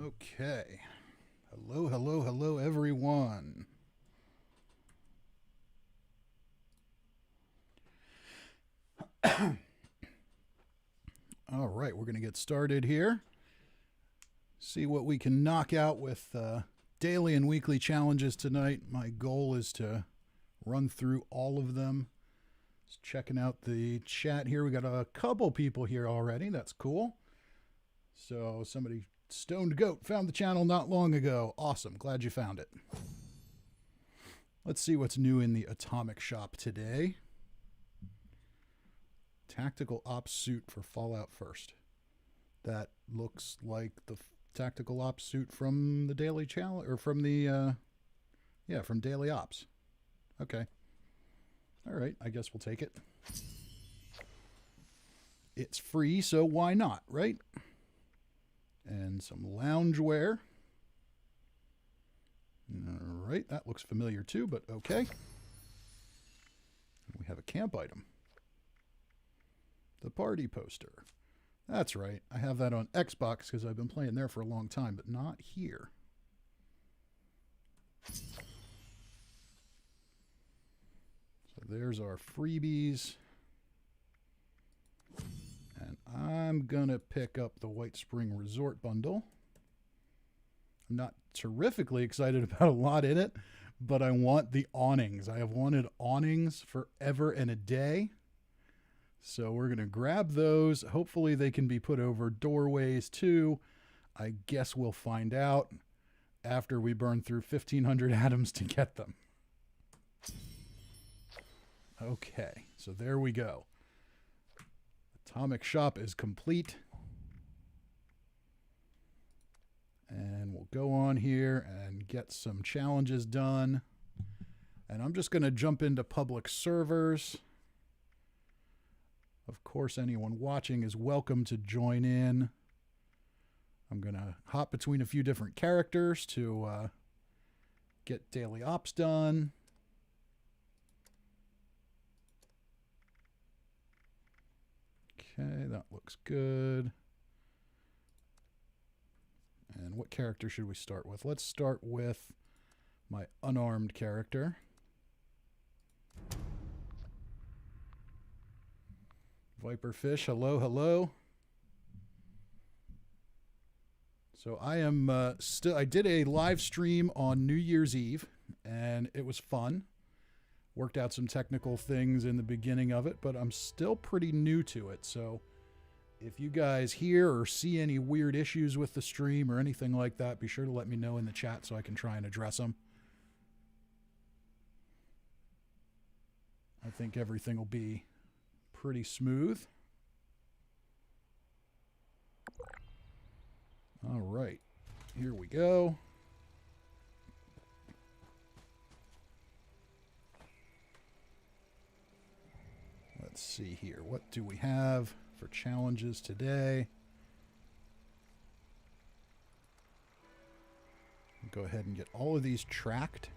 Okay. Hello, hello, hello, everyone. All right, we're going to get started here. See what we can knock out with daily and weekly challenges tonight. My goal is to run through all of them. Just checking out the chat here. We got a couple people here already. That's cool. So somebody, Stoned Goat, found the channel not long ago. Awesome. Glad you found it. Let's see what's new in the Atomic Shop today. Tactical Ops suit for Fallout First. That looks like the Tactical Ops suit from the Daily Challenge, or from the, from Daily Ops. Okay. All right, I guess we'll take it. It's free, so why not, right? And some loungewear. All right, that looks familiar too, but okay. We have a camp item. The party poster. That's right. I have that on Xbox because I've been playing there for a long time, but not here. So there's our freebies. And I'm going to pick up the White Spring Resort bundle. I'm not terrifically excited about a lot in it, but I want the awnings. I have wanted awnings forever and a day. So we're going to grab those. Hopefully they can be put over doorways too. I guess we'll find out after we burn through 1,500 atoms to get them. Okay, so there we go. Atomic Shop is complete. And we'll go on here and get some challenges done. And I'm just going to jump into public servers. Of course, anyone watching is welcome to join in. I'm going to hop between a few different characters to get daily ops done. Okay, that looks good. And what character should we start with? Let's start with my unarmed character. Viperfish, hello, hello. So I am I did a live stream on New Year's Eve, and it was fun. Worked out some technical things in the beginning of it, but I'm still pretty new to it. So if you guys hear or see any weird issues with the stream or anything like that, be sure to let me know in the chat so I can try and address them. I think everything will be pretty smooth. All right, here we go. Let's see here. What do we have for challenges today? Go ahead and get all of these tracked.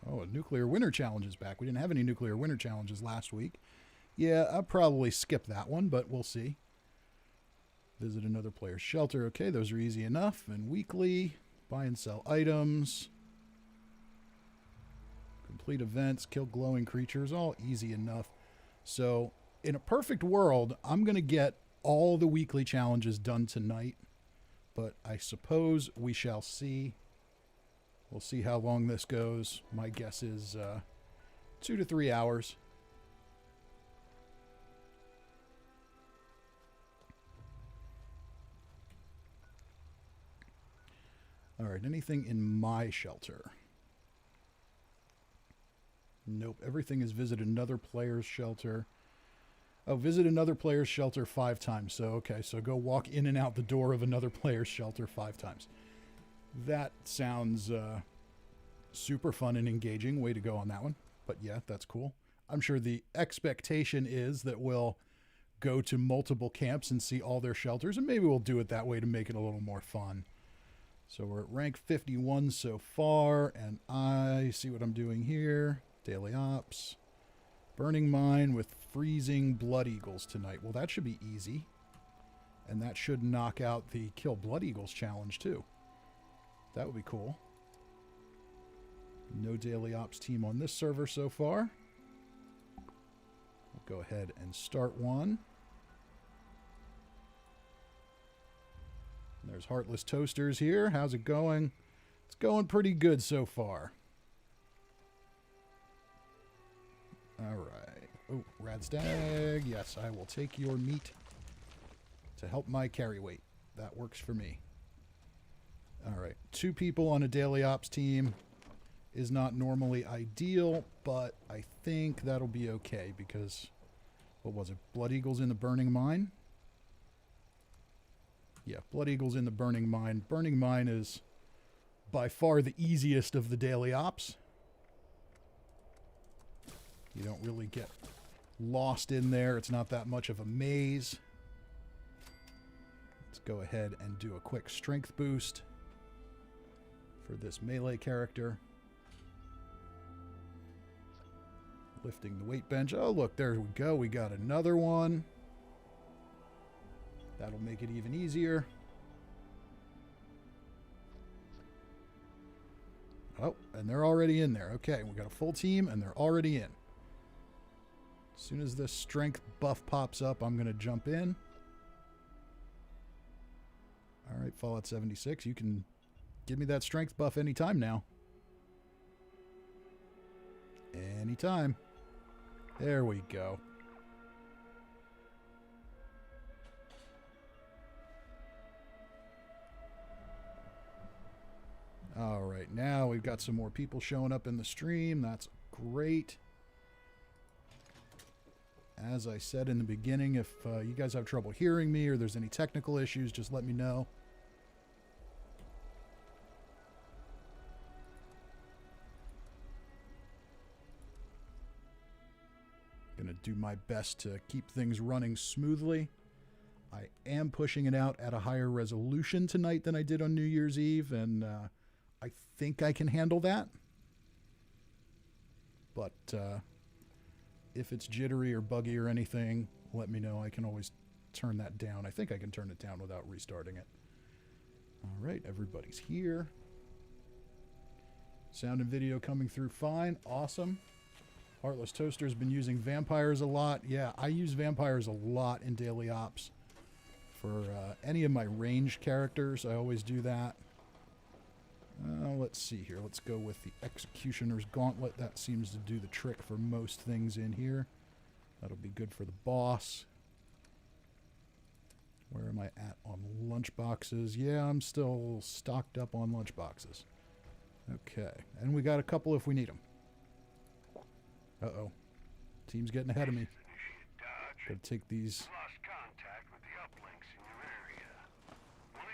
Oh, a nuclear winter challenge is back. We didn't have any nuclear winter challenges last week. Yeah, I'll probably skip that one, but we'll see. Visit another player's shelter. Okay, those are easy enough. And weekly, buy and sell items. Complete events, kill glowing creatures, all easy enough. So, in a perfect world, I'm going to get all the weekly challenges done tonight. But I suppose we shall see. We'll see how long this goes. My guess is 2 to 3 hours. All right, anything in my shelter? Nope, everything is visit another player's shelter. Oh, visit another player's shelter 5 times. So, okay, so go walk in and out the door of another player's shelter 5 times. That sounds super fun and engaging. Way to go on that one. But yeah, that's cool. I'm sure the expectation is that we'll go to multiple camps and see all their shelters, and maybe we'll do it that way to make it a little more fun. So we're at rank 51 so far, and I see what I'm doing here. Daily Ops. Burning Mine with freezing Blood Eagles tonight. Well, that should be easy. And that should knock out the Kill Blood Eagles challenge, too. That would be cool. No daily ops team on this server so far. We'll go ahead and start one. There's Heartless Toasters here. How's it going? It's going pretty good so far. All right. Oh, Radstag. Yes, I will take your meat to help my carry weight. That works for me. All right. 2 people on a daily ops team is not normally ideal, but I think that'll be okay because, what was it? Blood Eagles in the Burning Mine? Yeah, Blood Eagles in the Burning Mine. Burning Mine is by far the easiest of the daily ops. You don't really get lost in there. It's not that much of a maze. Let's go ahead and do a quick strength boost for this melee character. Lifting the weight bench. Oh, look, there we go. We got another one. That'll make it even easier. Oh, and they're already in there. Okay, we got a full team, and they're already in. As soon as this strength buff pops up, I'm going to jump in. All right, Fallout 76, you can give me that strength buff anytime now. Anytime. There we go. All right, now we've got some more people showing up in the stream. That's great. As I said in the beginning, if you guys have trouble hearing me or there's any technical issues, just let me know. Gonna do my best to keep things running smoothly. I am pushing it out at a higher resolution tonight than I did on New Year's Eve, and I think I can handle that. But if it's jittery or buggy or anything, let me know. I can always turn that down. I think I can turn it down without restarting it. All right, everybody's here. Sound and video coming through fine. Awesome. Heartless Toaster's been using vampires a lot. Yeah, I use vampires a lot in daily ops. For any of my ranged characters, I always do that. Let's see here. Let's go with the Executioner's Gauntlet. That seems to do the trick for most things in here. That'll be good for the boss. Where am I at on lunchboxes? Yeah, I'm still stocked up on lunchboxes. Okay. And we got a couple if we need them. Uh-oh. Team's getting ahead of me. Gotta take these.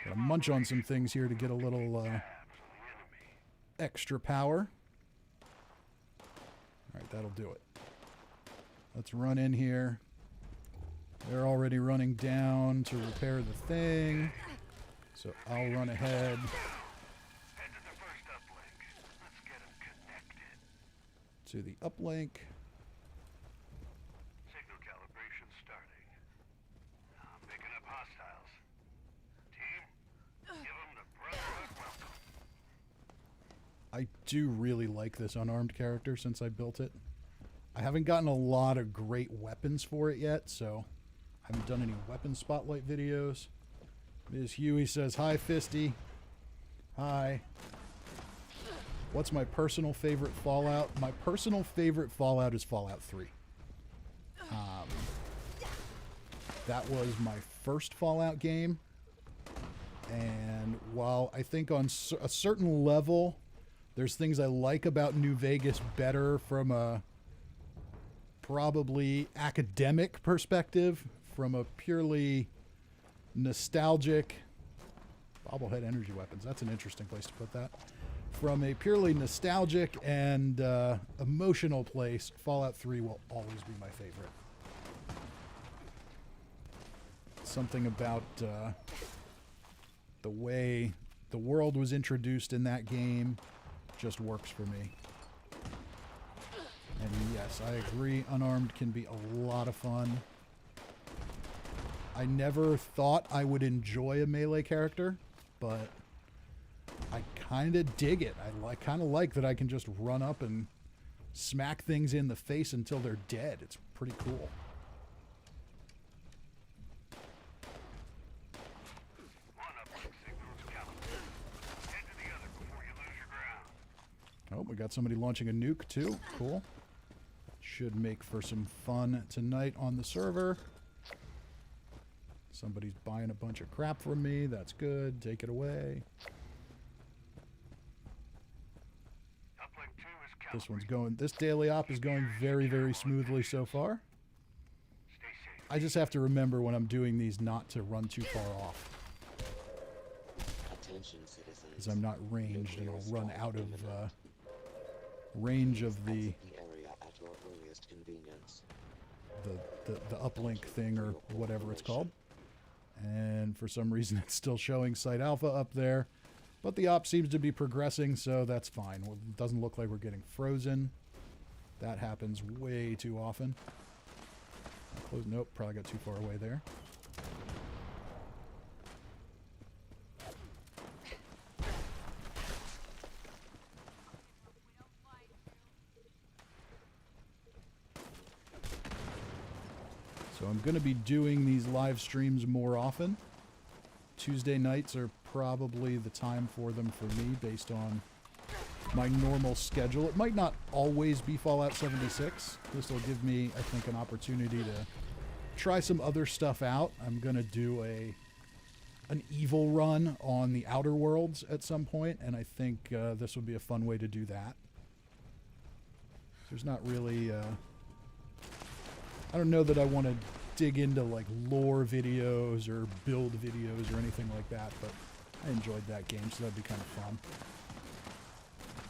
Gotta munch on some things here to get a little extra power. Alright, that'll do it. Let's run in here. They're already running down to repair the thing. So I'll run ahead. To the uplink. Signal calibration starting. I'm picking up hostiles. Team, give them the brotherhood welcome. I do really like this unarmed character since I built it. I haven't gotten a lot of great weapons for it yet, so I haven't done any weapon spotlight videos. Ms. Huey says, hi, Fisty. Hi. What's my personal favorite Fallout? My personal favorite Fallout is Fallout 3. That was my first Fallout game. And while I think on a certain level, there's things I like about New Vegas better from a probably academic perspective, from a purely nostalgic... Bobblehead energy weapons. That's an interesting place to put that. From a purely nostalgic and emotional place, Fallout 3 will always be my favorite. Something about the way the world was introduced in that game just works for me. And yes, I agree, unarmed can be a lot of fun. I never thought I would enjoy a melee character, but I kind of dig it. I kind of like that I can just run up and smack things in the face until they're dead. It's pretty cool. Oh, we got somebody launching a nuke too. Cool. Should make for some fun tonight on the server. Somebody's buying a bunch of crap from me. That's good. Take it away. This one's going. This daily op is going very, very smoothly so far. I just have to remember when I'm doing these not to run too far off. Because I'm not ranged and I'll run out of range of the uplink thing or whatever it's called. And for some reason it's still showing Site Alpha up there. But the op seems to be progressing, so that's fine. Well, it doesn't look like we're getting frozen. That happens way too often. Close, nope, probably got too far away there. So I'm going to be doing these live streams more often. Tuesday nights are probably the time for them for me based on my normal schedule. It might not always be Fallout 76. This will give me, I think, an opportunity to try some other stuff out. I'm going to do an evil run on the Outer Worlds at some point, and I think this would be a fun way to do that. There's not really... I don't know that I want to dig into like lore videos or build videos or anything like that, but I enjoyed that game, so that'd be kind of fun.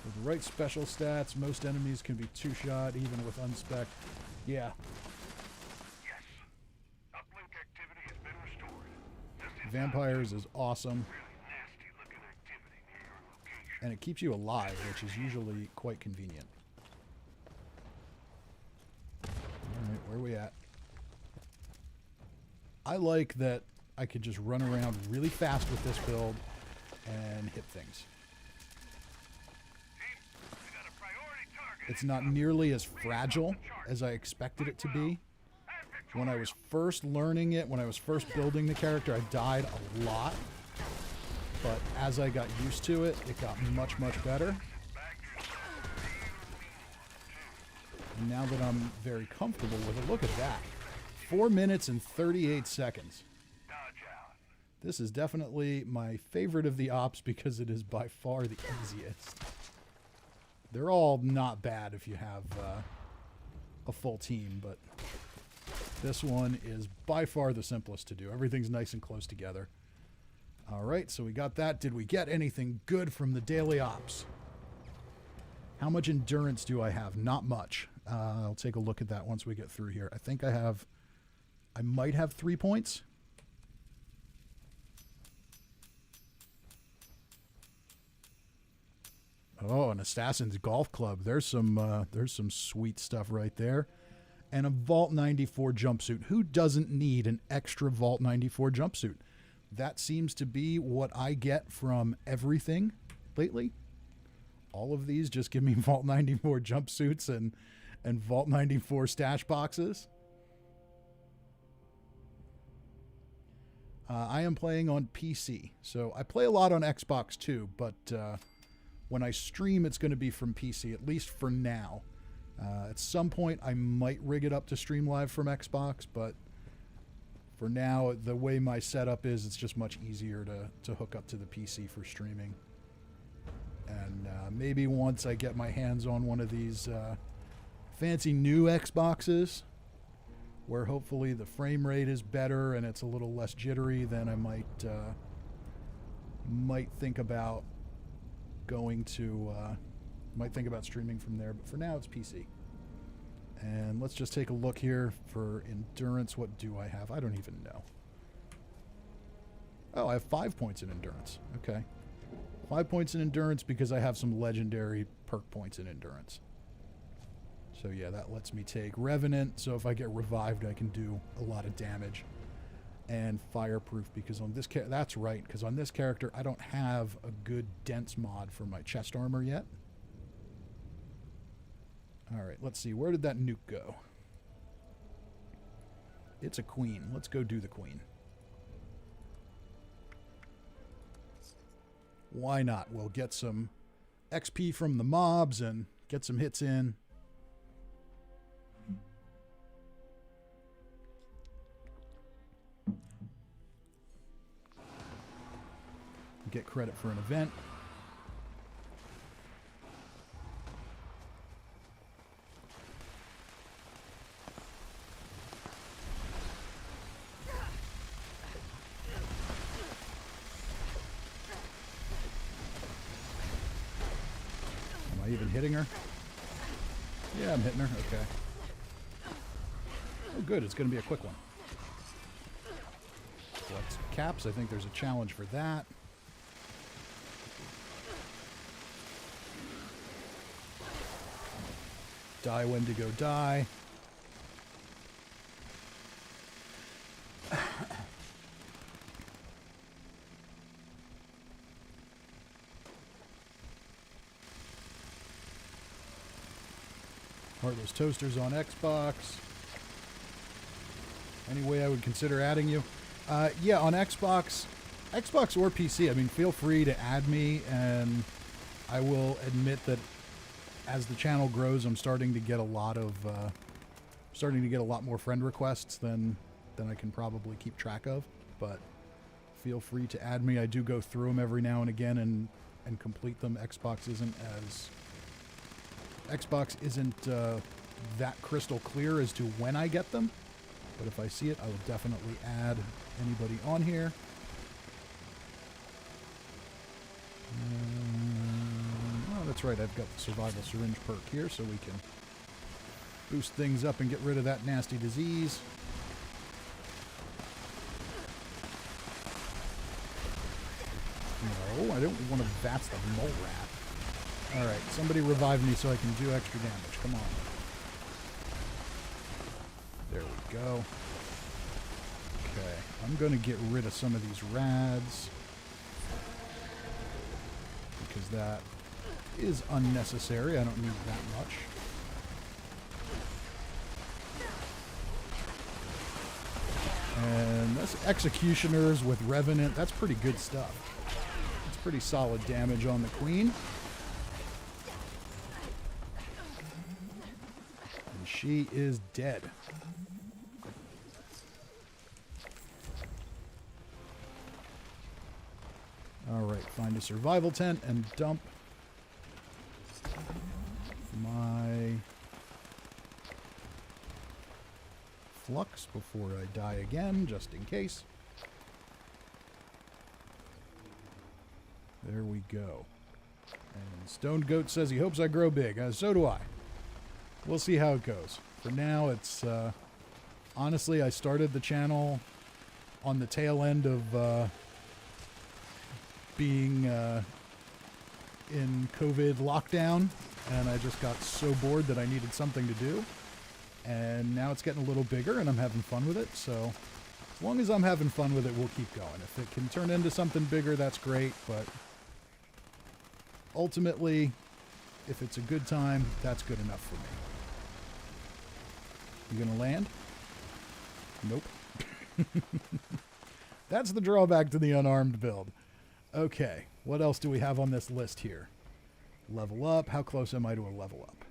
With the right special stats, most enemies can be two-shot, even with unspec. Yeah. Yes. Uplink activity has been restored. Vampires is awesome. Really nasty looking activity near your location. And it keeps you alive, which is usually quite convenient. Alright, where are we at? I like that I could just run around really fast with this build and hit things. It's not nearly as fragile as I expected it to be. When I was first learning it, when I was first building the character, I died a lot. But as I got used to it, it got much, much better. And now that I'm very comfortable with it, look at that. 4 minutes and 38 seconds. This is definitely my favorite of the ops because it is by far the easiest. They're all not bad if you have a full team, but this one is by far the simplest to do. Everything's nice and close together. All right, so we got that. Did we get anything good from the daily ops? How much endurance do I have? Not much. I'll take a look at that once we get through here. I think I might have 3 points. Oh, an Assassin's Golf Club. There's some sweet stuff right there. And a Vault 94 jumpsuit. Who doesn't need an extra Vault 94 jumpsuit? That seems to be what I get from everything lately. All of these just give me Vault 94 jumpsuits and Vault 94 stash boxes. I am playing on PC. So I play a lot on Xbox too, but when I stream, it's going to be from PC, at least for now. At some point, I might rig it up to stream live from Xbox, but for now, the way my setup is, it's just much easier to hook up to the PC for streaming. And maybe once I get my hands on one of these fancy new Xboxes, where hopefully the frame rate is better and it's a little less jittery, then I might think about might think about streaming from there, but for now it's PC. And let's just take a look here for endurance. What do I have? I don't even know. Oh, I have 5 points in endurance. Okay. 5 points in endurance because I have some legendary perk points in endurance. So yeah, that lets me take Revenant, so if I get revived I can do a lot of damage. and fireproof, because on this that's right, because on this character I don't have a good dense mod for my chest armor yet. Alright, let's see. Where did that nuke go? It's a queen. Let's go do the queen. Why not? We'll get some XP from the mobs and get some hits in. Get credit for an event. Am I even hitting her? Yeah, I'm hitting her. Okay. Oh, good. It's going to be a quick one. Collect some caps. I think there's a challenge for that. Die Wendigo, die. Heartless Toasters on Xbox. Any way I would consider adding you? Yeah, on Xbox or PC. I mean, feel free to add me, and I will admit that as the channel grows, I'm starting to get a lot more friend requests than I can probably keep track of. But feel free to add me. I do go through them every now and again and complete them. Xbox isn't that crystal clear as to when I get them, but if I see it, I will definitely add anybody on here. Oh, that's right, I've got the survival syringe perk here, so we can boost things up and get rid of that nasty disease. No, I don't want to VATS the mole rat. Alright, somebody revive me so I can do extra damage. Come on. There we go. Okay, I'm going to get rid of some of these rads, because that is unnecessary. I don't need that much. And that's Executioners with Revenant. That's pretty good stuff. It's pretty solid damage on the Queen. And she is dead. Alright, find a survival tent and dump my flux before I die again, just in case. There we go. And Stoned Goat says he hopes I grow big. So do I. We'll see how it goes. For now, it's... honestly, I started the channel on the tail end of... being in COVID lockdown, and I just got so bored that I needed something to do, and now it's getting a little bigger and I'm having fun with it. So as long as I'm having fun with it, we'll keep going. If it can turn into something bigger, that's great, but ultimately, if it's a good time, that's good enough for me. You gonna land? Nope. That's the drawback to the unarmed build. Okay, what else do we have on this list here? Level up. How close am I to a level up?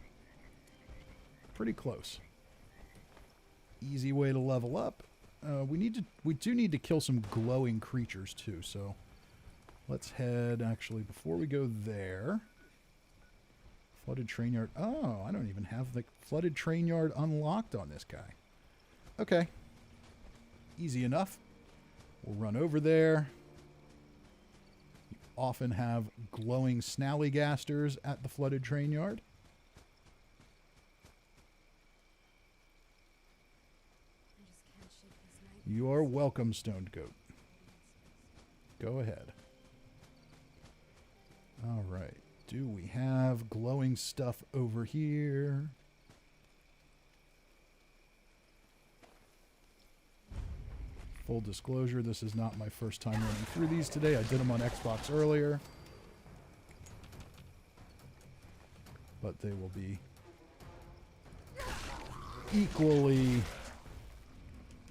Pretty close. Easy way to level up. We do need to kill some glowing creatures too, so let's head, actually, before we go there. Flooded train yard. Oh, I don't even have the flooded train yard unlocked on this guy. Okay. Easy enough. We'll run over there. Often have glowing snallygasters at the flooded train yard. You are welcome, Stoned Goat. Go ahead. All right. Do we have glowing stuff over here? Full disclosure, this is not my first time running through these today. I did them on Xbox earlier. But they will be equally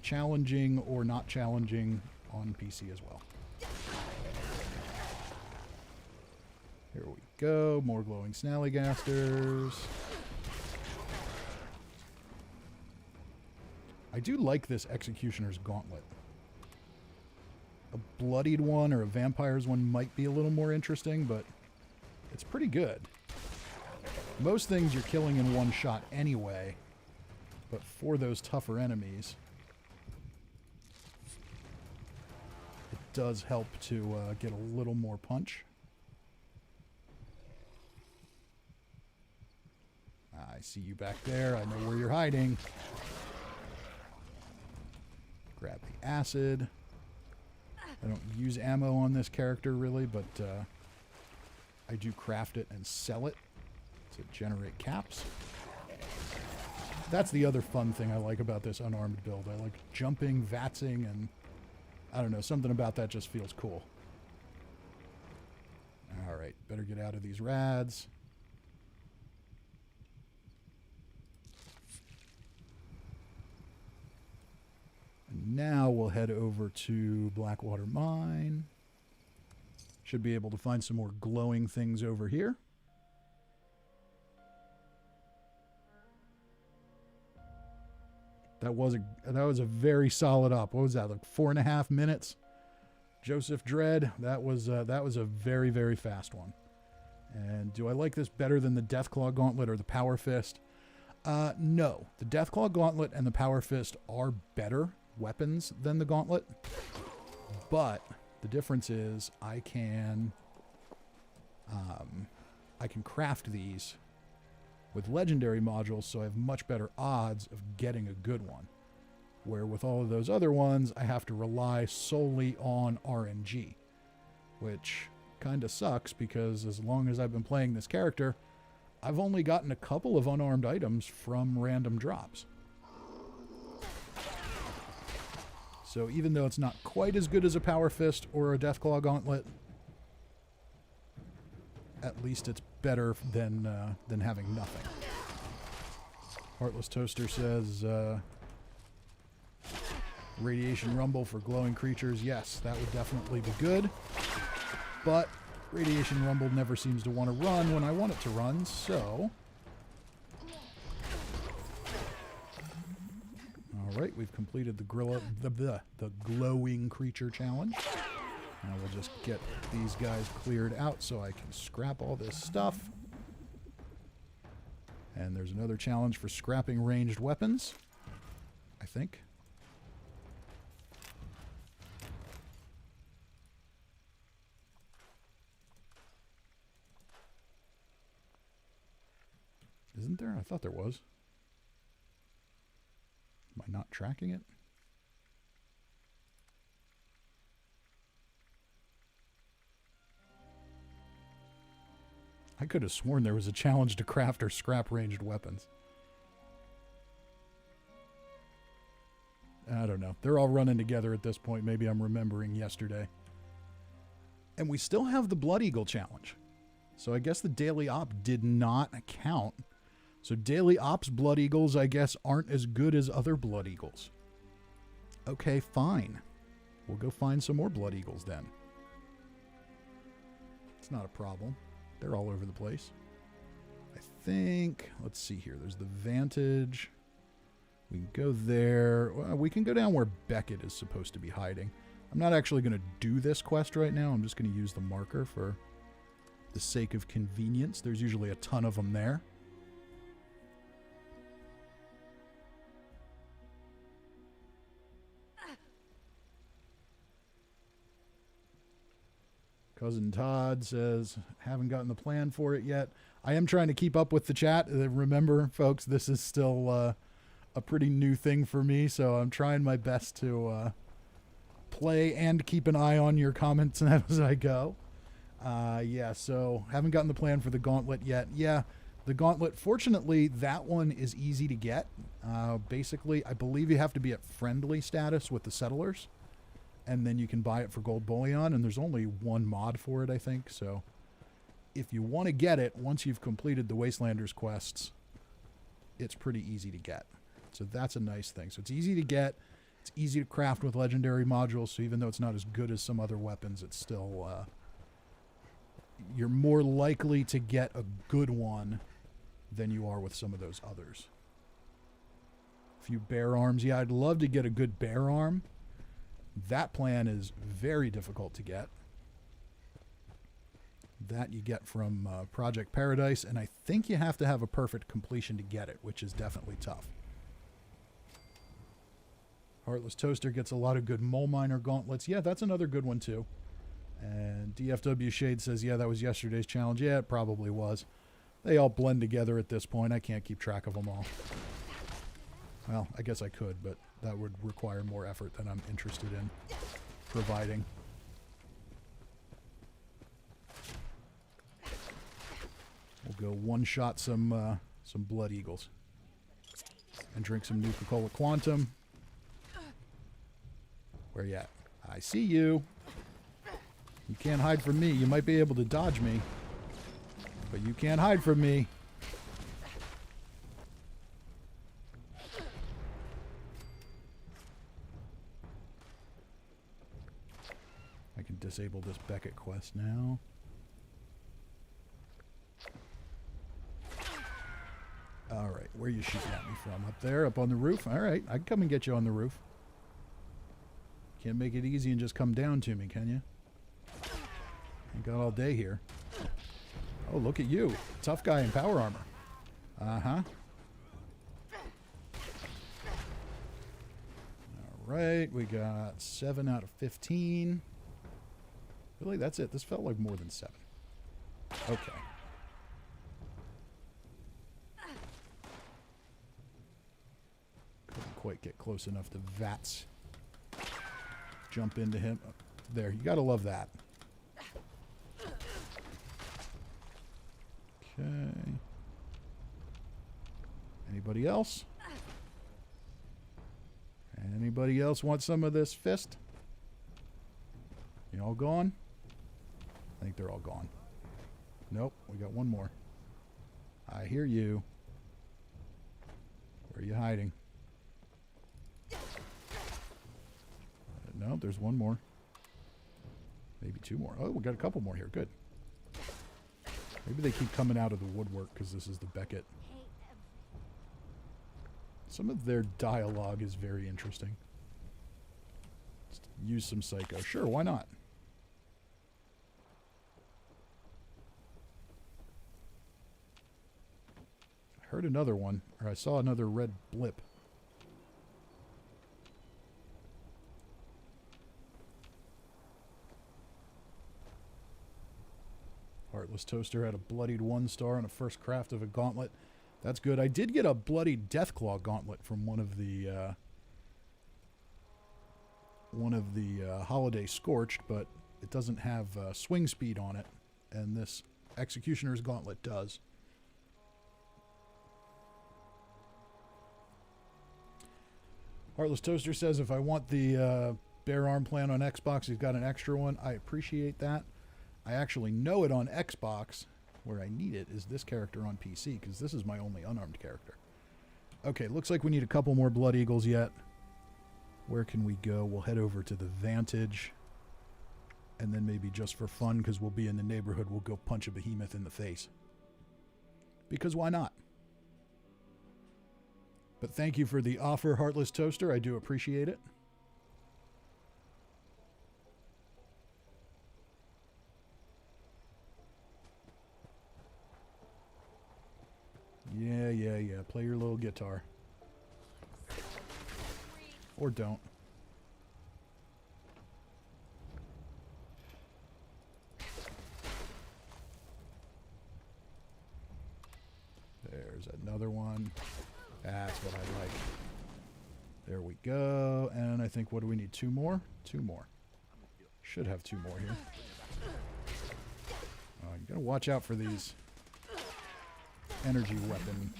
challenging or not challenging on PC as well. Here we go. More glowing snallygasters. I do like this Executioner's Gauntlet. A bloodied one or a vampire's one might be a little more interesting, but it's pretty good. Most things you're killing in one shot anyway, but for those tougher enemies, it does help to get a little more punch. I see you back there. I know where you're hiding. Grab the acid. I don't use ammo on this character really, but I do craft it and sell it to generate caps. That's the other fun thing I like about this unarmed build. I like jumping, vatsing, and I don't know, something about that just feels cool. Alright, better get out of these rads. And now we'll head over to Blackwater Mine. Should be able to find some more glowing things over here. That was a very solid up. What was that, like 4.5 minutes? Joseph Dredd, that was a very, very fast one. And do I like this better than the Deathclaw Gauntlet or the Power Fist? No. The Deathclaw Gauntlet and the Power Fist are better weapons than the Gauntlet. But the difference is I can craft these with legendary modules, so I have much better odds of getting a good one. Where with all of those other ones, I have to rely solely on RNG, which kind of sucks because as long as I've been playing this character, I've only gotten a couple of unarmed items from random drops. So even though it's not quite as good as a Power Fist or a Deathclaw Gauntlet, at least it's better than having nothing. Heartless Toaster says, Radiation Rumble for glowing creatures. Yes, that would definitely be good. But Radiation Rumble never seems to want to run when I want it to run, so... Alright, we've completed the glowing creature challenge. Now we'll just get these guys cleared out so I can scrap all this stuff. And there's another challenge for scrapping ranged weapons, I think. Isn't there? I thought there was. Am I not tracking it? I could have sworn there was a challenge to craft or scrap ranged weapons. I don't know. They're all running together at this point. Maybe I'm remembering yesterday. And we still have the Blood Eagle challenge. So I guess the Daily Op did not count. So Daily Ops Blood Eagles, I guess, aren't as good as other Blood Eagles. Okay, fine. We'll go find some more Blood Eagles then. It's not a problem. They're all over the place. I think, let's see here. There's the Vantage. We can go there. Well, we can go down where Beckett is supposed to be hiding. I'm not actually going to do this quest right now. I'm just going to use the marker for the sake of convenience. There's usually a ton of them there. Cousin Todd says, haven't gotten the plan for it yet. I am trying to keep up with the chat. Remember, folks, this is still a pretty new thing for me, so I'm trying my best to play and keep an eye on your comments as I go. Yeah, so haven't gotten the plan for the Gauntlet yet. Yeah, the Gauntlet, fortunately, that one is easy to get. Basically, I believe you have to be at friendly status with the settlers. and then you can buy it for gold bullion, and there's only one mod for it, I think. So if you want to get it, once you've completed the Wastelanders quests, it's pretty easy to get. So that's a nice thing. So it's easy to get. It's easy to craft with legendary modules, so even though it's not as good as some other weapons, it's still... you're more likely to get a good one than you are with some of those others. A few bear arms. Yeah, I'd love to get a good bear arm. That plan is very difficult to get. That you get from Project Paradise, and I think you have to have a perfect completion to get it, which is definitely tough. Heartless Toaster gets a lot of good Mole Miner gauntlets. Yeah, that's another good one too. And DFW Shade says, yeah, that was yesterday's challenge. Yeah, it probably was. They all blend together at this point. I can't keep track of them all. Well, I guess I could, but that would require more effort than I'm interested in providing. We'll go one-shot some Blood Eagles. And drink some Nuka-Cola Quantum. Where you at? I see you. You can't hide from me. You might be able to dodge me, but you can't hide from me. I can disable this Beckett quest now. All right, where are you shooting at me from? Up there, up on the roof? All right, I can come and get you on the roof. Can't make it easy and just come down to me, can you? You got all day here. Oh, look at you. Tough guy in power armor. Uh-huh. All right, we got 7 out of 15. Really, that's it. This felt like more than 7. Okay. Couldn't quite get close enough to Vats. Jump into him. There, you gotta love that. Okay. Anybody else? Anybody else want some of this fist? You all gone? I think they're all gone. Nope, we got one more. I hear you. Where are you hiding? No, there's one more. Maybe 2 more. Oh, we got a couple more here. Good. Maybe they keep coming out of the woodwork because this is the Beckett. Some of their dialogue is very interesting. Let's use some Psycho. Sure, why not? I heard another one, or I saw another red blip. Heartless Toaster had a bloodied 1-star on a first craft of a gauntlet. That's good. I did get a bloodied Deathclaw gauntlet from one of the Holiday Scorched, but it doesn't have swing speed on it, and this Executioner's Gauntlet does. Heartless Toaster says if I want the Bear Arm plan on Xbox, he's got an extra one. I appreciate that. I actually know it on Xbox. Where I need it is this character on PC, because this is my only unarmed character. Okay, looks like we need a couple more Blood Eagles yet. Where can we go? We'll head over to the Vantage. And then maybe just for fun, because we'll be in the neighborhood, we'll go punch a behemoth in the face. Because why not? But thank you for the offer, Heartless Toaster. I do appreciate it. Yeah. Play your little guitar. Or don't. There's another one. That's what I like. There we go. And I think, what do we need? 2 more? 2 more. Should have 2 more here. Oh, you gotta watch out for these energy weapon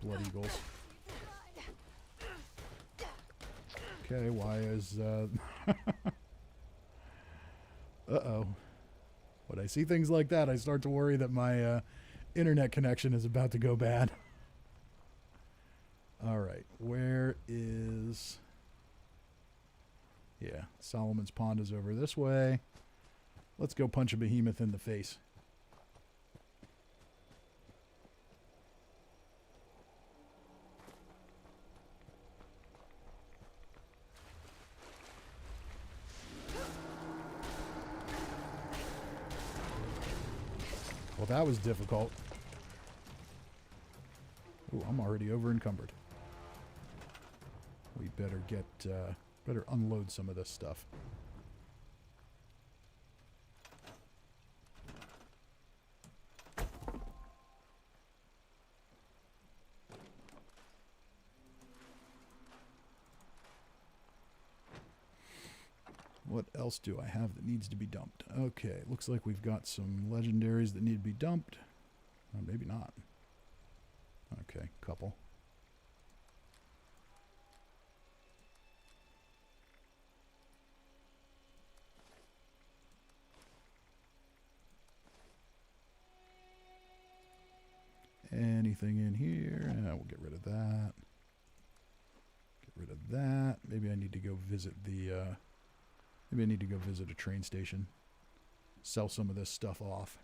Blood Eagles. Okay, why is... Uh-oh. When I see things like that, I start to worry that my internet connection is about to go bad. All right, where is... Yeah, Solomon's Pond is over this way. Let's go punch a behemoth in the face. Well, that was difficult. Ooh, I'm already over encumbered. We better get, better unload some of this stuff. What else do I have that needs to be dumped? Okay, looks like we've got some legendaries that need to be dumped. Or maybe not. Okay, couple. Anything in here? We'll get rid of that. Get rid of that. Maybe I need to go visit the... maybe I need to go visit a train station. Sell some of this stuff off.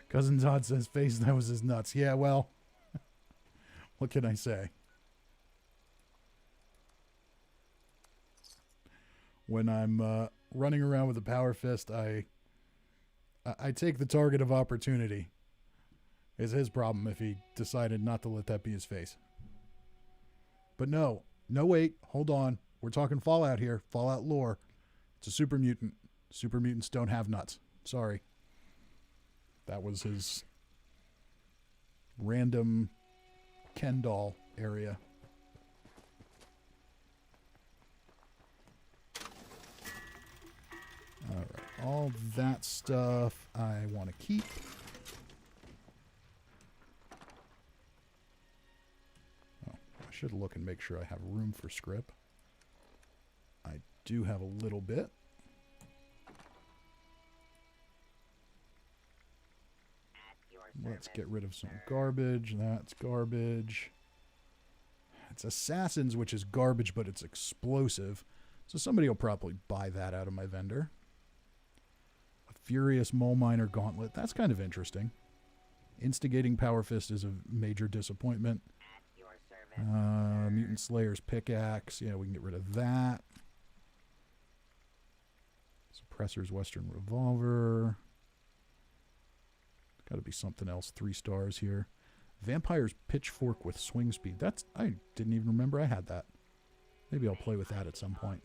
Cousin Todd says face nose is nuts. Yeah, well, what can I say? When I'm running around with a power fist, I take the target of opportunity. It's his problem if he decided not to let that be his face. But no, wait, hold on. We're talking Fallout here. Fallout lore. It's a super mutant. Super mutants don't have nuts. Sorry. That was his random Ken doll area. Alright, all that stuff I want to keep. Oh, I should look and make sure I have room for script. I do have a little bit. Let's get rid of some garbage. That's garbage. It's assassins, which is garbage, but it's explosive. So somebody will probably buy that out of my vendor. A furious mole miner gauntlet. That's kind of interesting. Instigating power fist is a major disappointment. Mutant Slayer's pickaxe. Yeah, we can get rid of that. Suppressor's Western revolver. Got to be something else. 3 stars here. Vampire's pitchfork with swing speed. That's... I didn't even remember I had that. Maybe I'll play with that at some point.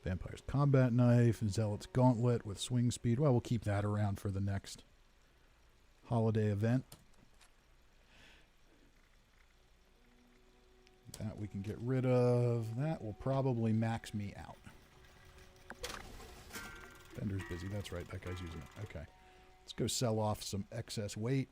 Vampire's combat knife. Zealot's gauntlet with swing speed. Well, we'll keep that around for the next holiday event. That we can get rid of. That will probably max me out. Bender's busy. That's right. That guy's using it. Okay. Let's go sell off some excess weight.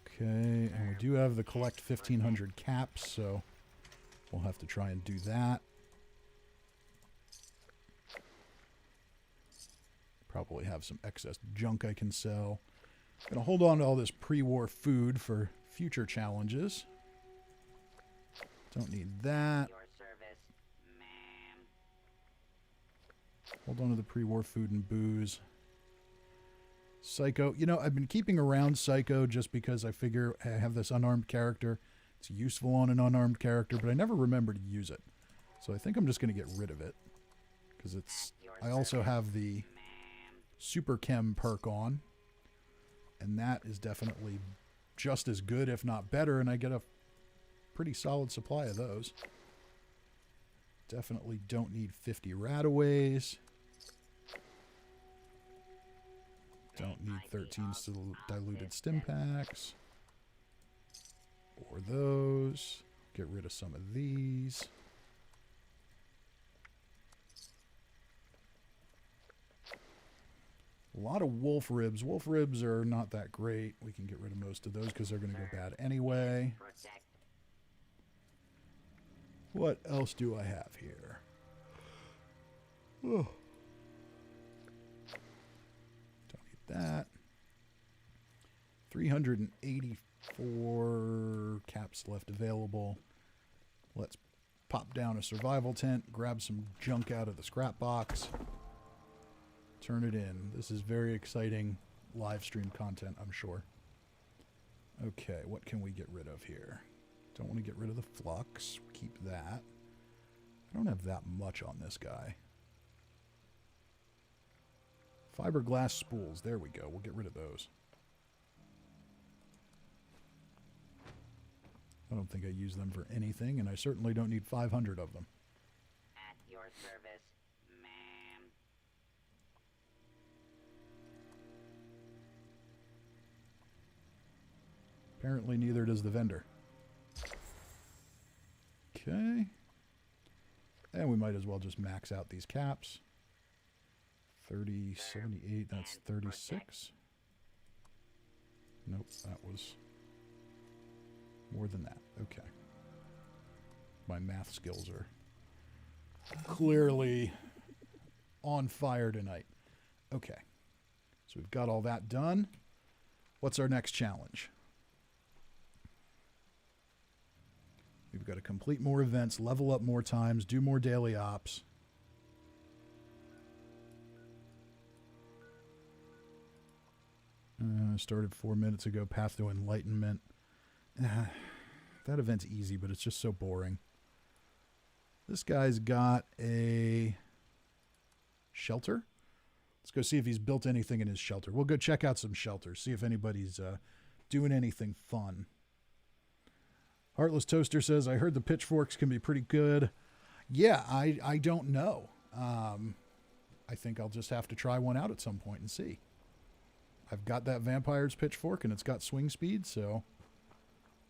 Okay, and we do have the collect 1,500 caps, so we'll have to try and do that. Probably have some excess junk I can sell. Gonna hold on to all this pre-war food for future challenges. Don't need that. Hold on to the pre-war food and booze. Psycho. You know, I've been keeping around Psycho just because I figure I have this unarmed character. It's useful on an unarmed character, but I never remember to use it. So I think I'm just going to get rid of it. Because it's... I also have the Super Chem perk on. And that is definitely just as good, if not better. And I get a pretty solid supply of those. Definitely don't need 50 rataways. Don't need 13 diluted stim packs. Or those. get rid of some of these. A lot of wolf ribs. Wolf ribs are not that great. We can get rid of most of those because they're going to go bad anyway. What else do I have here? Oh. Don't need that. 384 caps left available. Let's pop down a survival tent, grab some junk out of the scrap box, turn it in. This is very exciting live stream content, I'm sure. Okay, what can we get rid of here? Don't want to get rid of the flux. Keep that. I don't have that much on this guy. Fiberglass spools. There we go. We'll get rid of those. I don't think I use them for anything, and I certainly don't need 500 of them. At your service, ma'am. Apparently neither does the vendor. Okay. And we might as well just max out these caps. 30, 78, that's 36. Nope, that was more than that. Okay. My math skills are clearly on fire tonight. Okay. So we've got all that done. What's our next challenge? We've got to complete more events, level up more times, do more daily ops. Started 4 minutes ago. Path to Enlightenment. That event's easy, but it's just so boring. This guy's got a shelter. Let's go see if he's built anything in his shelter. We'll go check out some shelters, see if anybody's doing anything fun. Heartless Toaster says, I heard the pitchforks can be pretty good. Yeah, I don't know. I think I'll just have to try one out at some point and see. I've got that vampire's pitchfork, and it's got swing speed, so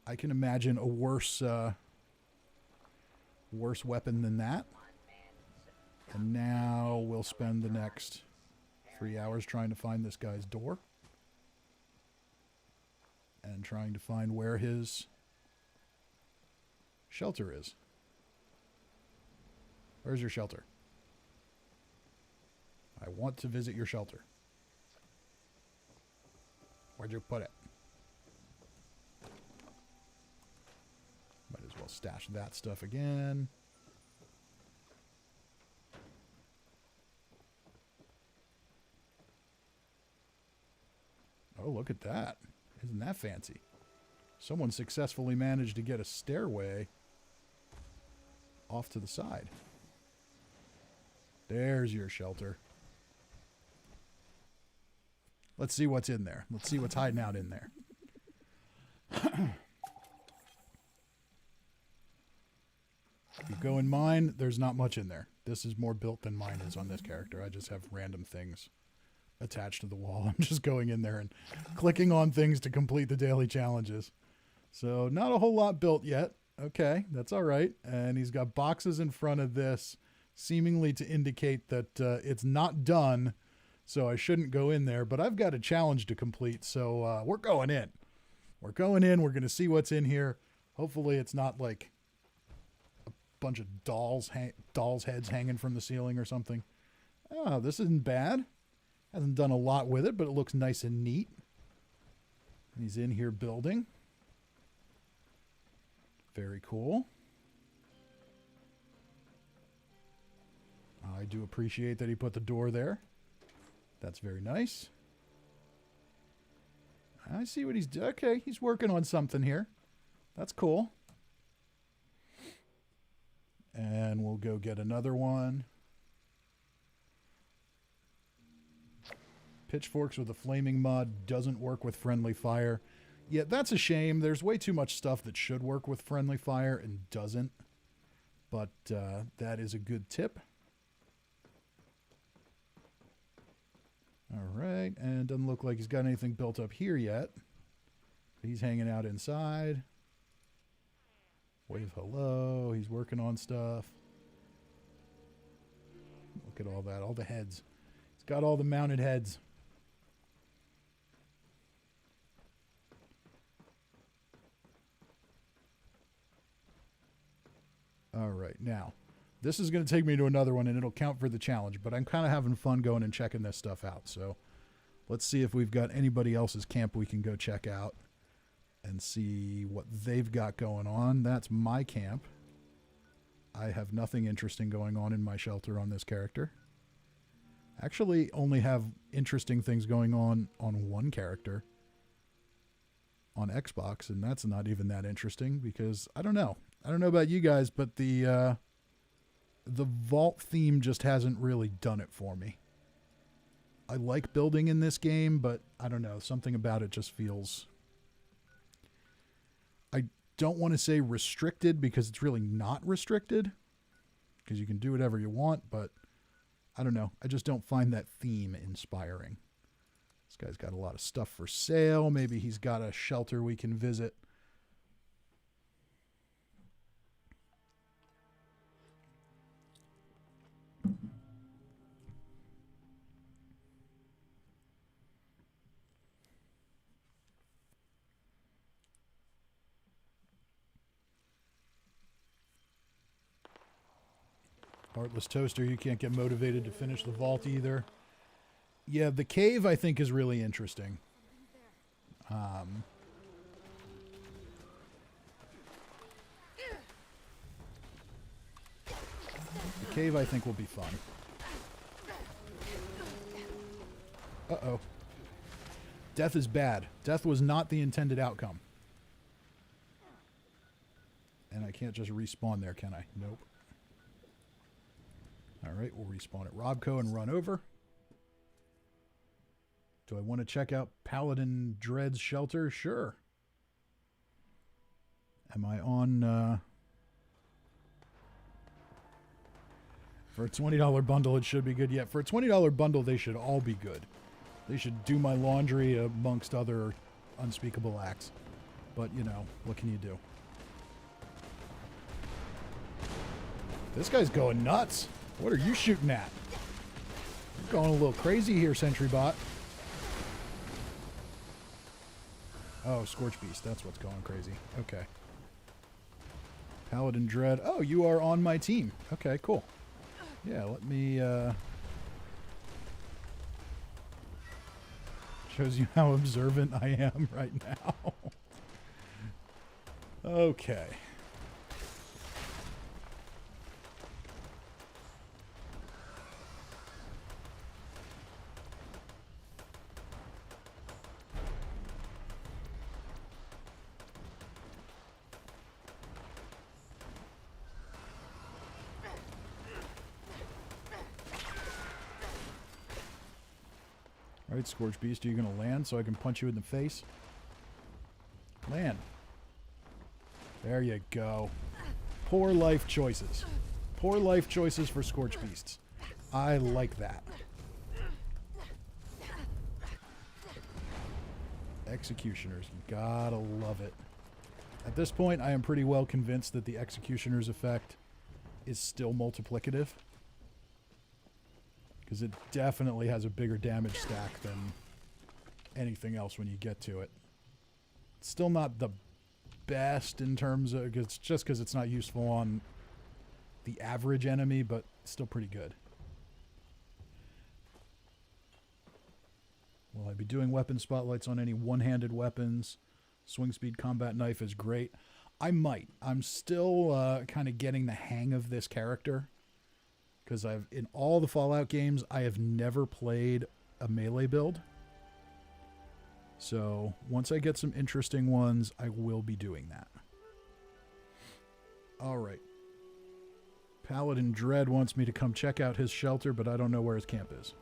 I can imagine a worse weapon than that. And now we'll spend the next 3 hours trying to find this guy's door. And trying to find where his shelter is. Where's your shelter? I want to visit your shelter. Where'd you put it? Might as well stash that stuff again. Oh, look at that. Isn't that fancy? Someone successfully managed to get a stairway off to the side. There's your shelter. Let's see what's in there. Let's see what's hiding out in there. If you go in mine, there's not much in there. This is more built than mine is on this character. I just have random things attached to the wall. I'm just going in there and clicking on things to complete the daily challenges. So not a whole lot built yet. Okay, that's all right. And he's got boxes in front of this, seemingly to indicate that it's not done, so I shouldn't go in there. But I've got a challenge to complete, so we're going in. We're going in. We're going to see what's in here. Hopefully it's not like a bunch of dolls' heads hanging from the ceiling or something. Oh, this isn't bad. Hasn't done a lot with it, but it looks nice and neat. And he's in here building. Very cool. I do appreciate that he put the door there. That's very nice. I see what he's doing. Okay, he's working on something here. That's cool. And we'll go get another one. Pitchforks with a flaming mud doesn't work with friendly fire. Yeah, that's a shame. There's way too much stuff that should work with friendly fire and doesn't. But that is a good tip. All right, and it doesn't look like he's got anything built up here yet. He's hanging out inside. Wave hello. He's working on stuff. Look at all that. All the heads. He's got all the mounted heads. All right. Now, this is going to take me to another one, and it'll count for the challenge. But I'm kind of having fun going and checking this stuff out. So let's see if we've got anybody else's camp we can go check out and see what they've got going on. That's my camp. I have nothing interesting going on in my shelter on this character. Actually, only have interesting things going on one character on Xbox, and that's not even that interesting because I don't know. I don't know about you guys, but the vault theme just hasn't really done it for me. I like building in this game, but I don't know. Something about it just feels... I don't want to say restricted because it's really not restricted because you can do whatever you want, but I don't know. I just don't find that theme inspiring. This guy's got a lot of stuff for sale. Maybe he's got a shelter we can visit. Heartless Toaster, you can't get motivated to finish the vault either. Yeah, the cave I think is really interesting. The cave I think will be fun. Uh-oh. Death is bad. Death was not the intended outcome. And I can't just respawn there, can I? Nope. Alright, we'll respawn at Robco and run over. Do I want to check out Paladin Dread's shelter? Sure. Am I on... For a $20 bundle, it should be good. Yeah, for a $20 bundle, they should all be good. They should do my laundry amongst other unspeakable acts. But, you know, what can you do? This guy's going nuts. What are you shooting at? You're going a little crazy here, Sentry Bot. Oh, Scorchbeast. That's what's going crazy. Okay. Paladin Dread. Oh, you are on my team. Okay, cool. Yeah, let me... Shows you how observant I am right now. Okay. Alright, Scorchbeast, are you going to land so I can punch you in the face? Land. There you go. Poor life choices. Poor life choices for Scorchbeasts. I like that. Executioners. Gotta love it. At this point, I am pretty well convinced that the Executioner's effect is still multiplicative. Because it definitely has a bigger damage stack than anything else when you get to it. It's still not the best in terms of... It's just because it's not useful on the average enemy, but still pretty good. Will I be doing weapon spotlights on any one-handed weapons? Swing speed combat knife is great. I might. I'm still kind of getting the hang of this character. Because in all the Fallout games, I have never played a melee build. So once I get some interesting ones, I will be doing that. All right. Paladin Dread wants me to come check out his shelter, but I don't know where his camp is.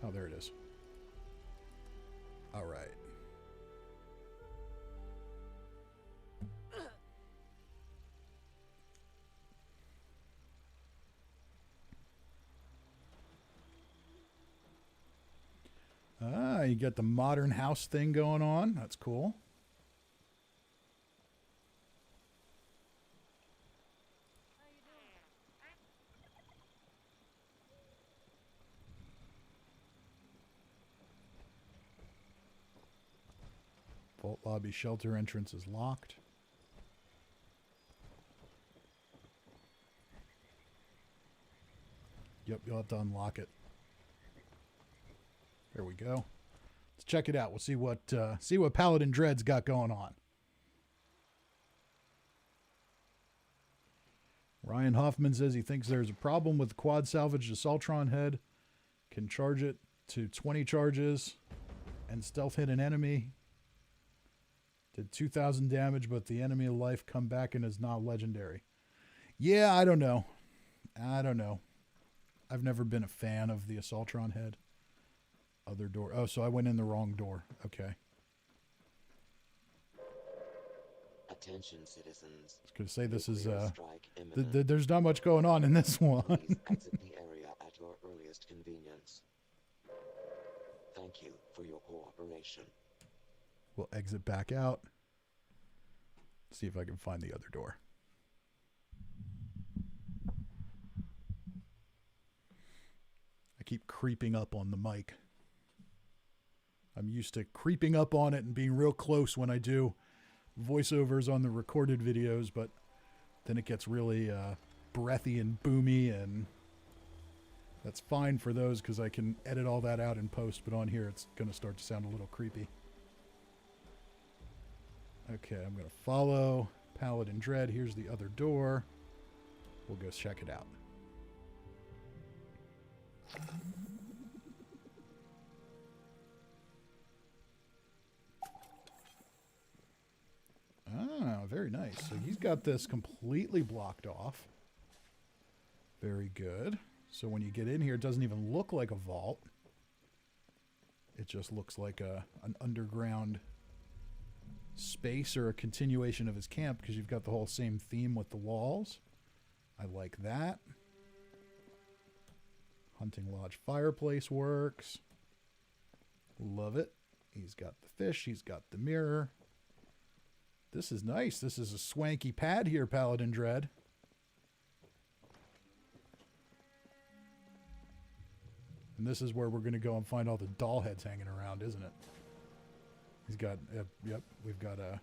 Oh, there it is. All right. you get the modern house thing going on. That's cool. Vault lobby shelter entrance is locked. Yep, you'll have to unlock it. There we go. Let's check it out. We'll see what Paladin Dread's got going on. Ryan Hoffman says he thinks there's a problem with the quad salvaged Assaultron head. Can charge it to 20 charges and stealth hit an enemy. Did 2,000 damage, but the enemy life come back and is not legendary. Yeah, I don't know. I've never been a fan of the Assaultron head. Other door. Oh, so I went in the wrong door. Okay. Attention, citizens. I was going to say this is Strike imminent. there's not much going on in this one. Please exit the area at your earliest convenience. Thank you for your cooperation. We'll exit back out. See if I can find the other door. I keep creeping up on the mic. I'm used to creeping up on it and being real close when I do voiceovers on the recorded videos, but then it gets really breathy and boomy, and that's fine for those because I can edit all that out in post, but on here it's going to start to sound a little creepy. Okay, I'm going to follow Paladin Dread. Here's the other door. We'll go check it out. Ah, very nice. So he's got this completely blocked off. Very good. So when you get in here, it doesn't even look like a vault. It just looks like an underground space or a continuation of his camp because you've got the whole same theme with the walls. I like that. Hunting Lodge fireplace works. Love it. He's got the fish. He's got the mirror. This is nice. This is a swanky pad here, Paladin Dread. And this is where we're going to go and find all the doll heads hanging around, isn't it? He's got, yep, we've got a,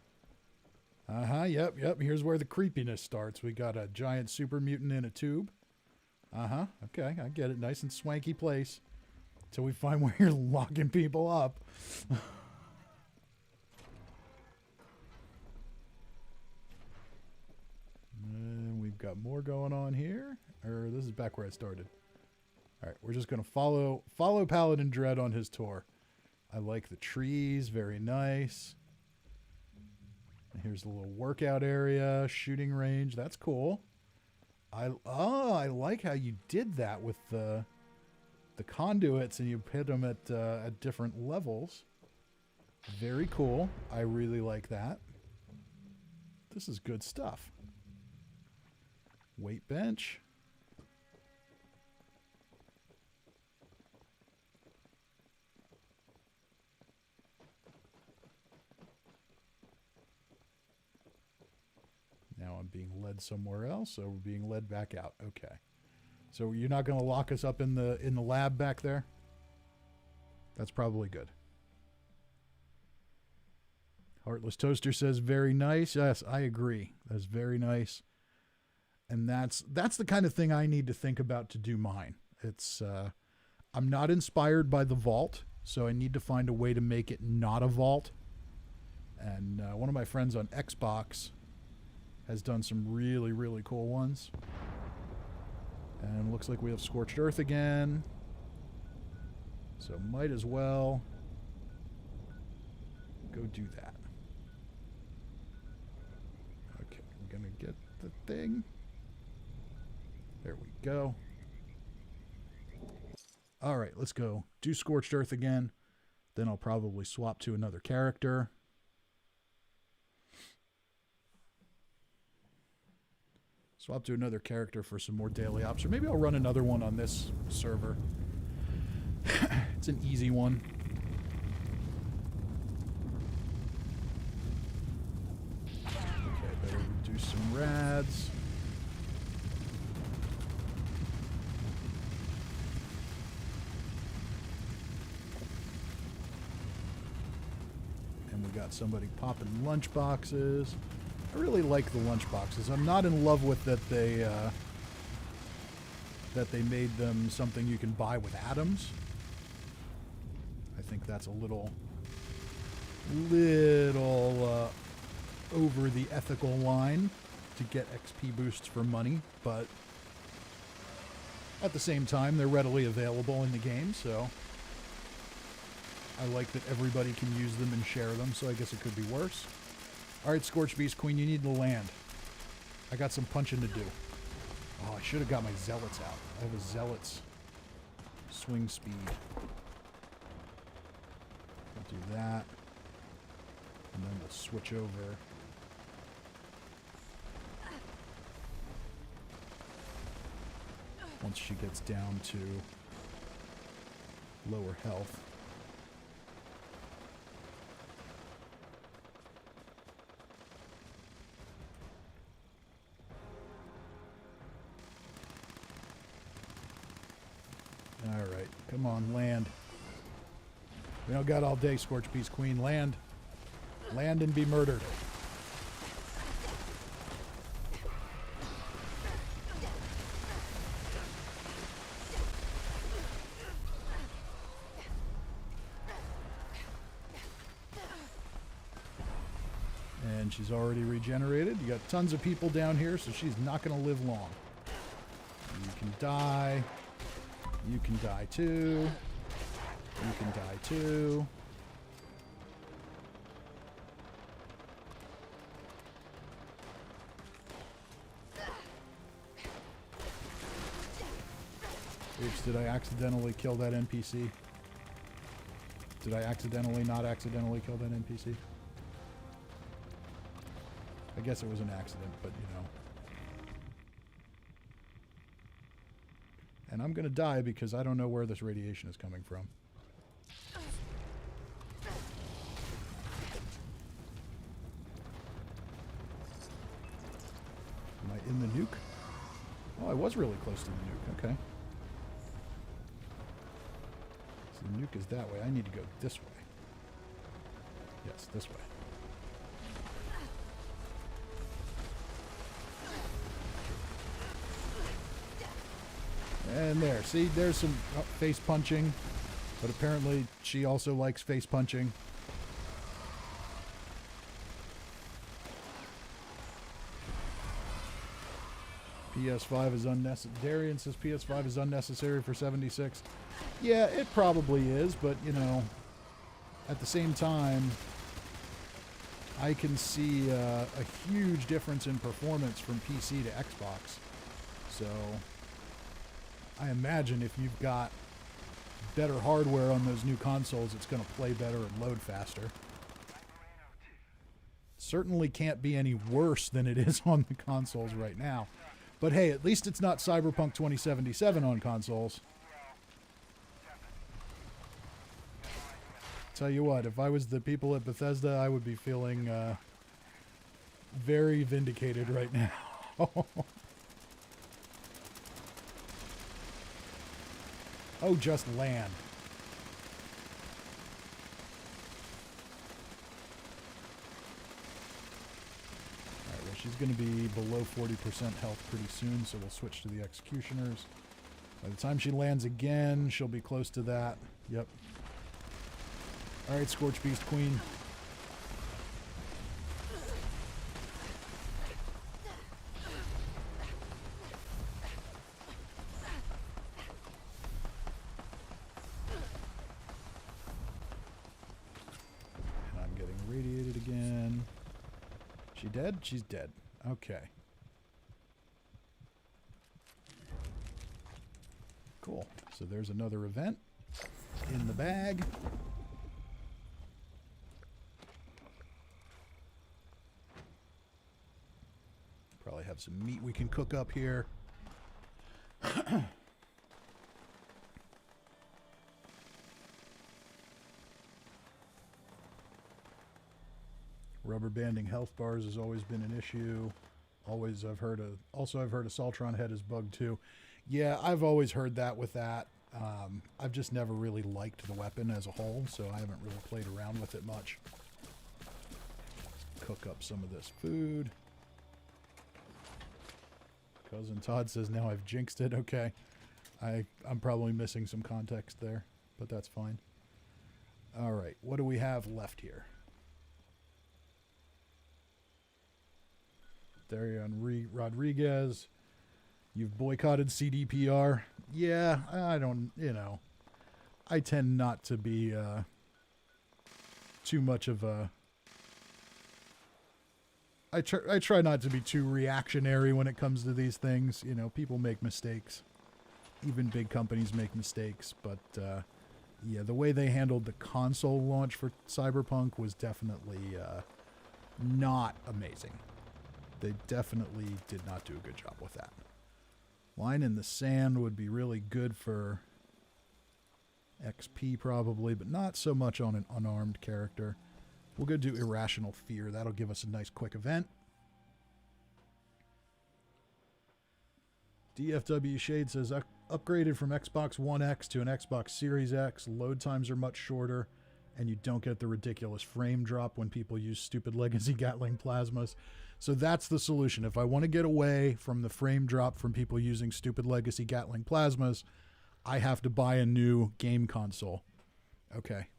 yep, here's where the creepiness starts. We got a giant super mutant in a tube. Okay, I get it. Nice and swanky place. Till we find where you're locking people up. And we've got more going on here. Or this is back where I started. Alright, we're just going to follow Paladin Dread on his tour. I like the trees. Very nice. And here's the little workout area. Shooting range. That's cool. I like how you did that with the conduits and you hit them at different levels. Very cool. I really like that. This is good stuff. Weight bench. Now I'm being led somewhere else, so we're being led back out. Okay. So you're not going to lock us up in the lab back there? That's probably good. Heartless Toaster says very nice. Yes, I agree. That's very nice. And that's the kind of thing I need to think about to do mine. It's I'm not inspired by the vault, so I need to find a way to make it not a vault. And one of my friends on Xbox has done some really, really cool ones. And looks like we have Scorched Earth again. So might as well go do that. Okay, I'm going to get the thing. There we go. All right, let's go. Do Scorched Earth again. Then I'll probably swap to another character. Swap to another character for some more daily ops. Or maybe I'll run another one on this server. It's an easy one. pads. And we got somebody popping lunch boxes. I really like the lunch boxes. I'm not in love with that they made them something you can buy with atoms. I think that's a little over the ethical line to get XP boosts for money, but at the same time, they're readily available in the game, so I like that everybody can use them and share them, so I guess it could be worse. Alright, Scorchbeast Queen, you need to land. I got some punching to do. Oh, I should have got my zealots out. I have a zealot's swing speed. I'll do that. And then we'll switch over. Once she gets down to lower health. Alright, come on, land. We don't got all day, Scorchbeast Queen. Land. Land and be murdered. And she's already regenerated. You got tons of people down here, so she's not going to live long. You can die. You can die too. You can die too. Oops, did I accidentally kill that NPC? Did I accidentally not accidentally kill that NPC? I guess it was an accident, but you know. And I'm going to die because I don't know where this radiation is coming from. Am I in the nuke? Oh, I was really close to the nuke. Okay. So the nuke is that way. I need to go this way. Yes, this way. And there, see, there's some face punching, but apparently she also likes face punching. PS5 is unnecessary. Darian says PS5 is unnecessary for 76. Yeah, it probably is, but, you know, at the same time, I can see a huge difference in performance from PC to Xbox. So I imagine if you've got better hardware on those new consoles, it's going to play better and load faster. Certainly can't be any worse than it is on the consoles right now. But hey, at least it's not Cyberpunk 2077 on consoles. Tell you what, if I was the people at Bethesda, I would be feeling very vindicated right now. Oh, just land. Alright, well, she's going to be below 40% health pretty soon, so we'll switch to the Executioners. By the time she lands again, she'll be close to that. Yep. Alright, Scorchbeast Queen. She dead? She's dead. Okay. Cool. So there's another event in the bag. Probably have some meat we can cook up here. Rubber banding health bars has always been an issue. Also, I've heard a Saltron head is bugged too. Yeah, I've always heard that with that. I've just never really liked the weapon as a whole, so I haven't really played around with it much. Let's cook up some of this food. Cousin Todd says, now I've jinxed it. Okay. I'm probably missing some context there, but that's fine. All right, what do we have left here? Darian Rodriguez. You've boycotted CDPR. Yeah, I don't, I tend not to be too much of a... I try not to be too reactionary when it comes to these things. People make mistakes. Even big companies make mistakes. But, yeah, the way they handled the console launch for Cyberpunk was definitely not amazing. They definitely did not do a good job with that. Line in the sand would be really good for XP probably, but not so much on an unarmed character. We'll go do Irrational Fear. That'll give us a nice quick event. DFW Shade says, upgraded from Xbox One X to an Xbox Series X. Load times are much shorter, and you don't get the ridiculous frame drop when people use stupid legacy Gatling plasmas. So that's the solution. If I want to get away from the frame drop from people using stupid legacy Gatling plasmas, I have to buy a new game console. Okay.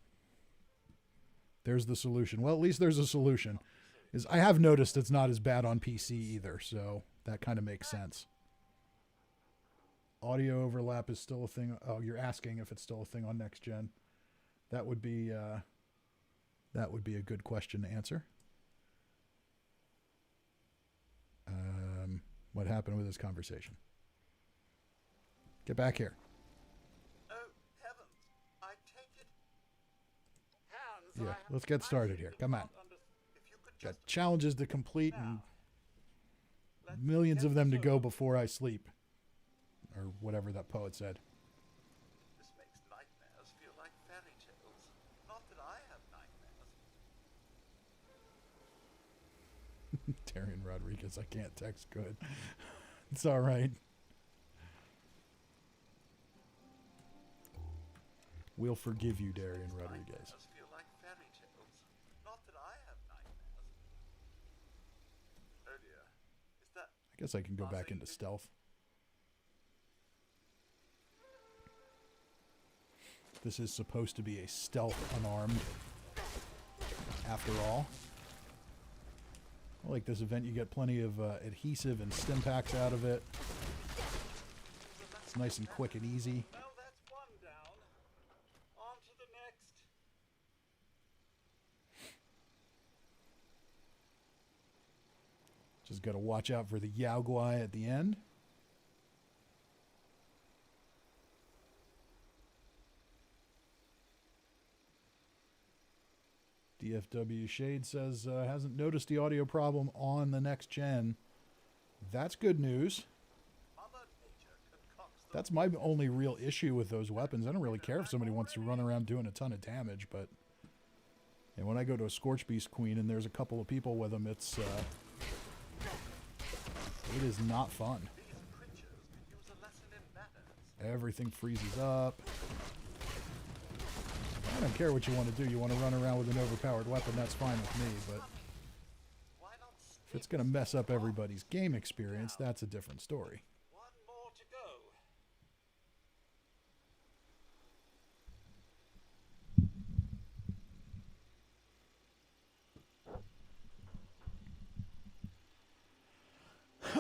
There's the solution. Well, at least there's a solution. I have noticed it's not as bad on PC either, so that kind of makes sense. Audio overlap is still a thing. Oh, you're asking if it's still a thing on next gen. That would be a good question to answer. What happened with this conversation? Get back here. Oh, heavens. I take it. Yeah, let's get started here. Come on. Got challenges to complete and millions of them to go before I sleep. Or whatever that poet said. This makes nightmares feel like fairy tales. Not that I have nightmares. Darian Rodriguez, I can't text good. It's all right. We'll forgive you, Darian Rodriguez. Nightmares feel like fairy tales. Not that I have nightmares. Oh dear. Is that... I guess I can go back into stealth. This is supposed to be a stealth unarmed, after all. I like this event. You get plenty of adhesive and stim packs out of it. It's nice and quick and easy. Well, that's one down. On to the next. Just got to watch out for the Yao Guai at the end. DFW Shade says, hasn't noticed the audio problem on the next gen. That's good news. That's my only real issue with those weapons. I don't really care if somebody wants to run around doing a ton of damage, but and when I go to a Scorchbeast Queen and there's a couple of people with them, it is not fun. Everything freezes up. I don't care what you want to do. You want to run around with an overpowered weapon, that's fine with me, but if it's going to mess up everybody's game experience, that's a different story. One more to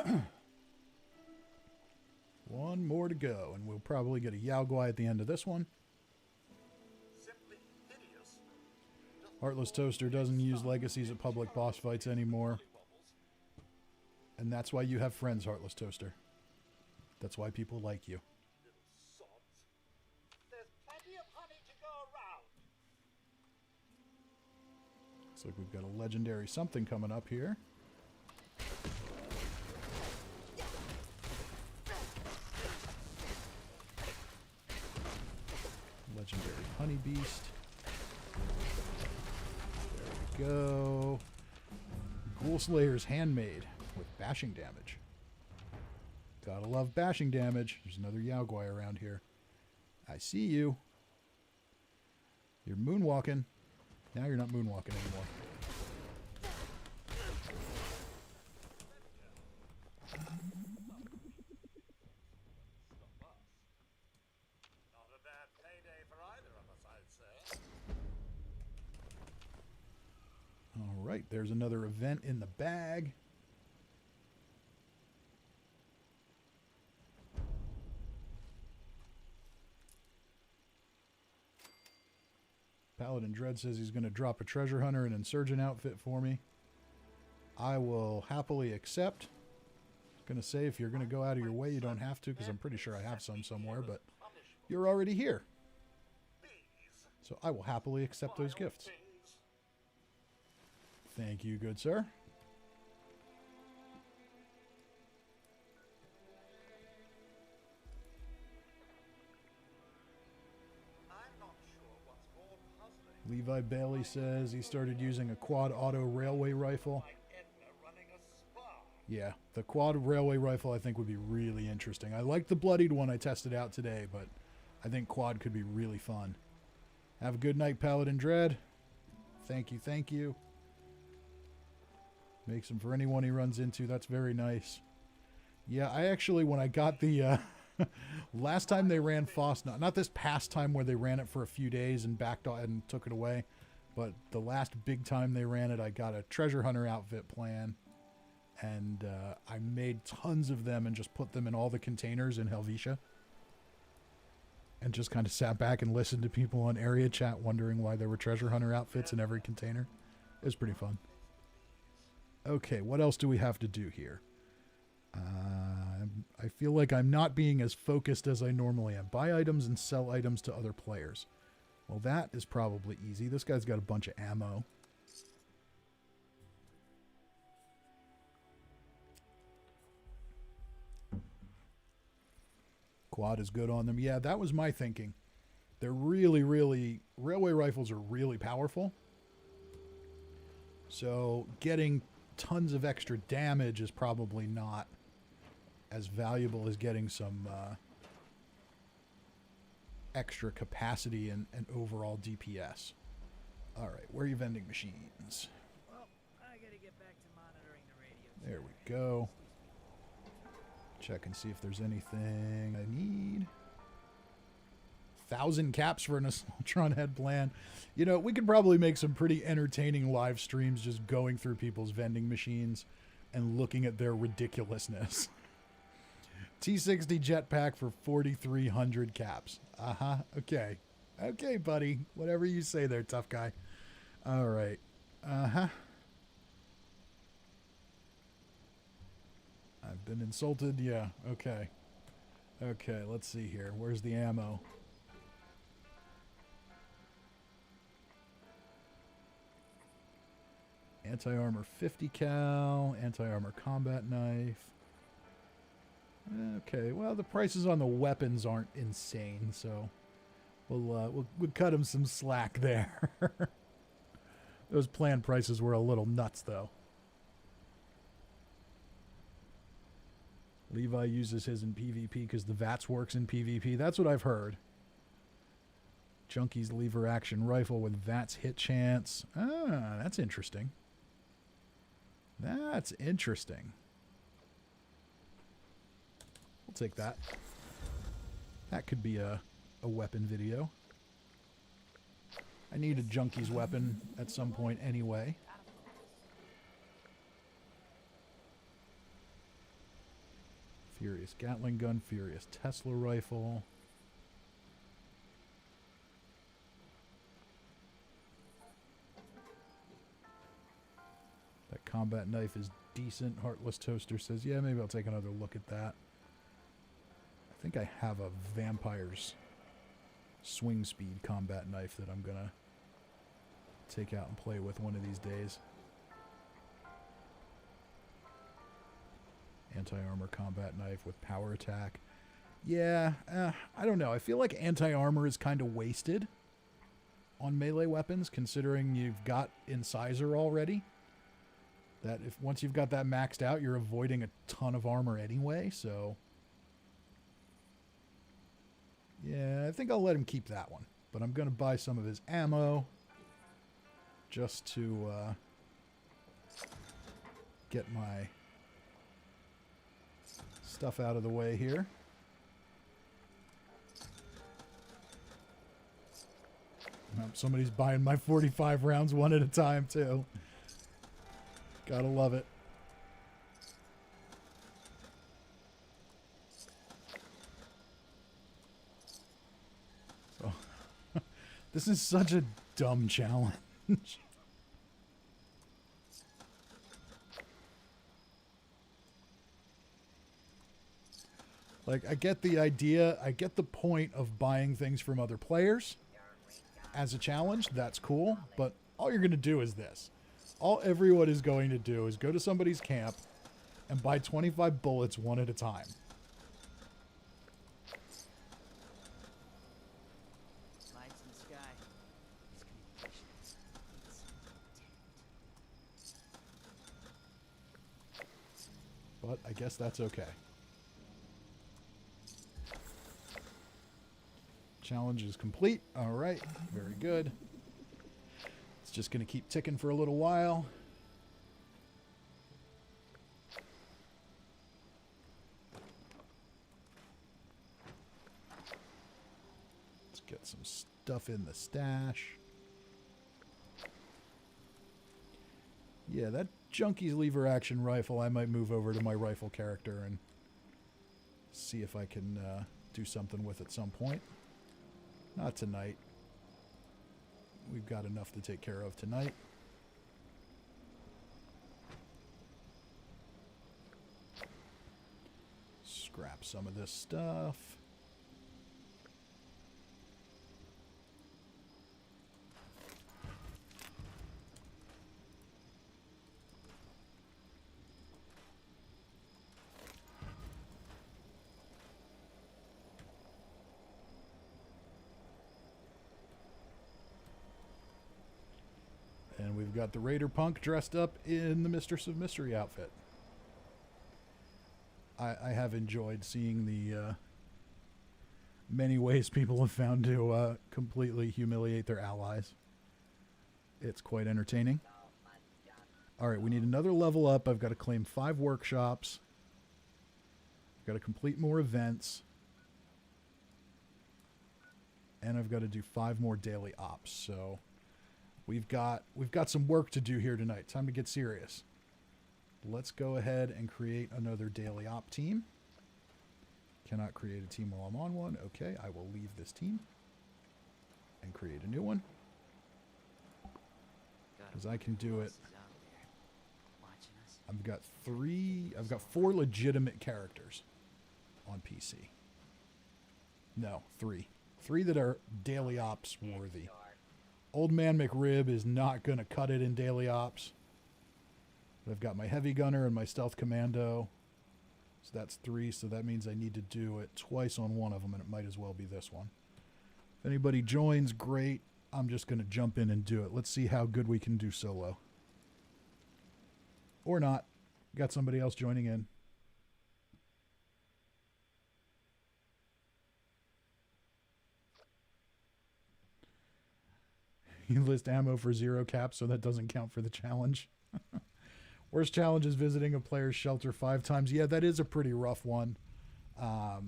go. One more to go, and we'll probably get a Yao Guai at the end of this one. Heartless Toaster doesn't use legacies at public boss fights anymore. And that's why you have friends, Heartless Toaster. That's why people like you. There's plenty of honey to go around. Looks like we've got a legendary something coming up here. Legendary Honey Beast. There we go. Ghoul Slayer's Handmade with Bashing damage. Gotta love bashing damage. There's another Yaogwai around here. I see you. You're moonwalking. Now you're not moonwalking anymore. Not a bad payday for either of us, I'd say. All right, there's another event in the bag. Paladin Dread says he's going to drop a treasure hunter and insurgent outfit for me. I will happily accept. Going to say if you're going to go out of your way, you don't have to, because I'm pretty sure I have some somewhere, but you're already here. So I will happily accept those gifts. Thank you, good sir. Levi Bailey says he started using a quad auto railway rifle. Yeah, the quad railway rifle I think would be really interesting. I like the bloodied one I tested out today, but I think quad could be really fun. Have a good night, Paladin Dread. Thank you, thank you. Makes them for anyone he runs into. That's very nice. Yeah, I actually, when I got the... last time they ran FOSS, not this past time where they ran it for a few days and backed off and took it away, but the last big time they ran it, I got a treasure hunter outfit plan, and I made tons of them and just put them in all the containers in Helvetia, and just kind of sat back and listened to people on area chat wondering why there were treasure hunter outfits in every container. It was pretty fun. Okay, what else do we have to do here? I feel like I'm not being as focused as I normally am. Buy items and sell items to other players. Well, that is probably easy. This guy's got a bunch of ammo. Quad is good on them. Yeah, that was my thinking. They're really, really... Railway rifles are really powerful. So getting tons of extra damage is probably not as valuable as getting some extra capacity and overall DPS. All right, where are your vending machines? Well, I gotta get back to monitoring the radio. There we go. Check and see if there's anything I need. 1,000 caps for an Assaultron head plan. You know, we could probably make some pretty entertaining live streams just going through people's vending machines and looking at their ridiculousness. T60 jetpack for 4,300 caps. Uh-huh. Okay. Okay, buddy. Whatever you say there, tough guy. All right. Uh-huh. I've been insulted. Yeah. Okay. Okay, let's see here. Where's the ammo? Anti-armor 50 cal. Anti-armor combat knife. Okay, well, the prices on the weapons aren't insane, so we'll cut him some slack there. Those planned prices were a little nuts, though. Levi uses his in PvP because the VATS works in PvP. That's what I've heard. Junkie's lever action rifle with VATS hit chance. Ah, that's interesting. That's interesting. We'll take that. That could be a weapon video. I need a Junkie's weapon at some point anyway. Furious Gatling gun, Furious Tesla rifle. That combat knife is decent. Heartless Toaster says, yeah, maybe I'll take another look at that. I think I have a vampire's swing speed combat knife that I'm going to take out and play with one of these days. Anti-armor combat knife with power attack. Yeah, I don't know. I feel like anti-armor is kind of wasted on melee weapons, considering you've got Incisor already. That if once you've got that maxed out, you're avoiding a ton of armor anyway, so yeah, I think I'll let him keep that one. But I'm going to buy some of his ammo just to get my stuff out of the way here. Somebody's buying my 45 rounds one at a time, too. Gotta love it. So, this is such a dumb challenge. Like, I get the idea, I get the point of buying things from other players as a challenge. That's cool, but all you're going to do is this. All everyone is going to do is go to somebody's camp and buy 25 bullets one at a time. Lights in the sky. These communications. But I guess that's okay. Challenge is complete. All right. Very good. It's just going to keep ticking for a little while. Let's get some stuff in the stash. Yeah, that Junkie's lever action rifle, I might move over to my rifle character and see if I can do something with at some point. Not tonight. We've got enough to take care of tonight. Scrap some of this stuff. And we've got the Raider Punk dressed up in the Mistress of Mystery outfit. I have enjoyed seeing the many ways people have found to completely humiliate their allies. It's quite entertaining. Alright, we need another level up. I've got to claim 5 workshops. I've got to complete more events. And I've got to do 5 more daily ops, so we've got some work to do here tonight. Time to get serious. Let's go ahead and create another daily op team. Cannot create a team while I'm on one. Okay, I will leave this team and create a new one. Because I can do it. I've got 4 legitimate characters on PC. No, 3. 3 that are daily ops worthy. Old Man McRib is not going to cut it in daily ops. But I've got my heavy gunner and my stealth commando. So that's 3. So that means I need to do it twice on one of them, and it might as well be this one. If anybody joins, great. I'm just going to jump in and do it. Let's see how good we can do solo. Or not. Got somebody else joining in. You list ammo for 0 cap, so that doesn't count for the challenge. Worst challenge is visiting a player's shelter 5 times. Yeah, that is a pretty rough one. But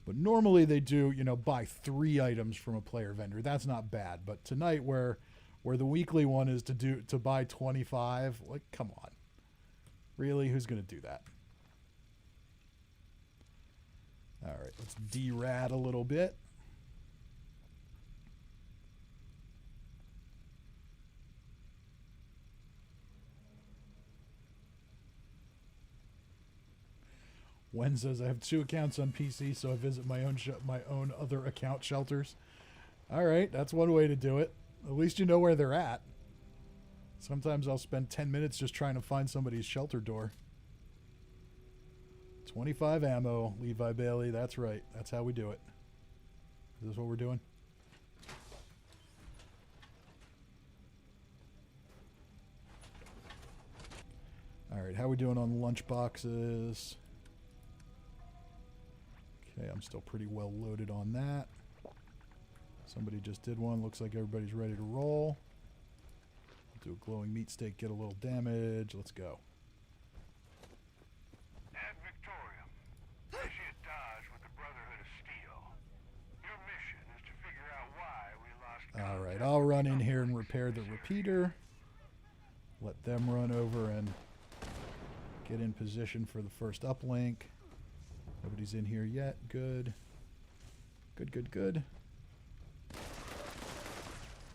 normally they do, buy 3 items from a player vendor. That's not bad. But tonight, where the weekly one is to buy 25, like, come on. Really? Who's going to do that? All right, let's derad a little bit. Wen says, I have 2 accounts on PC, so I visit my own other account shelters. All right, that's one way to do it. At least you know where they're at. Sometimes I'll spend 10 minutes just trying to find somebody's shelter door. 25 ammo, Levi Bailey. That's right. That's how we do it. Is this what we're doing? how we doing on lunch boxes? Okay, I'm still pretty well loaded on that. Somebody just did one. Looks like everybody's ready to roll. Do a glowing meat steak, get a little damage. Let's go. At Victorium, Mission Dodge with the Brotherhood of Steel. Your mission is to figure out why we lost. All right, I'll run in here and repair the repeater. Let them run over and get in position for the first uplink. Nobody's in here yet. Good. Good, good, good. All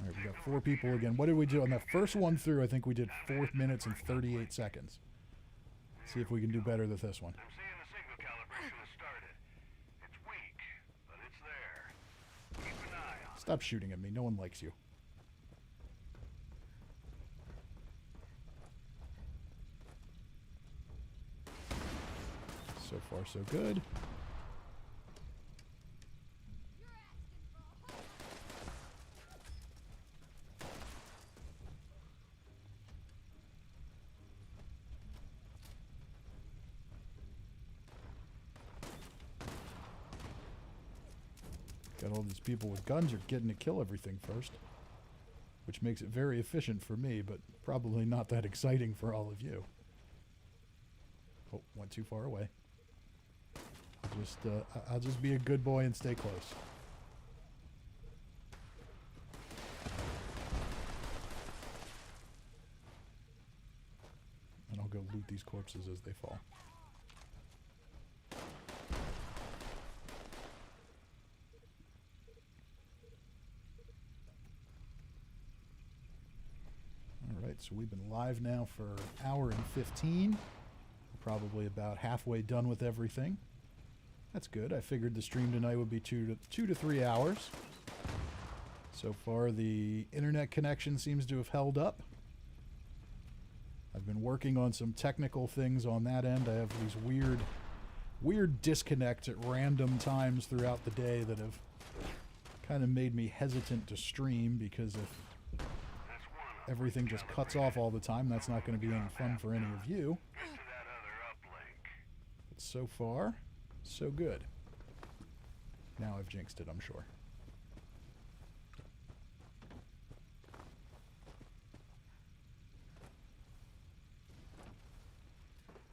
right, we got 4 people again. What did we do on that first one through? I think we did 4 minutes and 38 seconds. See if we can do better with this one. I'm seeing the signal calibration has started. It's weak, but it's there. Keep an eye on it. Stop shooting at me. No one likes you. So far, so good. Got all these people with guns are getting to kill everything first, which makes it very efficient for me, but probably not that exciting for all of you. Oh, went too far away. I'll just be a good boy and stay close. And I'll go loot these corpses as they fall. Alright, so we've been live now for an hour and 15. We're probably about halfway done with everything. That's good. I figured the stream tonight would be 2 to 3 hours. So far, the internet connection seems to have held up. I've been working on some technical things on that end. I have these weird disconnects at random times throughout the day that have kind of made me hesitant to stream, because if everything just cuts off all the time, that's not going to be any fun for any of you. Get to that other uplink. But so far, so good. Now I've jinxed it, I'm sure.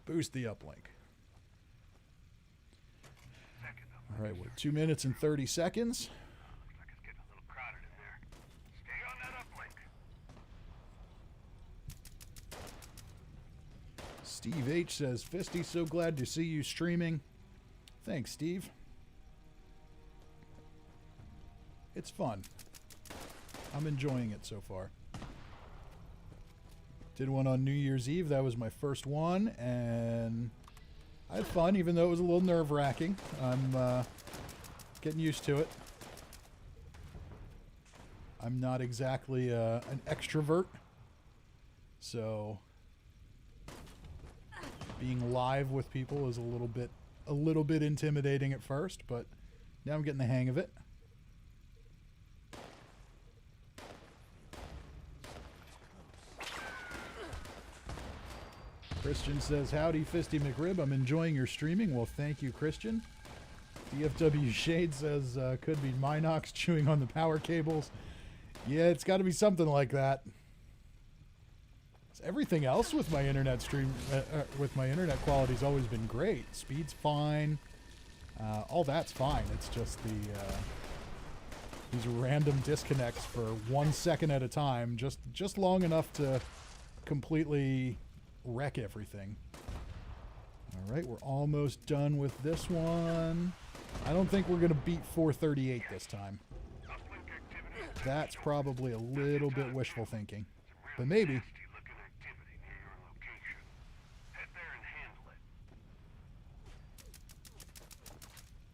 Boost the uplink. All right, we're 2 minutes and 30 seconds. Looks like it's getting a little crowded in there. Stay on that uplink. Steve H says, Fisty, so glad to see you streaming. Thanks, Steve. It's fun. I'm enjoying it so far. Did one on New Year's Eve. That was my first one, and I had fun, even though it was a little nerve-wracking. I'm getting used to it. I'm not exactly an extrovert, so being live with people is a little bit intimidating at first, but now I'm getting the hang of it. Christian says, howdy, Fisty McRib. I'm enjoying your streaming. Well, thank you, Christian. DFW Shade says, could be Minox chewing on the power cables. Yeah, it's got to be something like that. Everything else with my internet with my internet quality's always been great. Speed's fine. All that's fine. It's just these random disconnects for 1 second at a time, just long enough to completely wreck everything. All right, we're almost done with this one. I don't think we're going to beat 438 this time. That's probably a little bit wishful thinking, but maybe.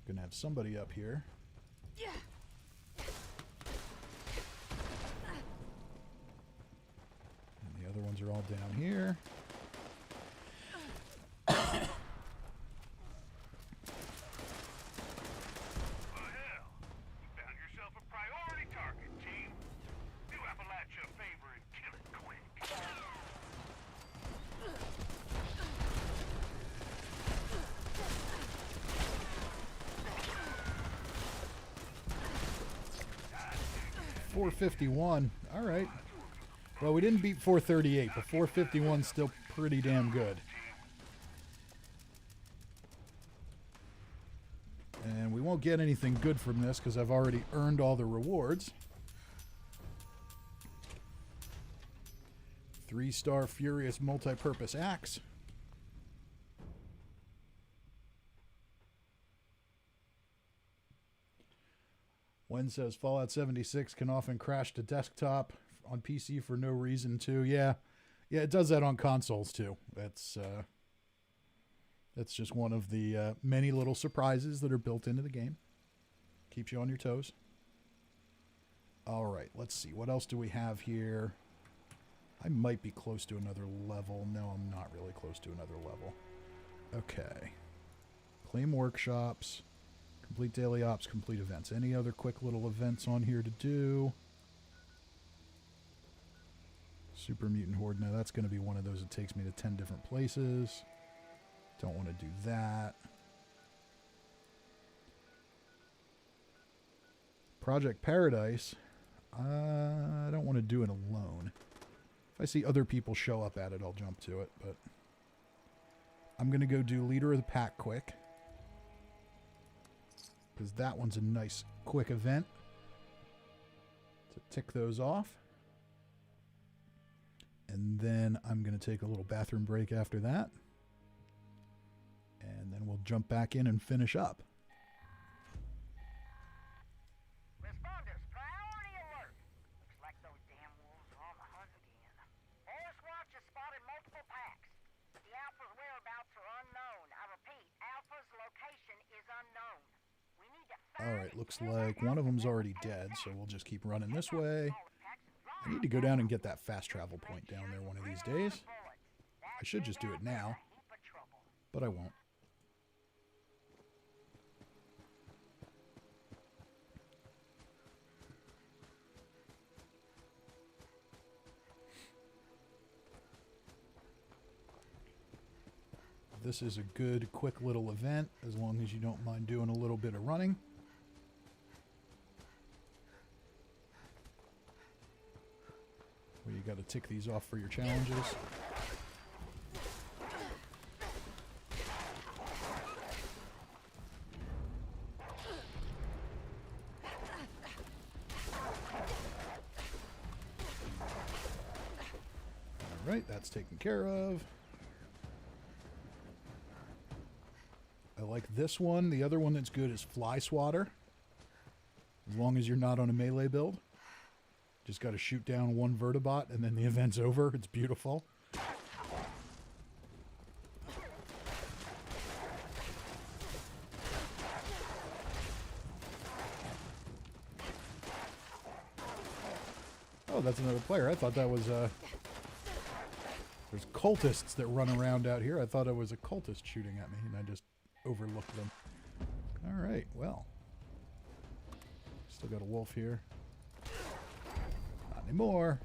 Gonna have somebody up here. Yeah. And the other ones are all down here. 451. All right. Well, we didn't beat 438, but 451 is still pretty damn good. And we won't get anything good from this because I've already earned all the rewards. 3-star Furious Multi-Purpose Axe. Wen says Fallout 76 can often crash to desktop on PC for no reason too. Yeah, it does that on consoles too. That's just one of the many little surprises that are built into the game. Keeps you on your toes. All right, let's see. What else do we have here? I might be close to another level. No, I'm not really close to another level. Okay. Claim workshops. Complete daily ops, complete events. Any other quick little events on here to do? Super Mutant Horde. No, that's going to be one of those that takes me to 10 different places. Don't want to do that. Project Paradise. I don't want to do it alone. If I see other people show up at it, I'll jump to it. But I'm going to go do Leader of the Pack quick. Because that one's a nice, quick event. To tick those off. And then I'm going to take a little bathroom break after that. And then we'll jump back in and finish up. Responders, priority alert. Looks like those damn wolves are on the hunt again. Forest Watch has spotted multiple packs. The Alpha's whereabouts are unknown. I repeat, Alpha's location is unknown. We need to find Alright, looks like one of them's already dead, so we'll just keep running this way. I need to go down and get that fast travel point down there one of these days. I should just do it now, but I won't. This is a good, quick little event, as long as you don't mind doing a little bit of running. Where you got to tick these off for your challenges. Alright, that's taken care of. I like this one. The other one that's good is Fly Swatter. As long as you're not on a melee build. Just got to shoot down one Vertibot and then the event's over. It's beautiful. Oh, that's another player. I thought that was there's cultists that run around out here. I thought it was a cultist shooting at me and I just overlooked them. All right, well. Still got a wolf here. Not anymore.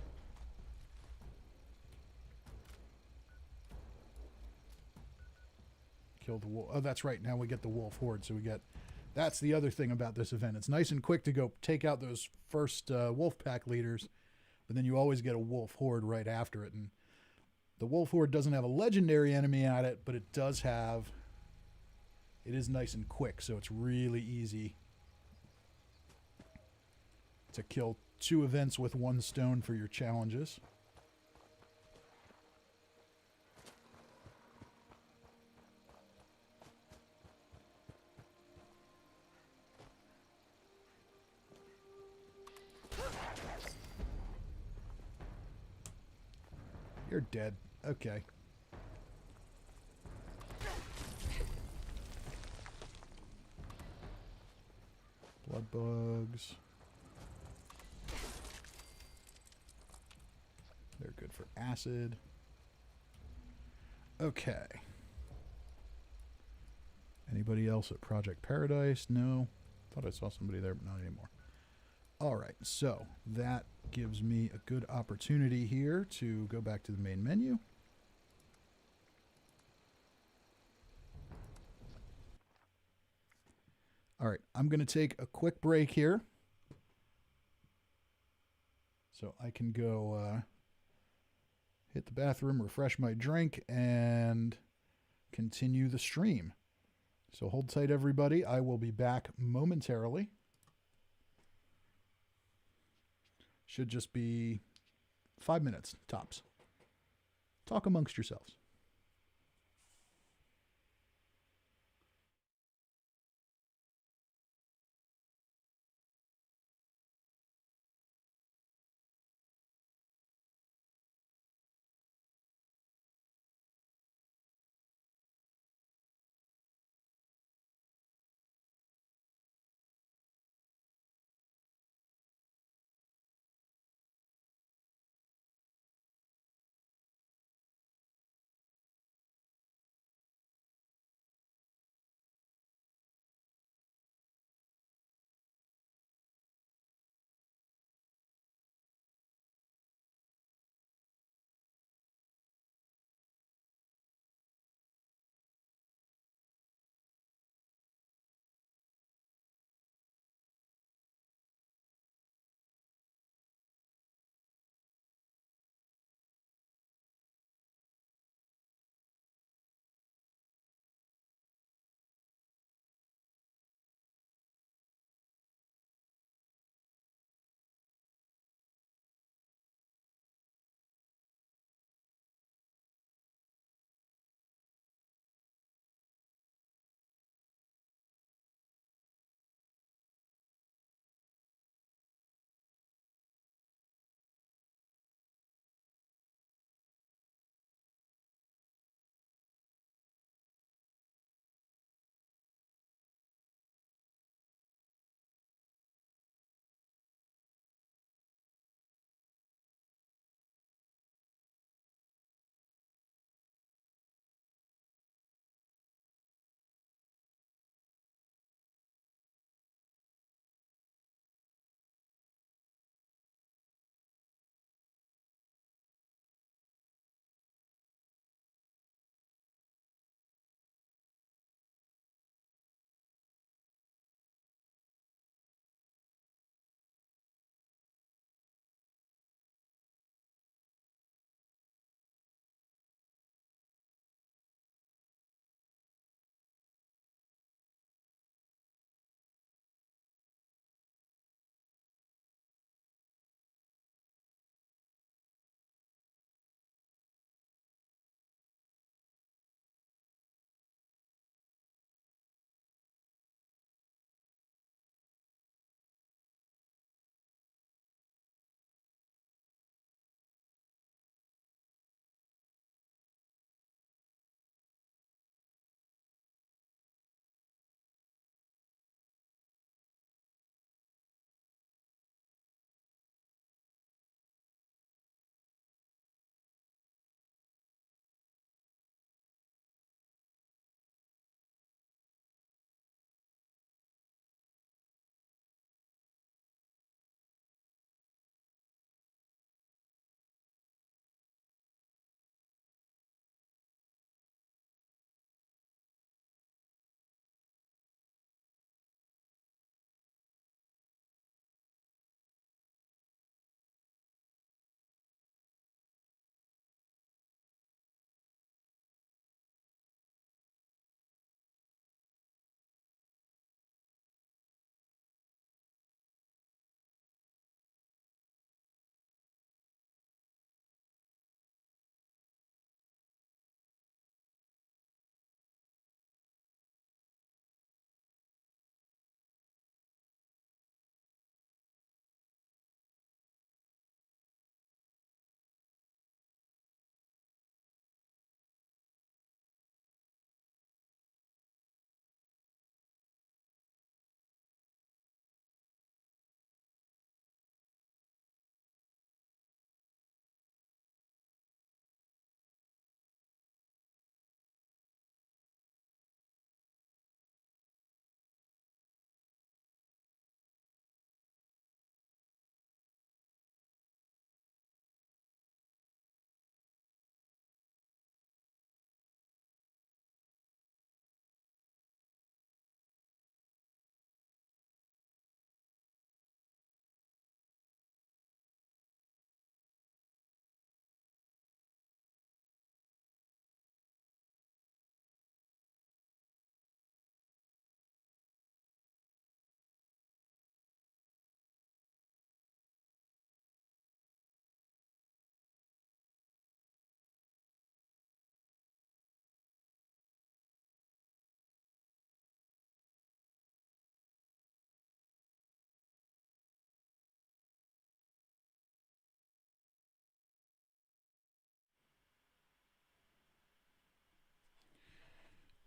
Kill the wolf. Oh, that's right. Now we get the wolf horde. So we get... That's the other thing about this event. It's nice and quick to go take out those first wolf pack leaders. But then you always get a wolf horde right after it. And the wolf horde doesn't have a legendary enemy at it, but it does have... It is nice and quick, so it's really easy to kill 2 events with 1 stone for your challenges. You're dead. Okay. Blood bugs. They're good for acid. Okay. Anybody else at Project Paradise? No. Thought I saw somebody there, but not anymore. All right, so that gives me a good opportunity here to go back to the main menu. All right, I'm going to take a quick break here. So I can go hit the bathroom, refresh my drink, and continue the stream. So hold tight, everybody. I will be back momentarily. Should just be 5 minutes, tops. Talk amongst yourselves.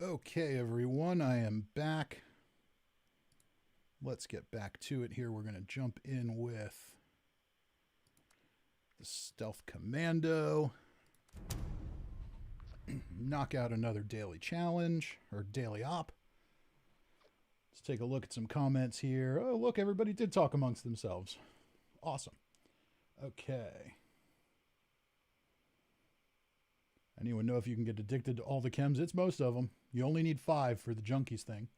Okay, everyone, I am back. Let's get back to it here. We're going to jump in with the Stealth Commando. Knock out another daily challenge, or daily op. Let's take a look at some comments here. Oh, look, everybody did talk amongst themselves. Awesome. Okay. Anyone know if you can get addicted to all the chems? It's most of them. You only need 5 for the junkies thing.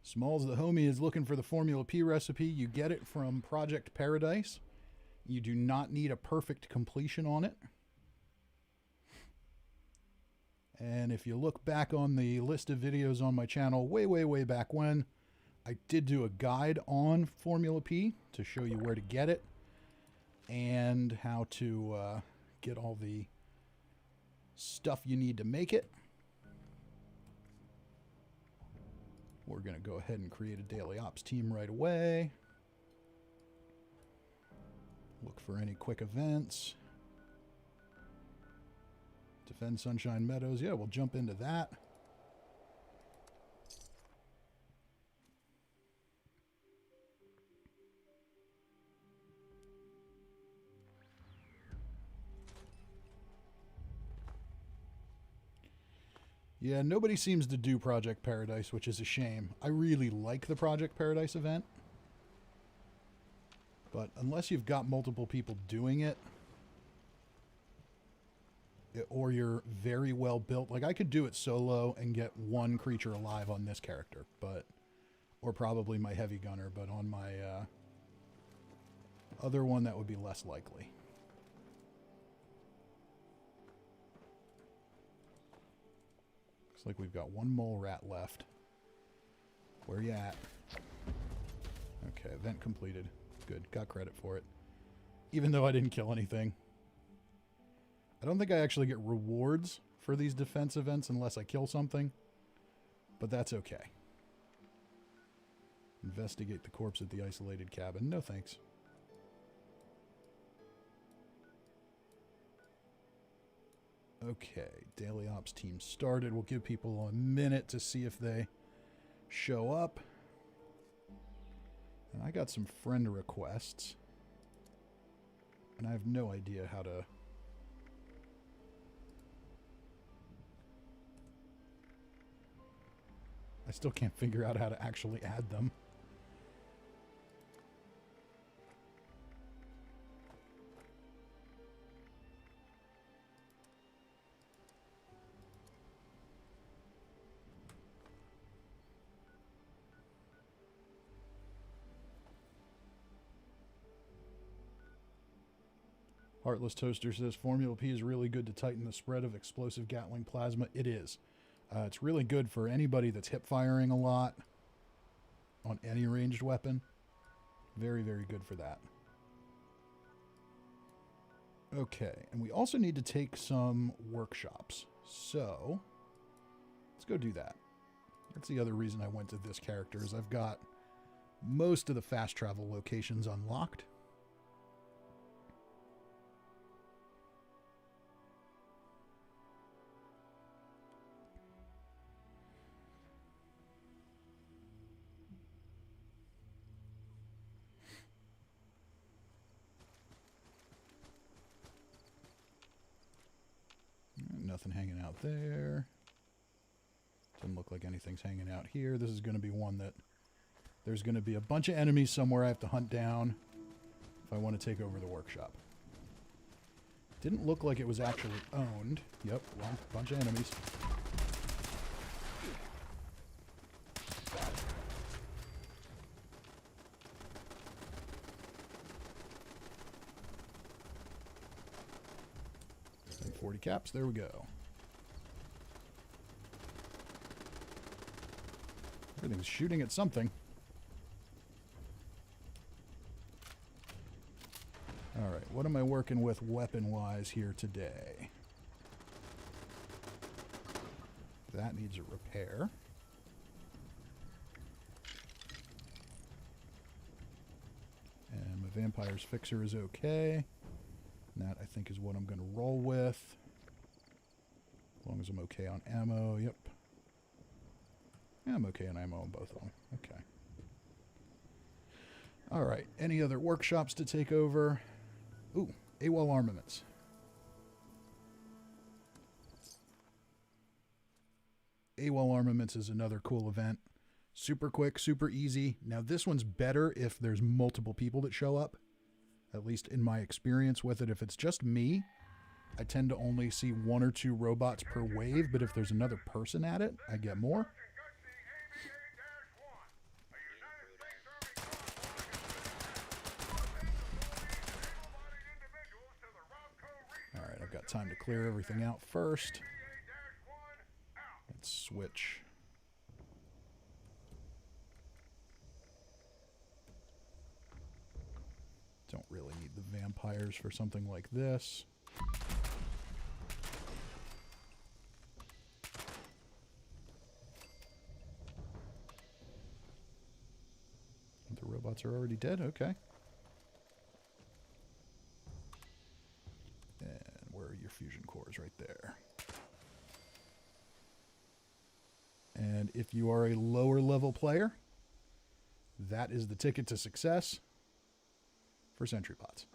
Smalls the homie is looking for the Formula P recipe. You get it from Project Paradise. You do not need a perfect completion on it. And if you look back on the list of videos on my channel way back when, I did do a guide on Formula P to show you where to get it and how to get all the stuff you need to make it. We're going to go ahead and create a daily ops team right away. Look for any quick events. Defend Sunshine Meadows. Yeah, we'll jump into that. Yeah, nobody seems to do Project Paradise, which is a shame. I really like the Project Paradise event. But unless you've got multiple people doing it, or you're very well built, like I could do it solo and get 1 creature alive on this character, but, or probably my heavy gunner, but on my other one that would be less likely. Looks like we've got 1 mole rat left. Where you at? Okay, event completed. Good, got credit for it. Even though I didn't kill anything. I don't think I actually get rewards for these defense events unless I kill something. But that's okay. Investigate the corpse at the isolated cabin. No thanks. Okay, daily ops team started. We'll give people a minute to see if they show up. And I got some friend requests. And I have no idea how to... I still can't figure out how to actually add them. Heartless Toaster says, Formula P is really good to tighten the spread of explosive Gatling plasma. It is. It's really good for anybody that's hip firing a lot on any ranged weapon. Very good for that. Okay, and we also need to take some workshops. So, let's go do that. That's the other reason I went to this character, is I've got most of the fast travel locations unlocked. Nothing hanging out there. Doesn't look like anything's hanging out here. This is going to be one that there's going to be a bunch of enemies somewhere I have to hunt down if I want to take over the workshop. Didn't look like it was actually owned. Yep, well, bunch of enemies. And 40 caps, there we go. Everything's shooting at something. Alright, what am I working with weapon-wise here today? That needs a repair. And my Vampire's Fixer is okay. And that, I think, is what I'm going to roll with. As long as I'm okay on ammo. Yep. Yeah, I'm okay on ammo on both of them. Okay. All right. Any other workshops to take over? Ooh, AWOL armaments. AWOL armaments is another cool event. Super quick, super easy. Now, this one's better if there's multiple people that show up. At least in my experience with it. If it's just me, I tend to only see 1 or 2 robots per wave, but if there's another person at it, I get more. Alright, I've got time to clear everything out first. Let's switch. Don't really need the vampires for something like this. The robots are already dead? Okay. And where are your fusion cores? Right there. And if you are a lower level player, that is the ticket to success for sentry pods.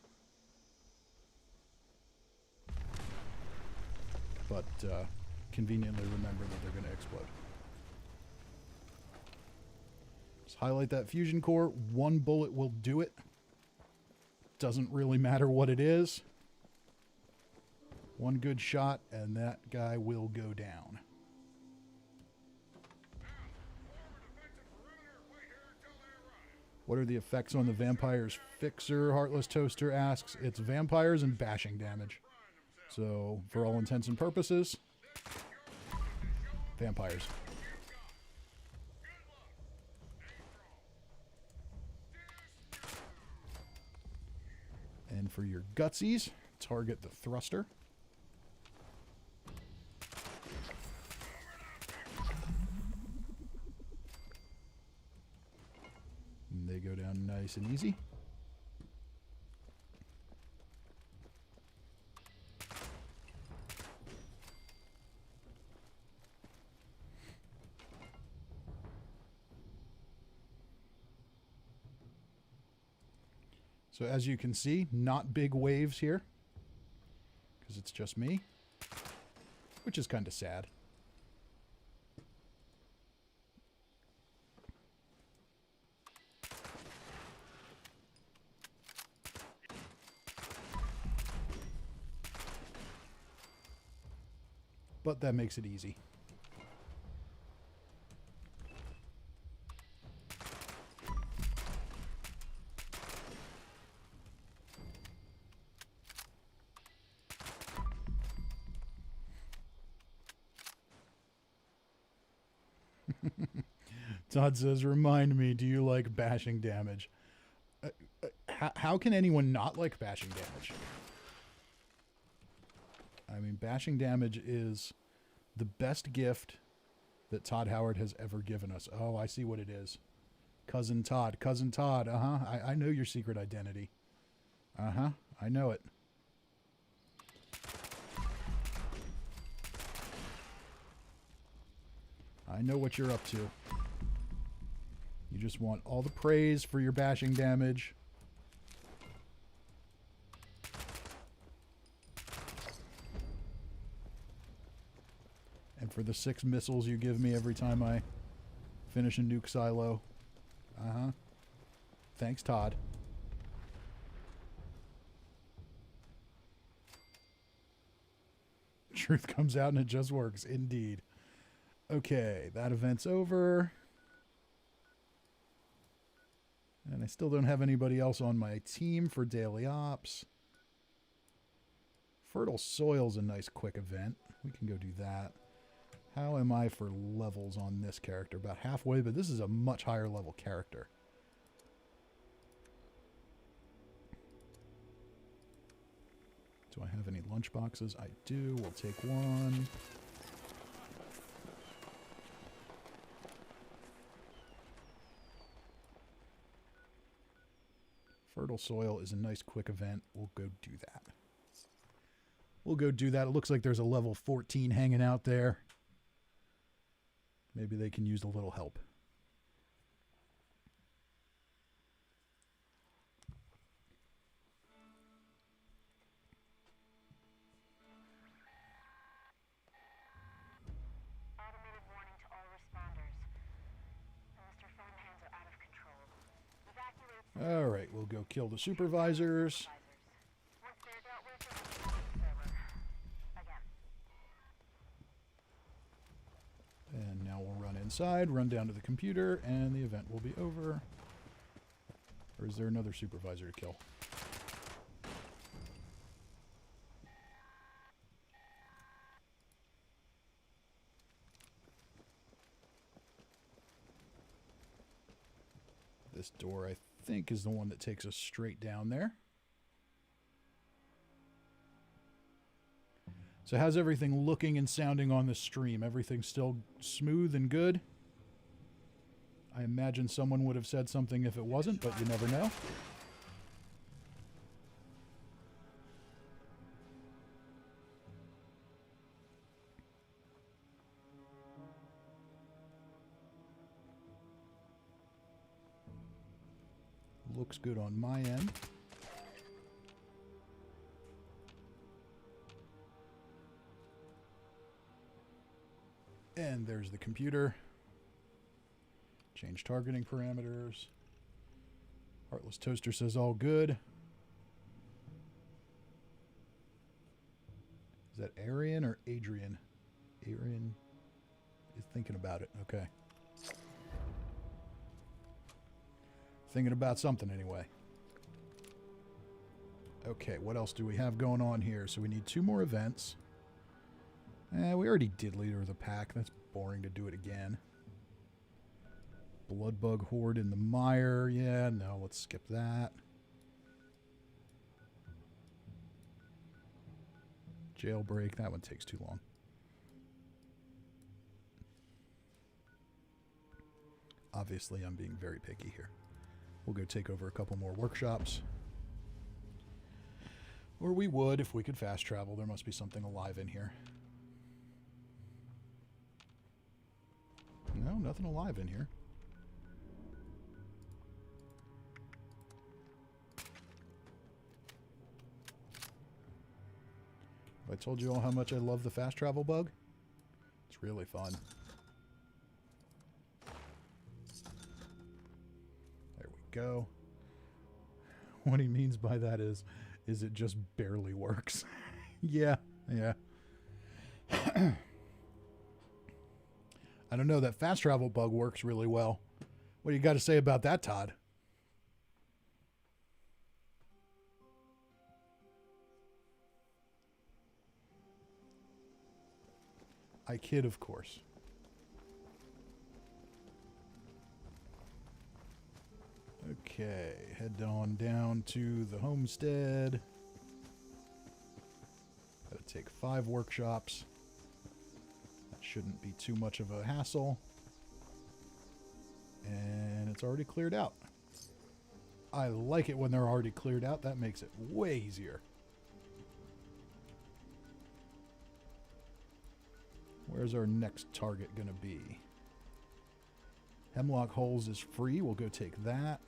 But conveniently remember that they're going to explode. Just highlight that fusion core. 1 bullet will do it. Doesn't really matter what it is. 1 good shot and that guy will go down. What are the effects on the vampires? Fixer, Heartless Toaster asks. It's vampires and bashing damage. So, for all intents and purposes, vampires. And for your gutsies, target the thruster. And they go down nice and easy. So as you can see, not big waves here, because it's just me, which is kind of sad. But that makes it easy. Todd says, remind me, do you like bashing damage? How can anyone not like bashing damage? I mean, bashing damage is the best gift that Todd Howard has ever given us. Oh, I see what it is. Cousin Todd. Cousin Todd. Uh-huh. I know your secret identity. Uh-huh. I know it. I know what you're up to. You just want all the praise for your bashing damage. And for the 6 missiles you give me every time I finish a nuke silo. Uh-huh. Thanks, Todd. Truth comes out and it just works. Indeed. Okay, that event's over. And I still don't have anybody else on my team for daily ops. Fertile Soil's a nice quick event. We can go do that. How am I for levels on this character? About halfway, but this is a much higher level character. Do I have any lunch boxes? I do. We'll take one. Fertile Soil is a nice quick event. We'll go do that. We'll go do that. It looks like there's a level 14 hanging out there. Maybe they can use a little help. Automated warning to all responders. Mr. Farmhands are out of control. Evacuate All right, we'll go kill the supervisors. supervisors. Once they're dealt with, it's over. Again. And now we'll run inside, run down to the computer, and the event will be over. Or is there another supervisor to kill? This door, I think, is the one that takes us straight down there. So how's everything looking and sounding on the stream? Everything still smooth and good? I imagine someone would have said something if it wasn't, but you never know. Looks good on my end. And there's the computer. Change targeting parameters. Heartless Toaster says all good. Is that Arian or Adrian? Arian is thinking about it. Okay. Thinking about something anyway. Okay, what else do we have going on here? So we need 2 more events. We already did Leader of the Pack. That's boring to do it again. Bloodbug Horde in the mire. Yeah, no, let's skip that. Jailbreak. That one takes too long. Obviously, I'm being very picky here. We'll go take over a couple more workshops. Or we would if we could fast travel. There must be something alive in here. No, nothing alive in here. Have I told you all how much I love the fast travel bug? It's really fun. There we go. What he means by that is it just barely works. Yeah. I don't know, that fast travel bug works really well. What do you got to say about that, Todd? I kid, of course. Okay, head on down to the homestead. Gotta take 5 workshops. That shouldn't be too much of a hassle. And it's already cleared out. I like it when they're already cleared out. That makes it way easier. Where's our next target gonna be? Hemlock Holes is free. We'll go take that.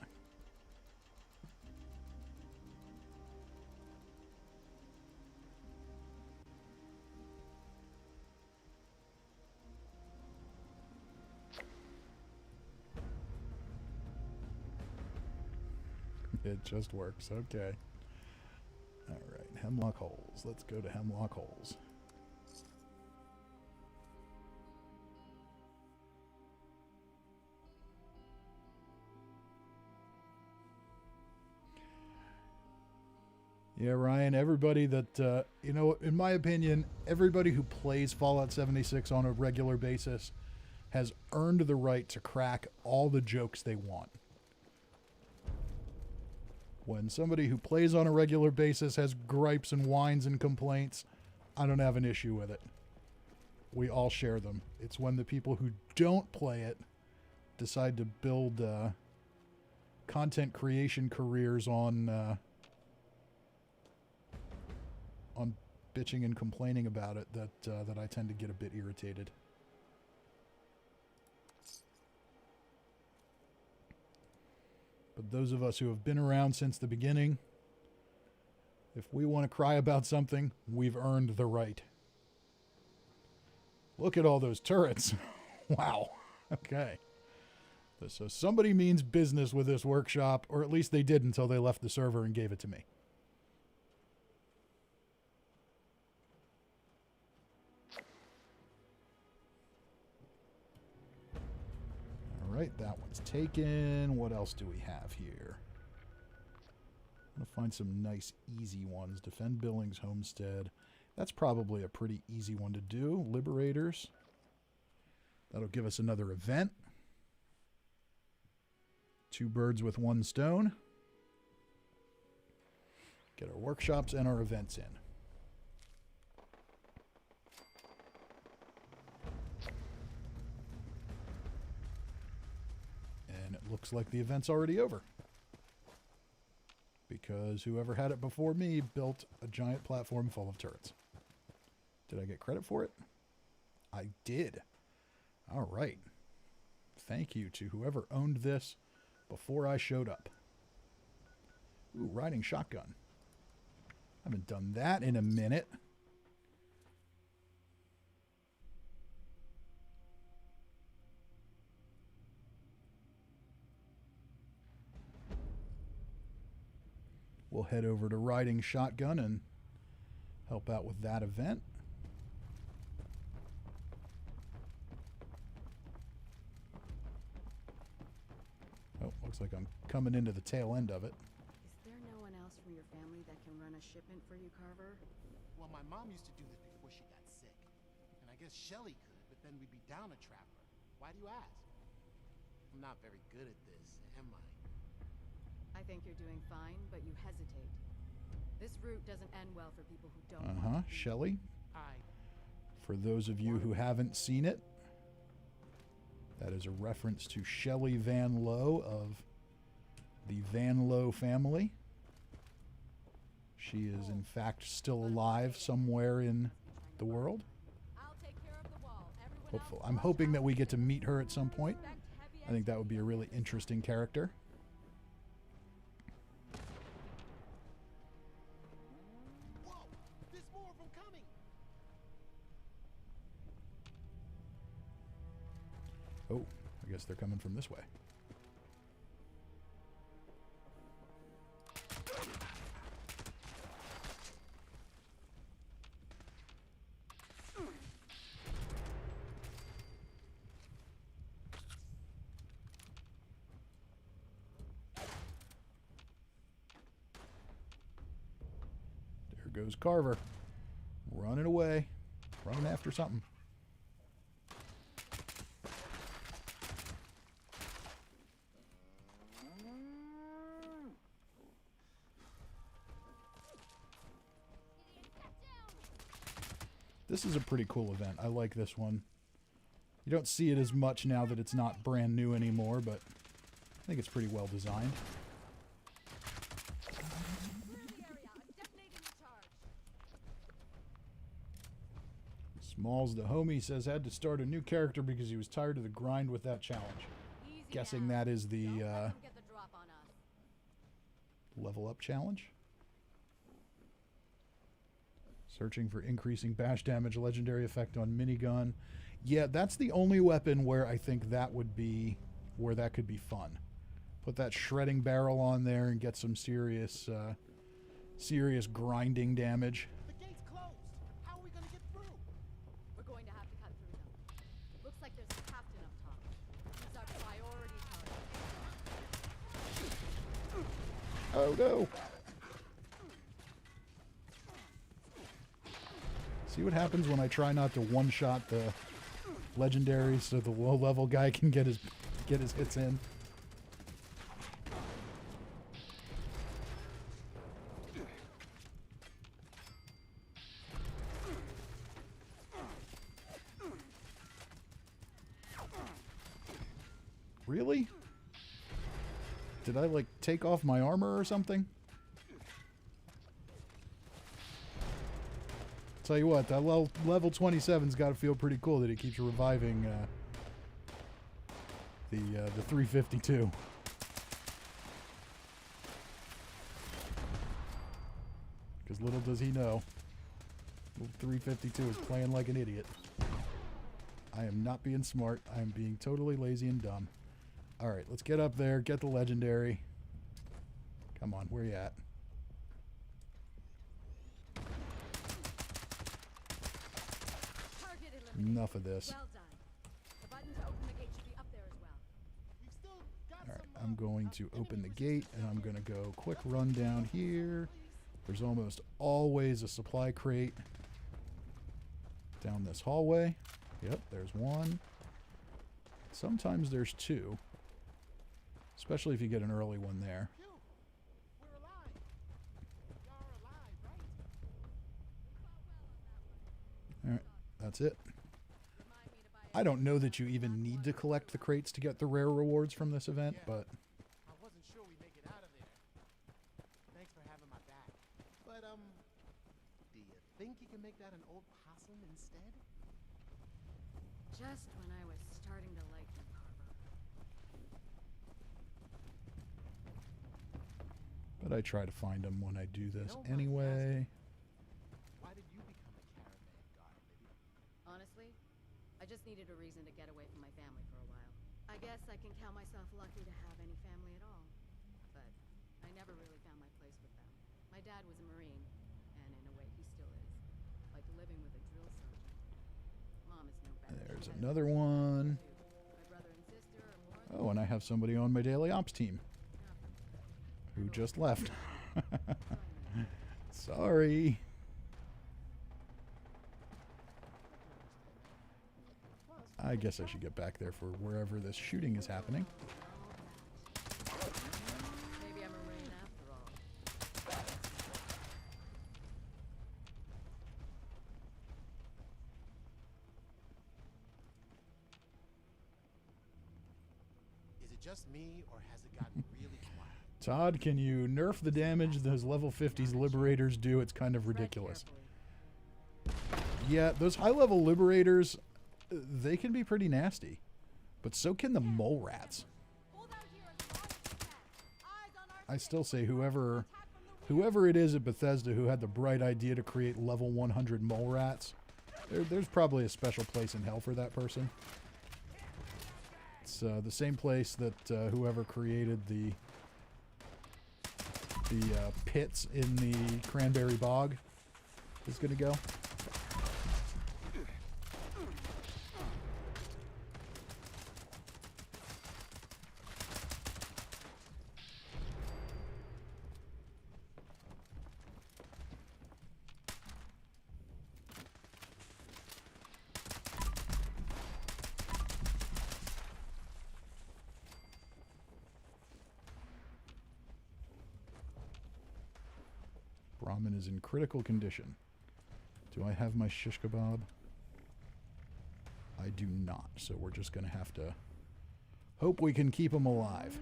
It just works. Okay. All right. Hemlock Holes. Let's go to Hemlock Holes. Yeah, Ryan, everybody that, you know, in my opinion, everybody who plays Fallout 76 on a regular basis has earned the right to crack all the jokes they want. When somebody who plays on a regular basis has gripes and whines and complaints, I don't have an issue with it. We all share them. It's when the people who don't play it decide to build content creation careers on bitching and complaining about it that I tend to get a bit irritated. But those of us who have been around since the beginning, if we want to cry about something, we've earned the right. Look at all those turrets. Wow. Okay. So somebody means business with this workshop, or at least they did until they left the server and gave it to me. All right, that one's taken. What else do we have here? I'm going to find some nice, easy ones. Defend Billings Homestead. That's probably a pretty easy one to do. Liberators. That'll give us another event. 2 birds with 1 stone. Get our workshops and our events in. And it looks like the event's already over. Because whoever had it before me built a giant platform full of turrets. Did I get credit for it? I did. All right. Thank you to whoever owned this before I showed up. Ooh, riding shotgun. Haven't done that in a minute. We'll head over to riding shotgun and help out with that event. Oh, looks like I'm coming into the tail end of it. Is there no one else from your family that can run a shipment for you, Carver? Well, my mom used to do this before she got sick. And I guess Shelly could, but then we'd be down a traveler. Why do you ask? I'm not very good at this, am I? I think you're doing fine, but you hesitate. This route doesn't end well for people who don't. Shelly. I... For those of you who haven't seen it, that is a reference to Shelley Van Lowe of the Van Lowe family. She is, in fact, still alive somewhere in the world. Hopeful. I'm hoping that we get to meet her at some point. I think that would be a really interesting character. Whoa! There's more of them coming! Oh, I guess they're coming from this way. There goes Carver. Running away. Running after something. This is a pretty cool event. I like this one. You don't see it as much now that it's not brand new anymore, but I think it's pretty well designed. Smalls the homie says had to start a new character because he was tired of the grind with that challenge. Guessing that is the level up challenge. Searching for increasing bash damage, legendary effect on minigun. Yeah, that's the only weapon where I think that would be, where that could be fun. Put that shredding barrel on there and get some serious, serious grinding damage. The gate's closed! How are we gonna get through? We're going to have to cut through them. Looks like there's a captain up top. He's our priority target. Oh no! See what happens when I try not to one-shot the legendary so the low-level guy can get his hits in. Really? Did I, like, take off my armor or something? Tell you what, that level 27's got to feel pretty cool that it keeps reviving the 352. Because little does he know, little 352 is playing like an idiot. I am not being smart. I am being totally lazy and dumb. All right, let's get up there, get the legendary. Come on, where you at? Enough of this. Well done. The button to open the gate should be up there as well. We've still got All right, some, I'm going to open the gate, and I'm going to go quick run down here. There's almost always a supply crate down this hallway. Yep, there's one. Sometimes there's two, especially if you get an early one there. Phew, we're alive. You're alive, right? All right, that's it. I don't know that you even need to collect the crates to get the rare rewards from this event, but I wasn't sure we'd make it out of there. Thanks for having my back. But, do you think you can make that an old possum instead? Just when I was starting to like you, Carver. I try to find them when I do this You know, anyway. Why did you become a caravan guard, Libby? Honestly, I just needed a reason to get away from my family for a while. I guess I can count myself lucky to have any family at all. But I never really found my place with them. My dad was a Marine, and in a way he still is. Like living with a drill sergeant. Mom is no better. There's She has another nothing to one. do. My brother and sister are more than Oh, and I have somebody on my daily ops team who just left. Sorry. I guess I should get back there for wherever this shooting is happening. Maybe I'm a Marine after all. Is it just me, or has it gotten really quiet? Todd, can you nerf the damage those level 50s liberators do? It's kind of ridiculous. Yeah, those high-level liberators, they can be pretty nasty. But so can the mole rats. I still say whoever it is at Bethesda who had the bright idea to create level 100 mole rats, there's probably a special place in hell for that person. It's the same place that whoever created the pits in the Cranberry Bog is going to go. Brahmin is in critical condition. Do I have my shish kebab? I do not, so we're just going to have to hope we can keep him alive.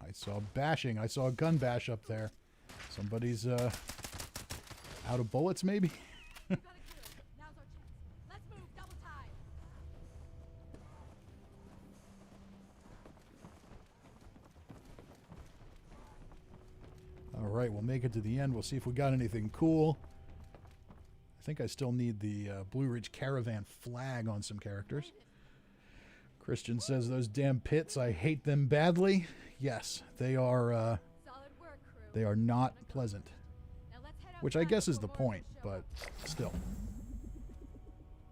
I saw bashing. I saw a gun bash up there. Somebody's out of bullets, maybe? Got it clear. Now's our chance. Let's move. Double time. All right, we'll make it to the end. We'll see if we got anything cool. I think I still need the Blue Ridge Caravan flag on some characters. Christian says, those damn pits, I hate them badly. Yes, they are Solid work, crew. they are not pleasant. Now let's head Which I outside guess is before the more point, show but up. still.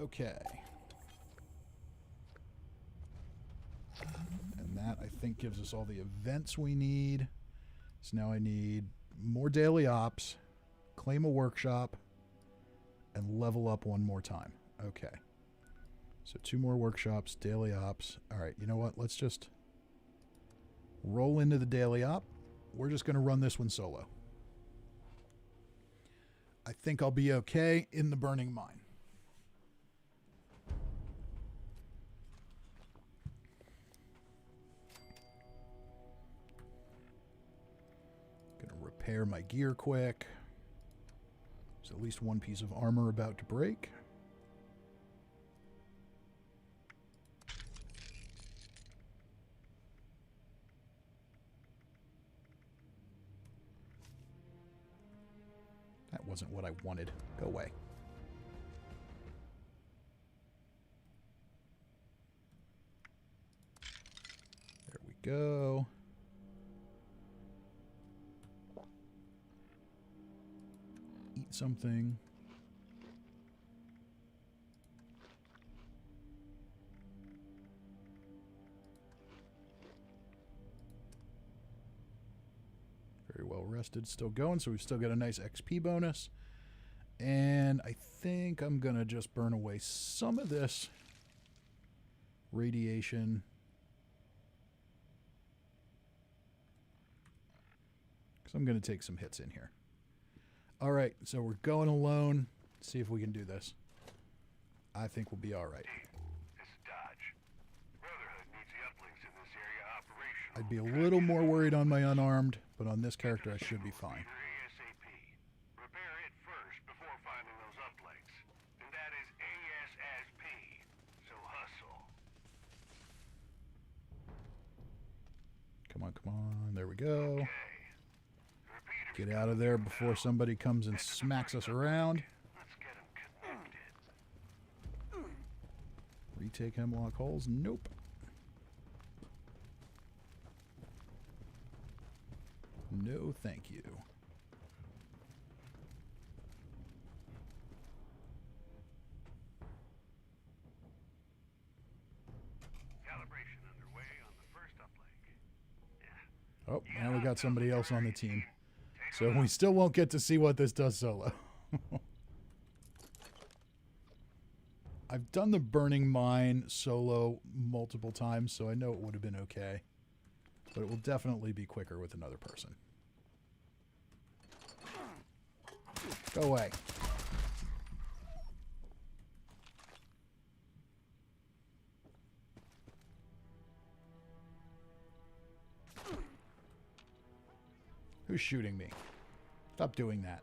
Okay. And that, I think, gives us all the events we need. So now I need more daily ops, claim a workshop, and level up one more time. Okay. So 2 more workshops, daily ops. All right, you know what? Let's just roll into the daily op. We're just going to run this one solo. I think I'll be okay in the Burning Mine. repair my gear quick. There's at least one piece of armor about to break. That wasn't what I wanted. Go away. There we go. Eat something. Very well rested, still going, so we've still got a nice XP bonus. And I think I'm going to just burn away some of this radiation. Because I'm going to take some hits in here. All right, so we're going alone. See if we can do this. I think we'll be all right. This is Dodge. Brotherhood needs the uplinks in this area operational. I'd be a little more worried on my unarmed, but on this character I should be fine. ASAP. Repair it first before finding those uplinks. And that is ASAP. So hustle. Come on, come on. There we go. Okay. Get out of there before somebody comes and smacks us around. Let's get them connected. Retake hemlock holes? Nope. No, thank you. Calibration underway on the first uplink. Oh, now we got somebody else on the team. So we still won't get to see what this does solo. I've done the burning mine solo multiple times, so I know it would have been okay. But it will definitely be quicker with another person. Go away. Who's shooting me? Stop doing that.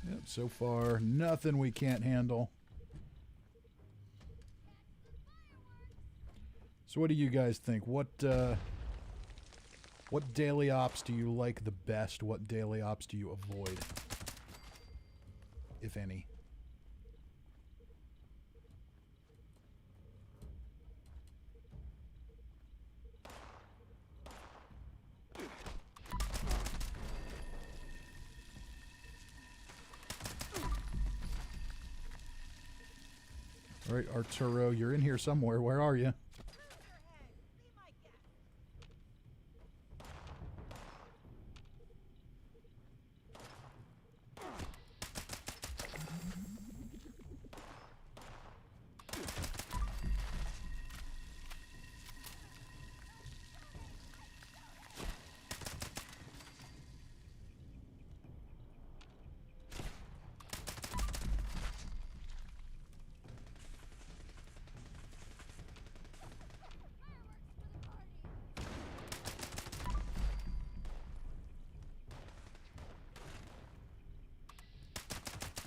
Yep, so far, nothing we can't handle. So what do you guys think? What daily ops do you like the best? What daily ops do you avoid? If any. All right, Arturo, you're in here somewhere. Where are you?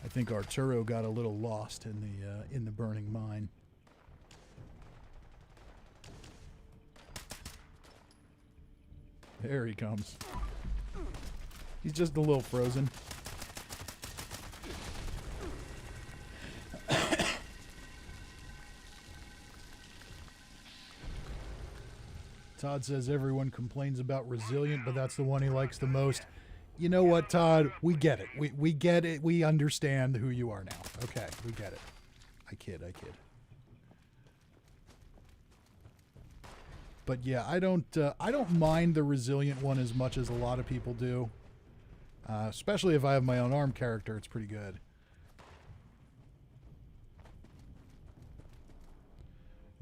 I think Arturo got a little lost in the burning mine. There he comes. He's just a little frozen. Todd says everyone complains about Resilient, but that's the one he likes the most. You know what, Todd? We get it. We get it. We understand who you are now. Okay, we get it. I kid. But yeah, I don't mind the Resilient one as much as a lot of people do. Especially if I have my own armed character, it's pretty good.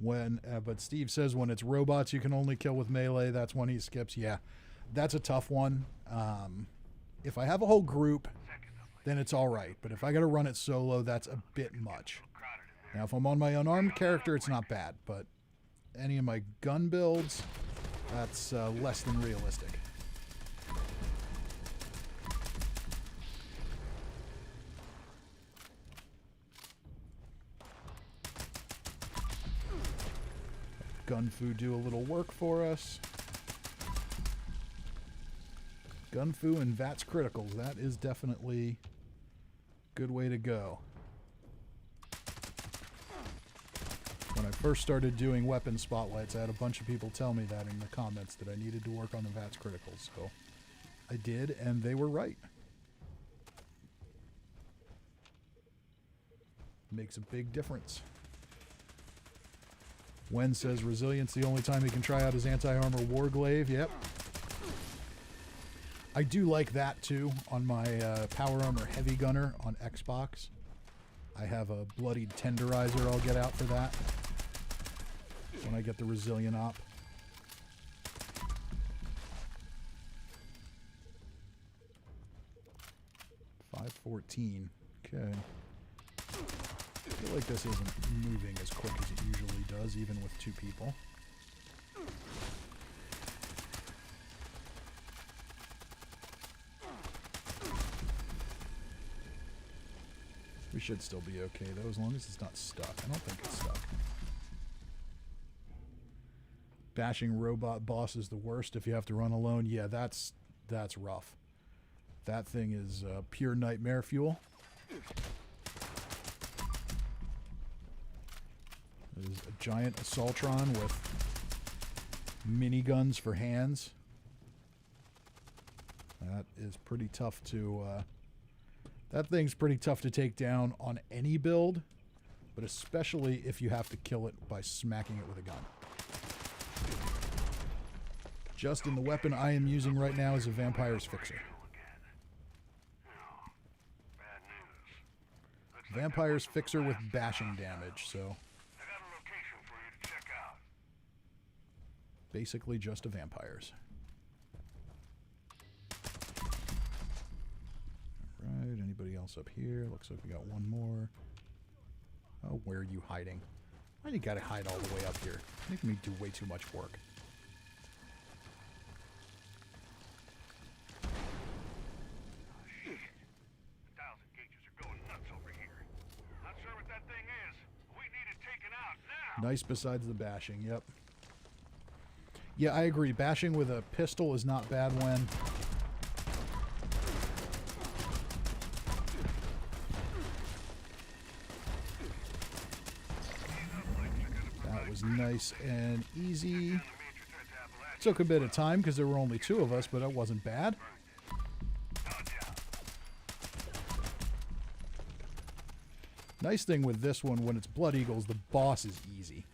But Steve says when it's robots you can only kill with melee, that's when he skips. Yeah, that's a tough one. If I have a whole group, then it's all right. But if I got to run it solo, that's a bit much. Now, if I'm on my unarmed character, it's not bad. But any of my gun builds, that's less than realistic. Gunfu do a little work for us. Gunfu and VATS criticals. That is definitely a good way to go. When I first started doing weapon spotlights, I had a bunch of people tell me that in the comments that I needed to work on the VATS criticals. So I did, and they were right. Makes a big difference. Wen says resilience the only time he can try out his anti-armor warglaive. Yep. I do like that too on my power armor heavy gunner on Xbox. I have a bloodied tenderizer I'll get out for that when I get the resilient op. $5.14. Okay. I feel like this isn't moving as quick as it usually does, even with two people. We should still be okay, though, as long as it's not stuck. I don't think it's stuck. Bashing robot boss is the worst if you have to run alone. Yeah, that's rough. That thing is pure nightmare fuel. There's a giant Assaultron with miniguns for hands. That is pretty tough to... that thing's pretty tough to take down on any build, but especially if you have to kill it by smacking it with a gun. Justin, the weapon I am using right now is a Vampire's Fixer. Vampire's Fixer with bashing damage, so... basically just a vampires. Alright, anybody else up here? Looks like we got one more. Oh, where are you hiding? Why do you gotta hide all the way up here? Making me do way too much work. Nice besides the bashing, yep. Yeah, I agree. Bashing with a pistol is not bad when... that was nice and easy. Took a bit of time because there were only two of us, but it wasn't bad. Nice thing with this one, when it's Blood Eagles, the boss is easy.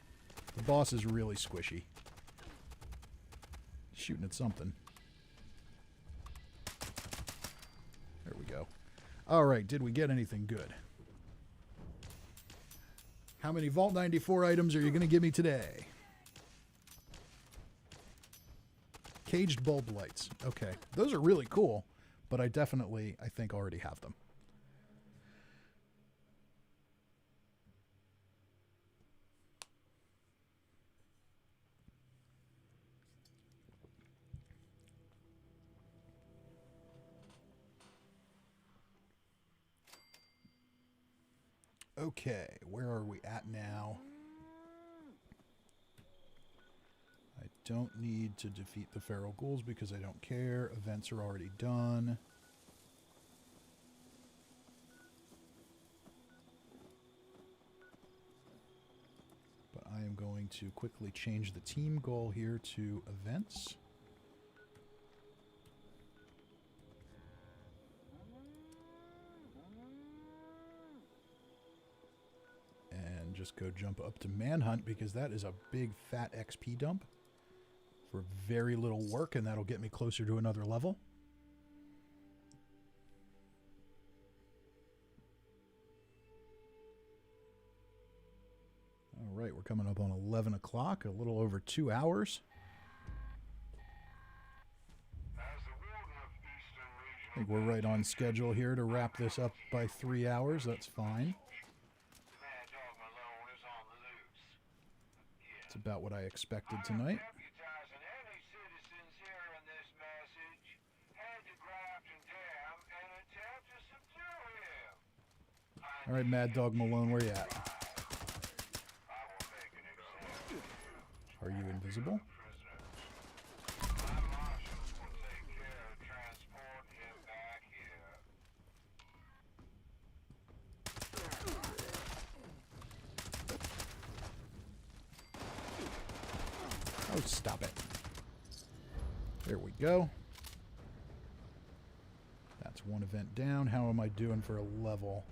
The boss is really squishy. Shooting at something. There we go. Alright, did we get anything good? How many Vault 94 items are you going to give me today? Caged bulb lights. Okay, those are really cool, but I definitely, I think, already have them. Okay, where are we at now? I don't need to defeat the feral ghouls because I don't care. Events are already done. But I am going to quickly change the team goal here to events. Just go jump up to Manhunt because that is a big fat XP dump for very little work, and that'll get me closer to another level. All right, we're coming up on 11 o'clock, a little over 2 hours. I think we're right on schedule here to wrap this up by 3 hours. That's fine. It's about what I expected tonight. All right, Mad Dog Malone, where you at? Are you invisible? Oh, stop it. There we go. That's one event down. How am I doing for a level?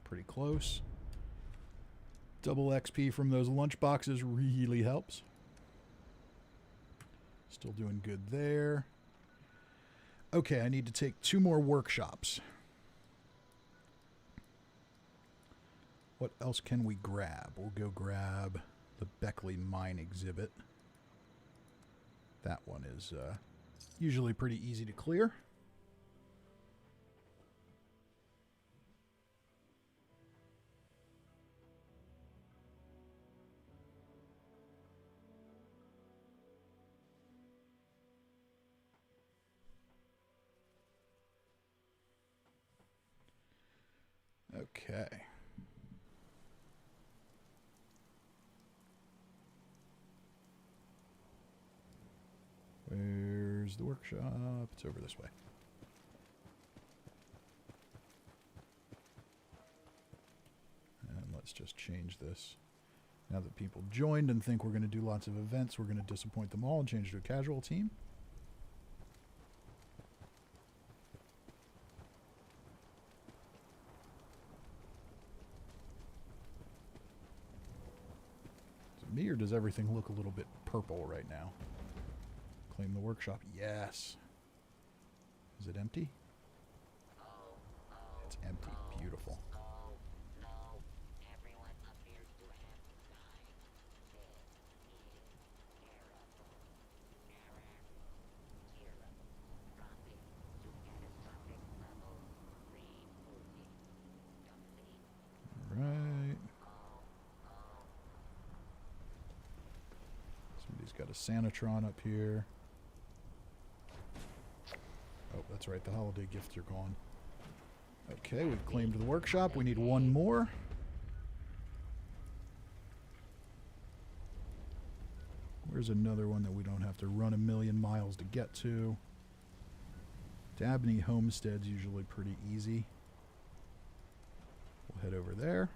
Pretty close. Double XP from those lunch boxes really helps. Still doing good there. Okay, I need to take 2 more workshops. What else can we grab? We'll go grab the Beckley Mine exhibit. That one is usually pretty easy to clear. Okay. Where's the workshop? It's over this way. And let's just change this. Now that people joined and think we're going to do lots of events, we're going to disappoint them all and change to a casual team. Me, or does everything look a little bit purple right now? Claim the workshop. Yes. Is it empty? It's empty. Beautiful. Right. Somebody's got a Sanitron up here. Oh, that's right. The holiday gifts are gone. Okay, we've claimed the workshop. We need 1 more. Where's another one that we don't have to run a million miles to get to? Dabney Homestead's usually pretty easy. We'll head over there.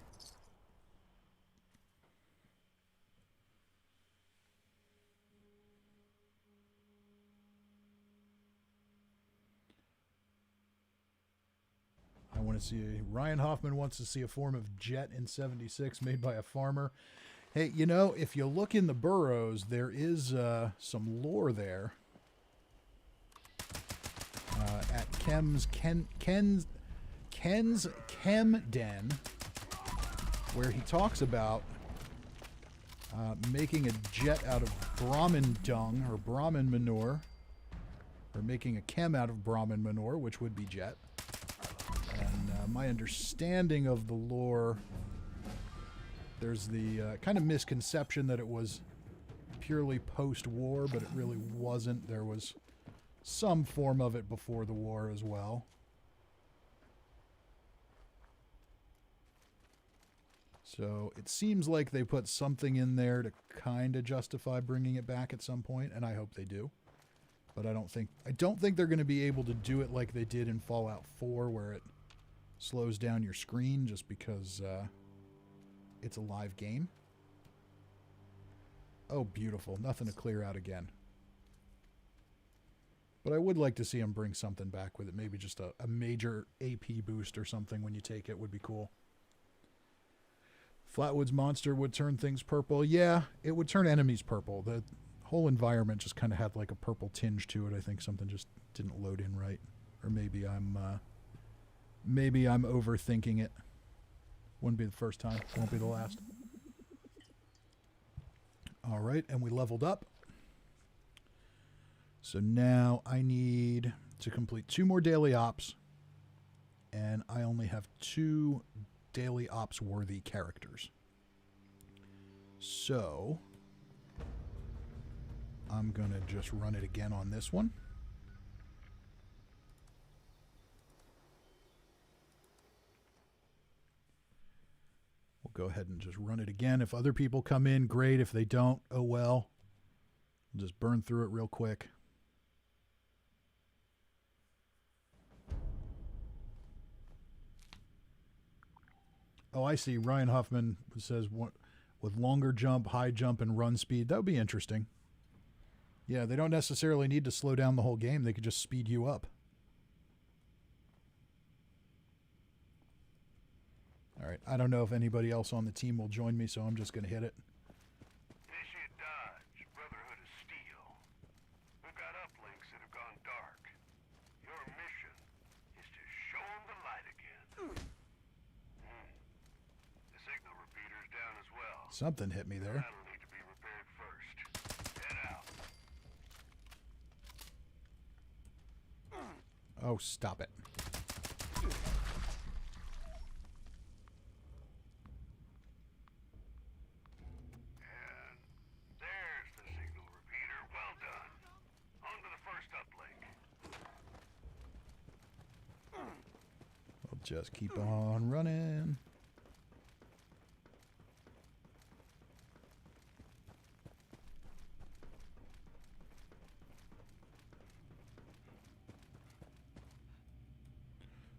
I want to see Ryan Hoffman wants to see a form of jet in 76 made by a farmer. Hey, you know, if you look in the burrows, there is some lore there. At Ken's Chem Den, where he talks about making a jet out of Brahmin dung or Brahmin manure, or making a chem out of Brahmin manure, which would be jet. And my understanding of the lore, there's the kind of misconception that it was purely post-war, but it really wasn't. There was some form of it before the war as well. So it seems like they put something in there to kind of justify bringing it back at some point, and I hope they do. But I don't think they're going to be able to do it like they did in Fallout 4, where it slows down your screen just because it's a live game. Oh, beautiful. Nothing to clear out again. But I would like to see them bring something back with it. Maybe just a major AP boost or something when you take it would be cool. Flatwoods Monster would turn things purple. Yeah, it would turn enemies purple. The whole environment just kind of had like a purple tinge to it. I think something just didn't load in right. Or maybe I'm overthinking it. Wouldn't be the first time. Won't be the last. All right, and we leveled up. So now I need to complete 2 more daily ops, and I only have 2 daily ops worthy characters. So I'm going to just run it again on this one. We'll go ahead and just run it again. If other people come in, great. If they don't, oh well. We'll just burn through it real quick. Oh, I see. Ryan Huffman says with longer jump, high jump, and run speed. That would be interesting. Yeah, they don't necessarily need to slow down the whole game. They could just speed you up. All right. I don't know if anybody else on the team will join me, so I'm just going to hit it. Initiate Dodge, Brotherhood of Steel. We've got uplinks that have gone dark. Your mission is to show them the light again. The signal repeater's down as well. Something hit me there. That'll need to be repaired first. Head out. Oh, stop it. And there's the signal repeater. Well done. On to the first uplink. We'll just keep on running.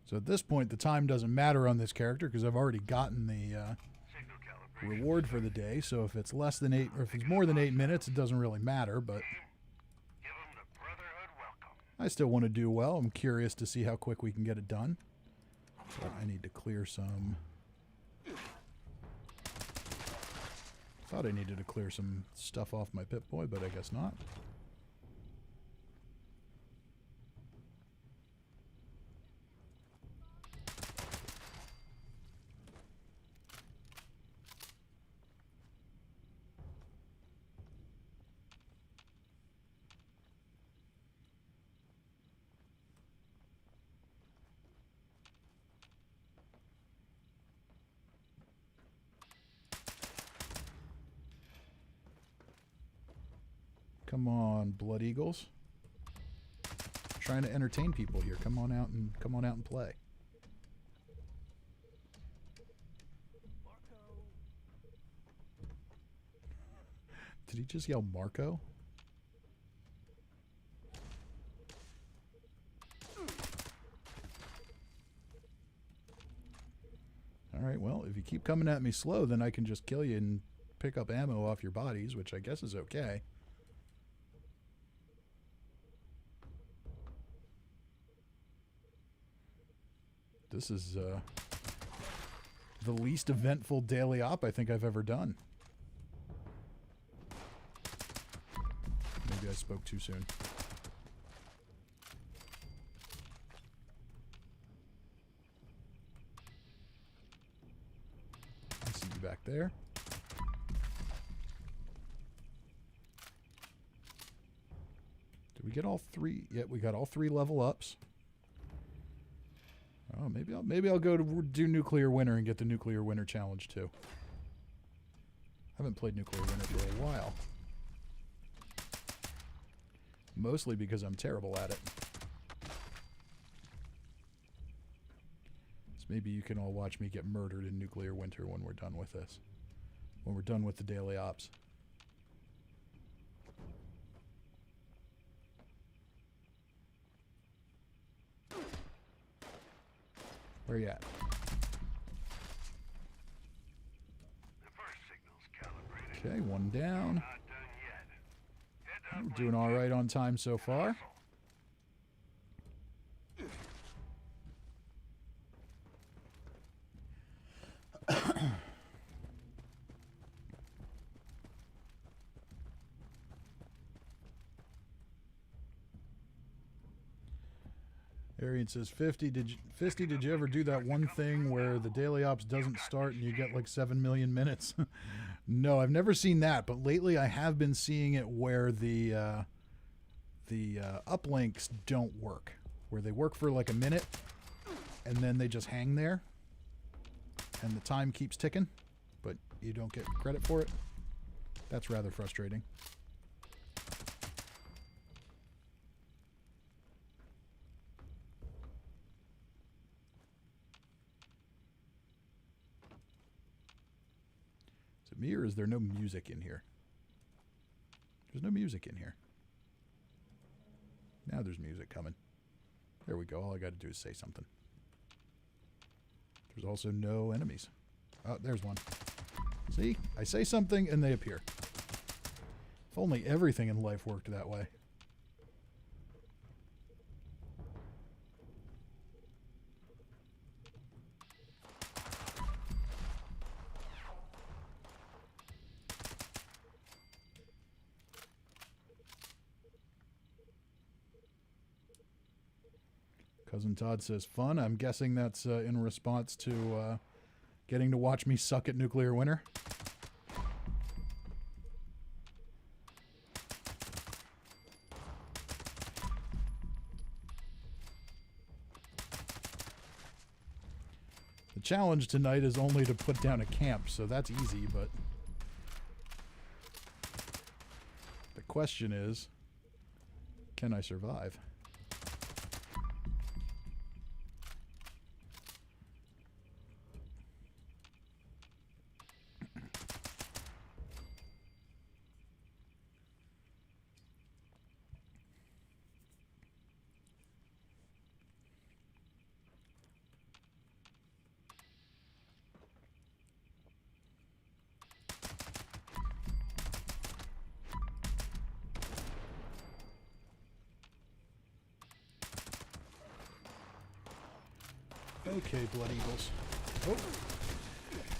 So at this point, the time doesn't matter on this character because I've already gotten the Signal calibration. reward for the day. So if it's less than 8, or if it's more than 8 minutes, it doesn't really matter. But Give them the Brotherhood welcome. I still want to do well. I'm curious to see how quick we can get it done. But I need to clear some. Thought I needed to clear some stuff off my Pip-Boy, but I guess not. Come on, Blood Eagles. I'm trying to entertain people here. Come on out and play. Did he just yell Marco? All right, well, if you keep coming at me slow, then I can just kill you and pick up ammo off your bodies, which I guess is okay. This is the least eventful daily op I think I've ever done. Maybe I spoke too soon. I see you back there. Did we get all 3? Yeah, we got all 3 level ups. Oh, maybe I'll go to do Nuclear Winter and get the Nuclear Winter challenge too. I haven't played Nuclear Winter for a while. Mostly because I'm terrible at it. So maybe you can all watch me get murdered in Nuclear Winter when we're done with this. When we're done with the daily ops. Where you at? The first signal's calibrated. Okay, one down. Not done yet. Head We're uplink. doing all right on time so far. Arian says, 50, did you ever do that one thing where the daily ops doesn't start and you get like 7 million minutes? No, I've never seen that, but lately I have been seeing it where the uplinks don't work, where they work for like a minute and then they just hang there and the time keeps ticking, but you don't get credit for it. That's rather frustrating. Is it me or is there no music in here? There's no music in here. Now there's music coming. There we go. All I got to do is say something. There's also no enemies. Oh, there's one. See? I say something and they appear. If only everything in life worked that way. Cousin Todd says, fun. I'm guessing that's in response to getting to watch me suck at nuclear winter. The challenge tonight is only to put down a camp, so that's easy, but the question is, can I survive? Okay, Blood Eagles. Oh.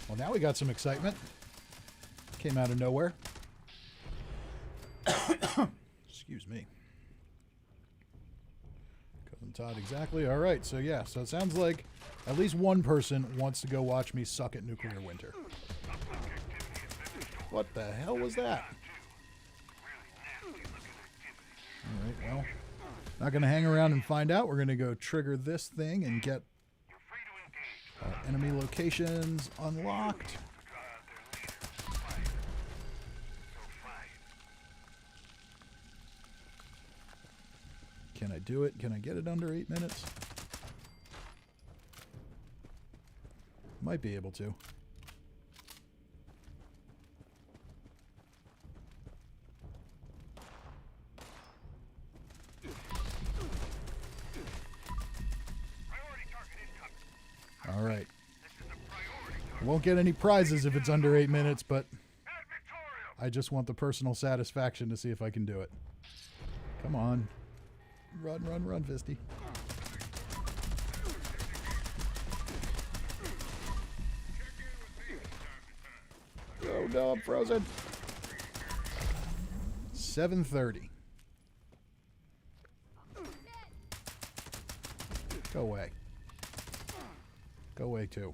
Well, now we got some excitement. Came out of nowhere. Excuse me. Cousin Todd, exactly. All right, so yeah. So it sounds like at least one person wants to go watch me suck at nuclear winter. What the hell was that? All right, well, not going to hang around and find out. We're going to go trigger this thing and get enemy locations unlocked. Can I do it? Can I get it under 8 minutes? Might be able to. All right. I won't get any prizes if it's under 8 minutes, but I just want the personal satisfaction to see if I can do it. Come on. Run, run, run, Visty. Oh no, I'm frozen. 7:30. Go away. Go away too.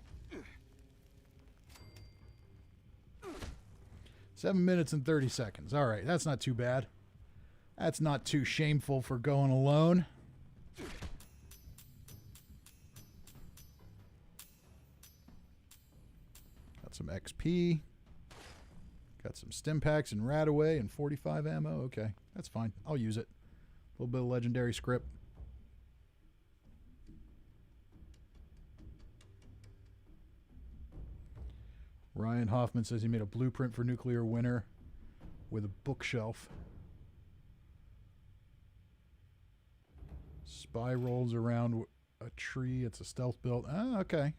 7 minutes and 30 seconds. All right, that's not too bad. That's not too shameful for going alone. Got some XP. Got some stim packs and Radaway and 45 ammo. Okay, that's fine. I'll use it. A little bit of legendary script. Ryan Hoffman says he made a blueprint for nuclear winter with a bookshelf. Spy rolls around a tree. It's a stealth build. Ah, okay.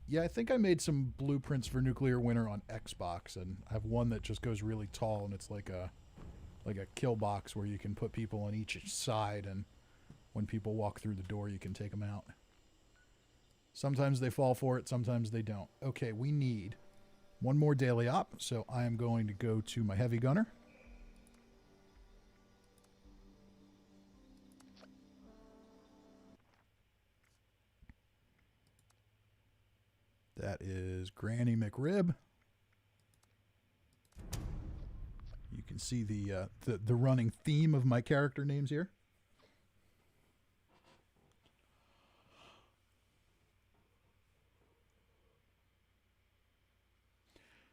Yeah, I think I made some blueprints for nuclear winter on Xbox, and I have one that just goes really tall, and it's like a kill box where you can put people on each side, and when people walk through the door, you can take them out. Sometimes they fall for it, sometimes they don't. Okay, we need one more daily op, so I am going to go to my heavy gunner. That is Granny McRib. You can see the running theme of my character names here.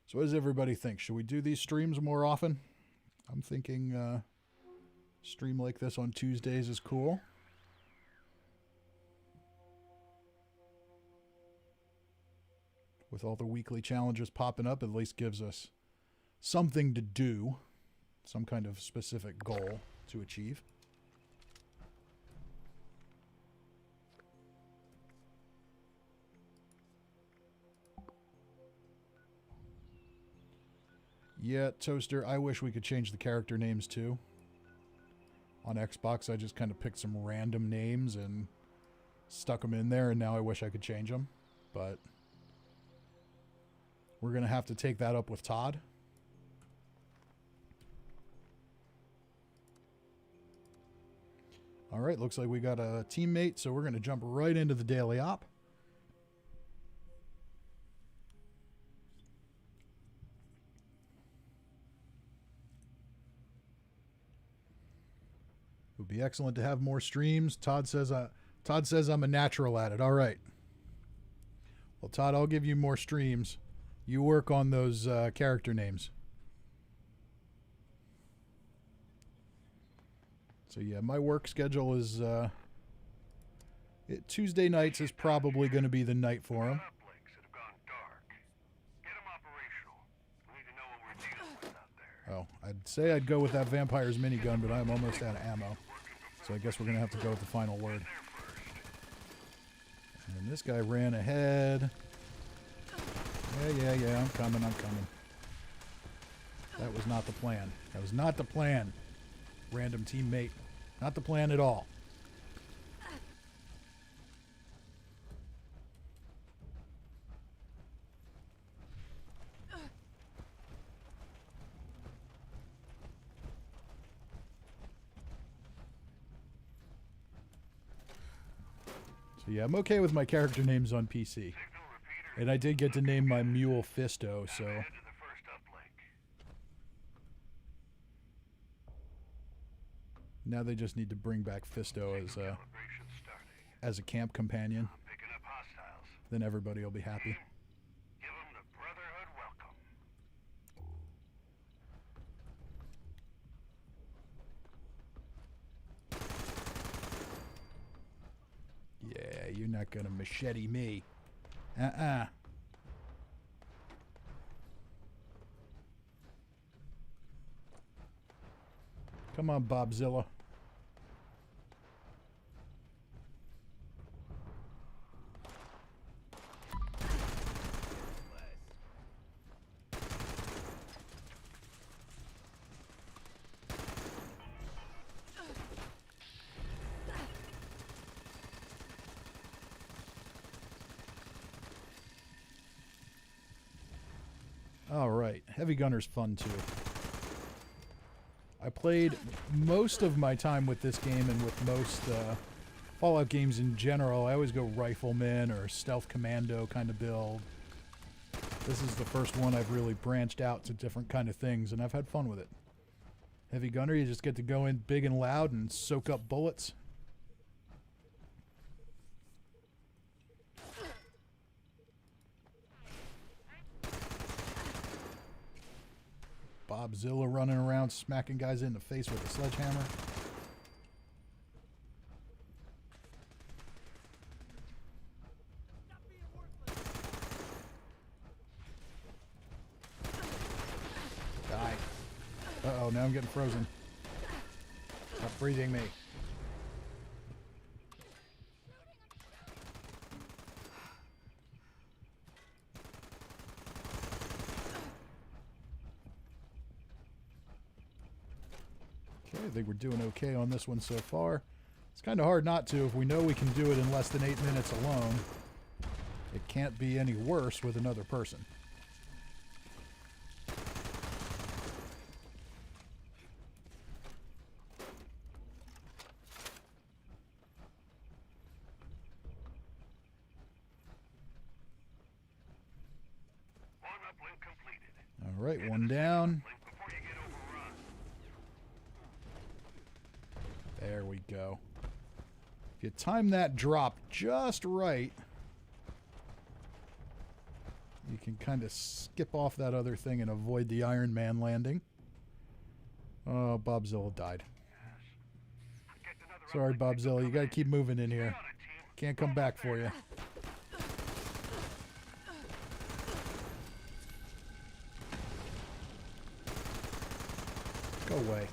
So what does everybody think? Should we do these streams more often? I'm thinking stream like this on Tuesdays is cool. With all the weekly challenges popping up, at least gives us something to do. Some kind of specific goal to achieve. Yeah, Toaster, I wish we could change the character names too. On Xbox, I just kind of picked some random names and stuck them in there, and now I wish I could change them. But we're going to have to take that up with Todd. All right, looks like we got a teammate, so we're going to jump right into the daily op. It would be excellent to have more streams. Todd says I'm a natural at it. All right. Well, Todd, I'll give you more streams. You work on those character names. So yeah, my work schedule is Tuesday nights is probably going to be the night for him. Oh, I'd say I'd go with that vampire's minigun, but I'm almost out of ammo. So I guess we're going to have to go with the final word. And this guy ran ahead. Yeah, I'm coming. That was not the plan. That was not the plan. Random teammate. Not the plan at all. So yeah, I'm okay with my character names on PC. And I did get to name my mule Fisto, so... Now they just need to bring back Fisto as a camp companion. Then everybody will be happy. Yeah, you're not gonna machete me. Come on, Bobzilla. All right, Heavy Gunner's fun too. I played most of my time with this game and with most Fallout games in general. I always go Rifleman or Stealth Commando kind of build. This is the first one I've really branched out to different kind of things, and I've had fun with it. Heavy Gunner, you just get to go in big and loud and soak up bullets. Bobzilla running around smacking guys in the face with a sledgehammer. Die. Uh-oh, now I'm getting frozen. Stop freezing me. I think we're doing okay on this one so far. It's kind of hard not to if we know we can do it in less than 8 minutes alone. It can't be any worse with another person. right, one down. Before you get overrun. There we go. If you time that drop just right, you can kind of skip off that other thing and avoid the Iron Man landing. Oh, Bobzilla died. Sorry, Bobzilla. You got to keep moving in here. Can't come back for you. Go away.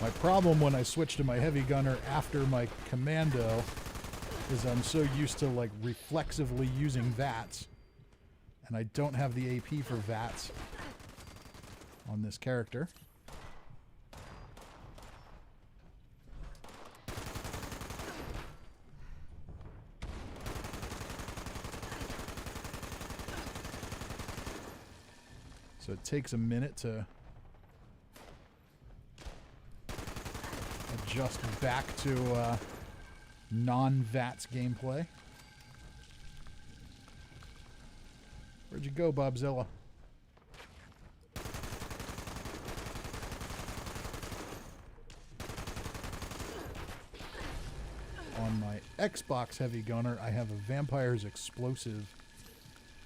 My problem when I switch to my heavy gunner after my commando is I'm so used to like reflexively using VATS, and I don't have the AP for VATS on this character. So it takes a minute to adjust back to non-VATS gameplay. Where'd you go, Bobzilla? On my Xbox heavy gunner, I have a Vampire's Explosive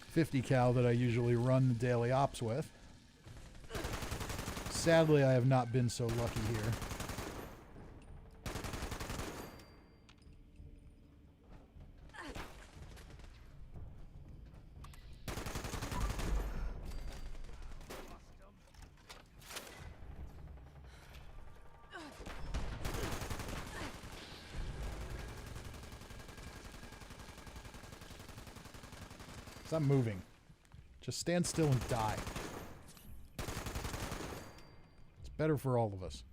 50 cal that I usually run the daily ops with. Sadly, I have not been so lucky here. Stop moving. Just stand still and die. It's better for all of us.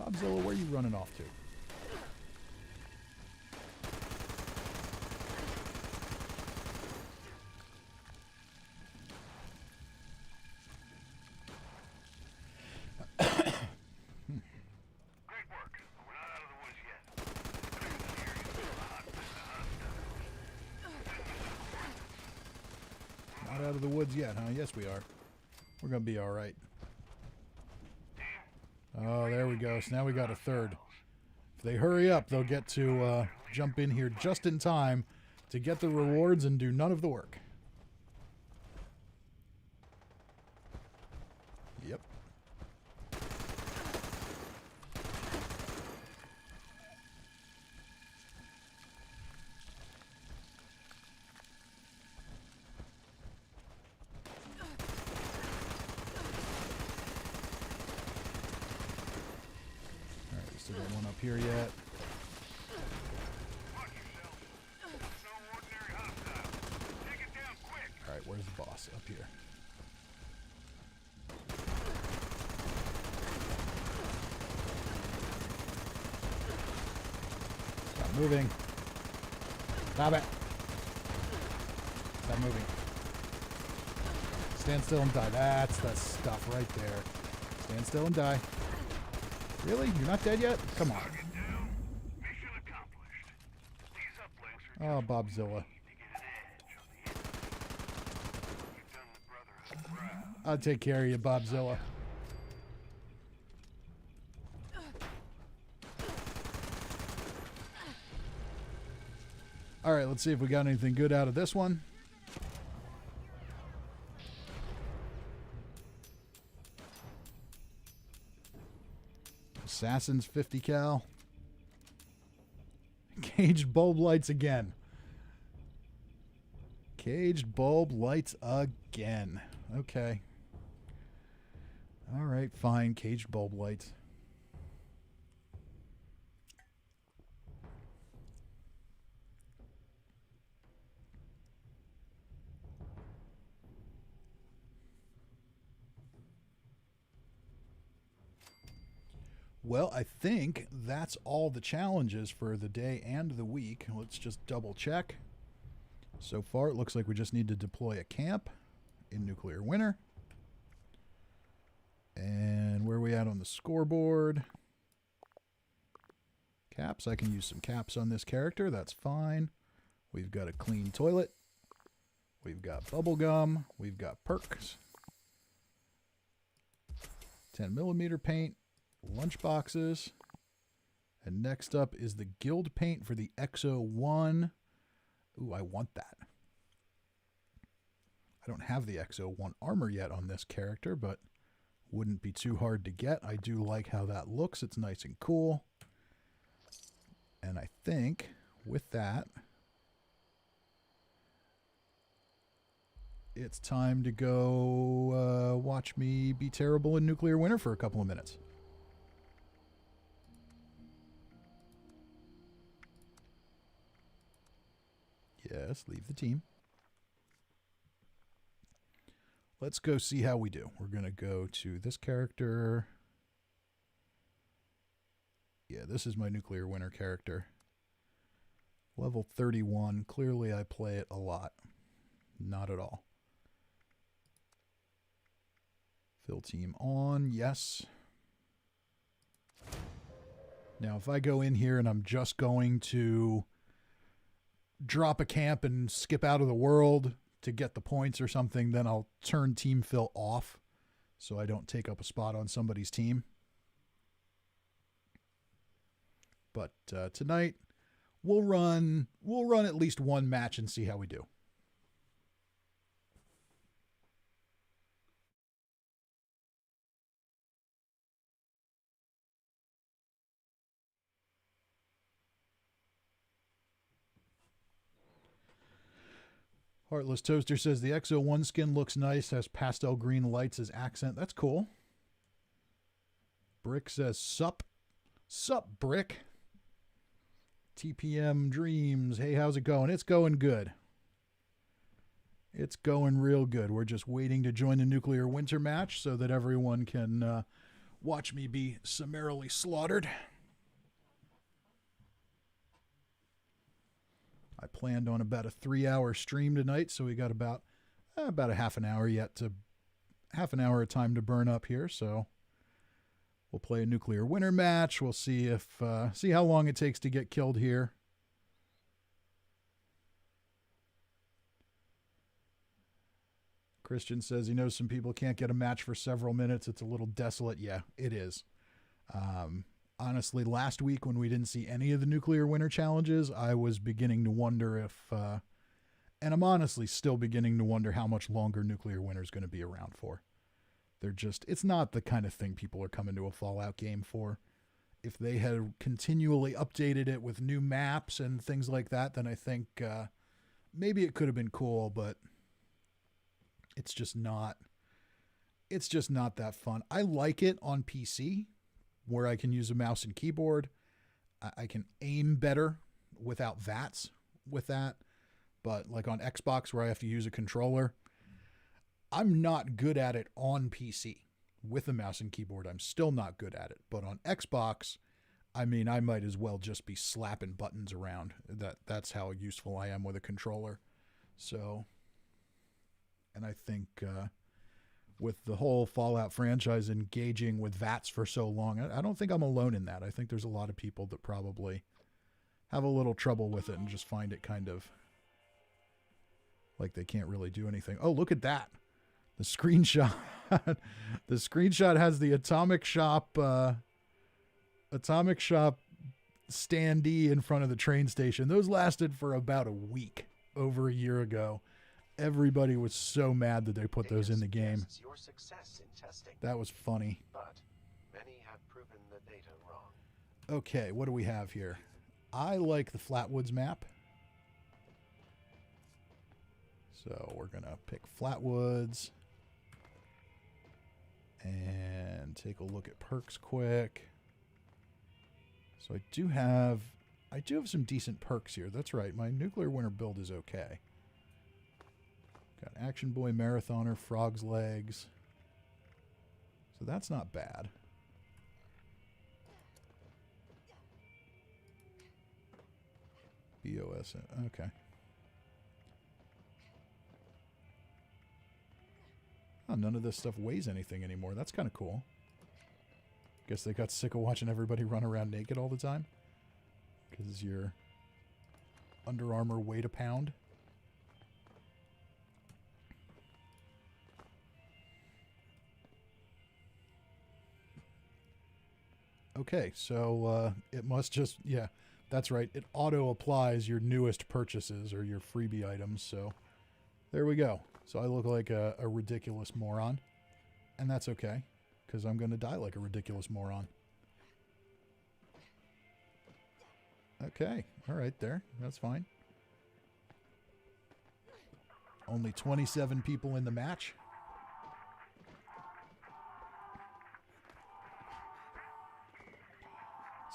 Bobzilla, where are you running off to? Out of the woods yet, huh? Yes, we are. We're gonna be all right. Oh, there we go. So now we got a third. If they hurry up, they'll get to jump in here just in time to get the rewards and do none of the work. Yep. Still got one up here yet. Alright, where's the boss? Up here. Stop moving. Stop it. Stop moving. Stand still and die. That's the stuff right there. Stand still and die. Really? You're not dead yet? Come on. Oh, Bobzilla. I'll take care of you, Bobzilla. Alright, let's see if we got anything good out of this one. Assassin's 50 cal. Caged bulb lights again. Caged bulb lights again. Okay. Alright, fine. Caged bulb lights. Well, I think that's all the challenges for the day and the week. Let's just double check. So far, it looks like we just need to deploy a camp in Nuclear Winter. And where are we at on the scoreboard? Caps. I can use some caps on this character. That's fine. We've got a clean toilet. We've got bubble gum. We've got perks. 10mm paint. Lunch boxes. And next up is the guild paint for the XO1. Ooh, I want that. I don't have the XO1 armor yet on this character, but wouldn't be too hard to get. I do like how that looks. It's nice and cool. And I think with that, it's time to go watch me be terrible in Nuclear Winter for a couple of minutes. Yes, leave the team. Let's go see how we do. We're going to go to this character. Yeah, this is my Nuclear Winter character. Level 31. Clearly, I play it a lot. Not at all. Fill team on. Yes. Now, if I go in here and I'm just going to drop a camp and skip out of the world to get the points or something, then I'll turn team fill off so I don't take up a spot on somebody's team. But tonight we'll run at least one match and see how we do. Heartless Toaster says the XO1 skin looks nice, has pastel green lights as accent. That's cool. Brick says, sup. Sup, Brick. TPM Dreams. Hey, how's it going? It's going good. It's going real good. We're just waiting to join the Nuclear Winter match so that everyone can watch me be summarily slaughtered. I planned on about a 3-hour stream tonight, so we got about a half an hour of time to burn up here. So we'll play a Nuclear Winter match. We'll see see how long it takes to get killed here. Christian says he knows some people can't get a match for several minutes. It's a little desolate. Yeah, it is. Honestly, last week when we didn't see any of the Nuclear Winter challenges, I was beginning to wonder if, and I'm honestly still beginning to wonder how much longer Nuclear Winter is going to be around for. It's not the kind of thing people are coming to a Fallout game for. If they had continually updated it with new maps and things like that, then I think maybe it could have been cool, but it's just not that fun. I like it on PC, where I can use a mouse and keyboard. I can aim better without VATS with that. But like on Xbox, where I have to use a controller, I'm not good at it on PC. With a mouse and keyboard, I'm still not good at it. But on Xbox, I mean, I might as well just be slapping buttons around. That's how useful I am with a controller. So, and I think with the whole Fallout franchise engaging with VATS for so long, I don't think I'm alone in that. I think there's a lot of people that probably have a little trouble with it and just find it kind of like they can't really do anything. Oh, look at that. The screenshot. The screenshot has the Atomic Shop standee in front of the train station. Those lasted for about a week over a year ago. Everybody was so mad that they put those in the game. Your success in testing, that was funny. but many have proven the data wrong. Okay, what do we have here? I like the Flatwoods map. So we're going to pick Flatwoods and take a look at perks quick. So I do have some decent perks here. That's right. My Nuclear Winter build is okay. Got Action Boy Marathoner, Frog's Legs. So that's not bad. BOS. Okay. Oh, none of this stuff weighs anything anymore. That's kind of cool. Guess they got sick of watching everybody run around naked all the time. Because your Under Armour weighed a pound. Okay, so it must just, yeah, that's right. It auto-applies your newest purchases or your freebie items, so there we go. So I look like a ridiculous moron, and that's okay, because I'm going to die like a ridiculous moron. Okay, all right there. That's fine. Only 27 people in the match.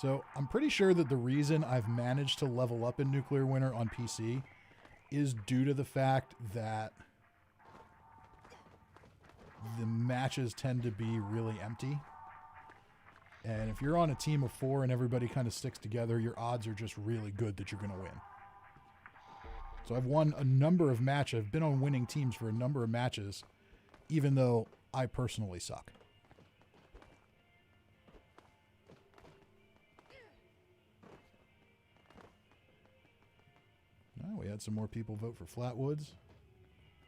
So I'm pretty sure that the reason I've managed to level up in Nuclear Winter on PC is due to the fact that the matches tend to be really empty. And if you're on a team of 4 and everybody kind of sticks together, your odds are just really good that you're going to win. So I've won a number of matches. I've been on winning teams for a number of matches, even though I personally suck. Oh, we had some more people vote for Flatwoods,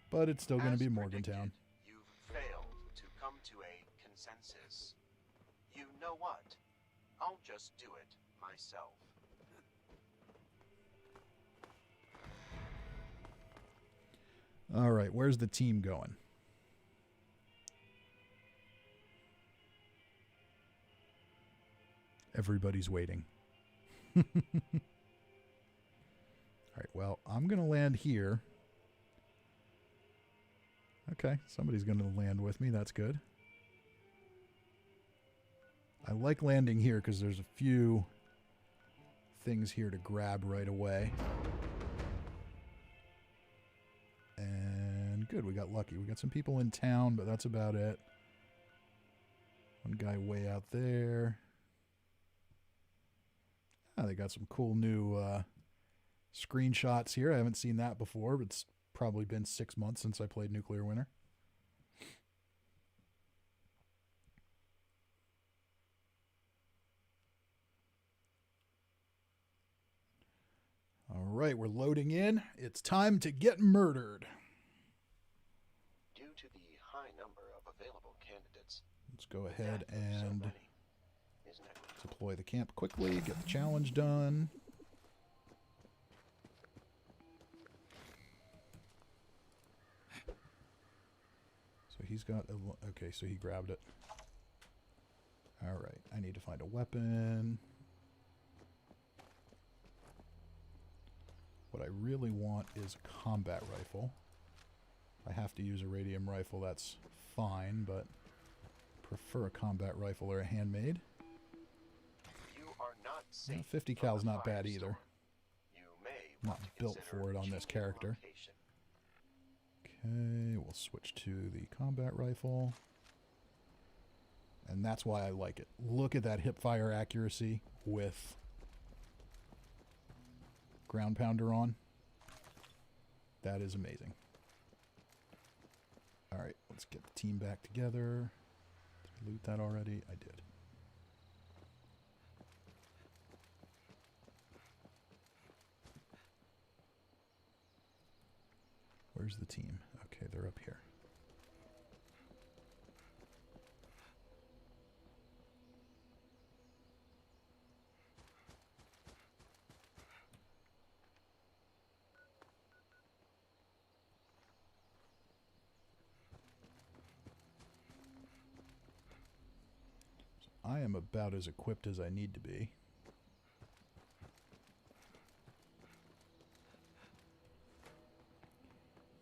but it's still going to be Morgantown. You've failed to come to a consensus. You know what? I'll just do it myself. All right, where's the team going? Everybody's waiting. All right, well, I'm going to land here. Okay, somebody's going to land with me. That's good. I like landing here because there's a few things here to grab right away. And good, we got lucky. We got some people in town, but that's about it. One guy way out there. Ah, they got some cool new screenshots here. I haven't seen that before, but it's probably been 6 months since I played Nuclear Winter. All right, we're loading in. It's time to get murdered. Due to the high number of available candidates, Let's go ahead death of so and many is negligible. deploy the camp quickly, get the challenge done. So he's got a... Okay, so he grabbed it. All right, I need to find a weapon. What I really want is a combat rifle. If I have to use a radium rifle, that's fine, but prefer a combat rifle or a handmade. You are not safe. Yeah, 50 from cal's the not bad either. firestorm. You may Not want to built consider for it on this changing character. location. Okay, we'll switch to the combat rifle. And that's why I like it. Look at that hip fire accuracy with ground pounder on. That is amazing. All right, let's get the team back together. Did I loot that already? I did. Where's the team? Okay, they're up here. I am about as equipped as I need to be.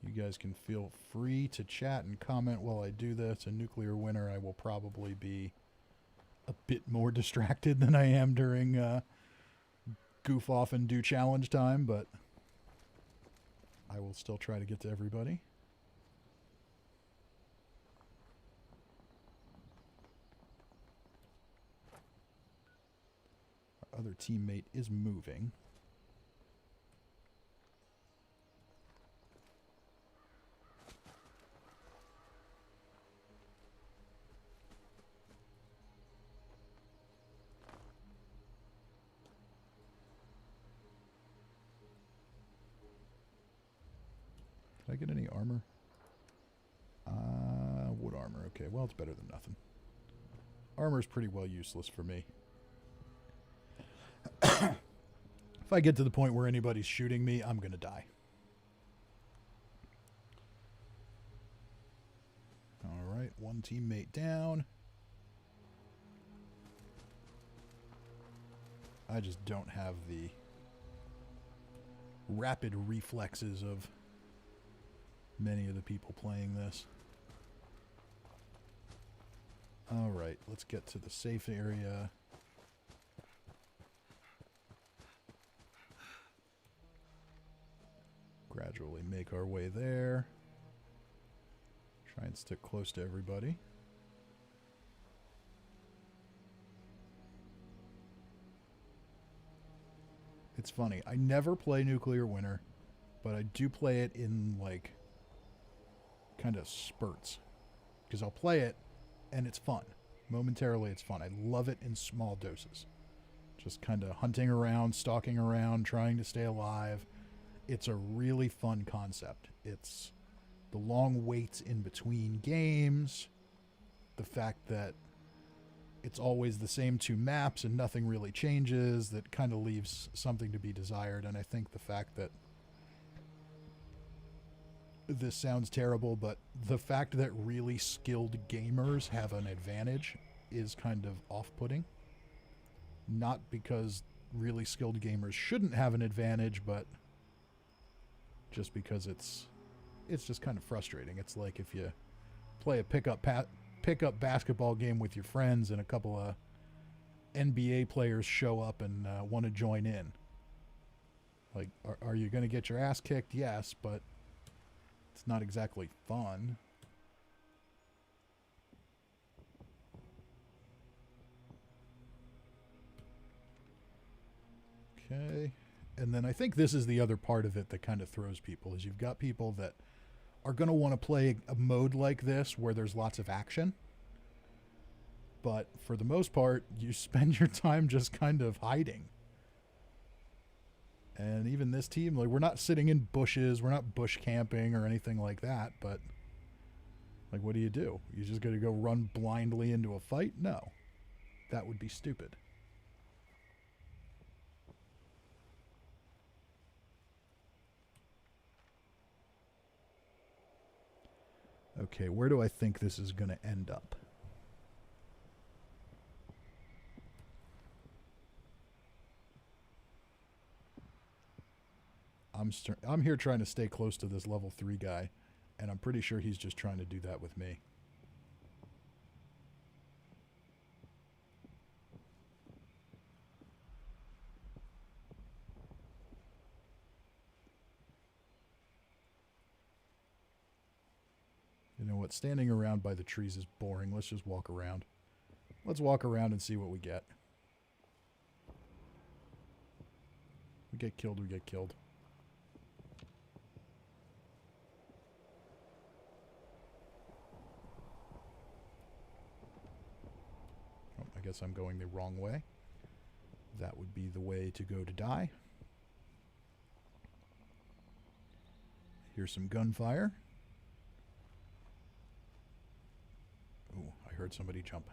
You guys can feel free to chat and comment while I do this. In Nuclear Winter, I will probably be a bit more distracted than I am during goof off and do challenge time, but I will still try to get to everybody. Our other teammate is moving. Can I get any armor? Wood armor. Okay, well, it's better than nothing. Armor is pretty well useless for me. If I get to the point where anybody's shooting me, I'm going to die. All right, one teammate down. I just don't have the rapid reflexes of many of the people playing this. All right, let's get to the safe area. Gradually make our way there. Try and stick close to everybody. It's funny. I never play Nuclear Winter, but I do play it in, like, kind of spurts. Because I'll play it, and it's fun. Momentarily, it's fun. I love it in small doses. Just kind of hunting around, stalking around, trying to stay alive. It's a really fun concept. It's the long waits in between games, the fact that it's always the same two maps and nothing really changes, that kind of leaves something to be desired. And I think the fact that this sounds terrible, but the fact that really skilled gamers have an advantage is kind of off-putting. Not because really skilled gamers shouldn't have an advantage, but just because it's just kind of frustrating. It's like if you play a pickup basketball game with your friends and a couple of NBA players show up and want to join in. Like, are you going to get your ass kicked? Yes, but it's not exactly fun. Okay. And then I think this is the other part of it that kind of throws people, is you've got people that are going to want to play a mode like this where there's lots of action. But for the most part, you spend your time just kind of hiding. And even this team, like, we're not sitting in bushes, we're not bush camping or anything like that, but like, what do? You just got to go run blindly into a fight? No. That would be stupid. Okay, where do I think this is going to end up? I'm here trying to stay close to this level 3 guy, and I'm pretty sure he's just trying to do that with me. You know what? Standing around by the trees is boring. Let's just walk around. Let's walk around and see what we get. We get killed, we get killed. Oh, I guess I'm going the wrong way. That would be the way to go to die. Here's some gunfire. Ooh, I heard somebody jump.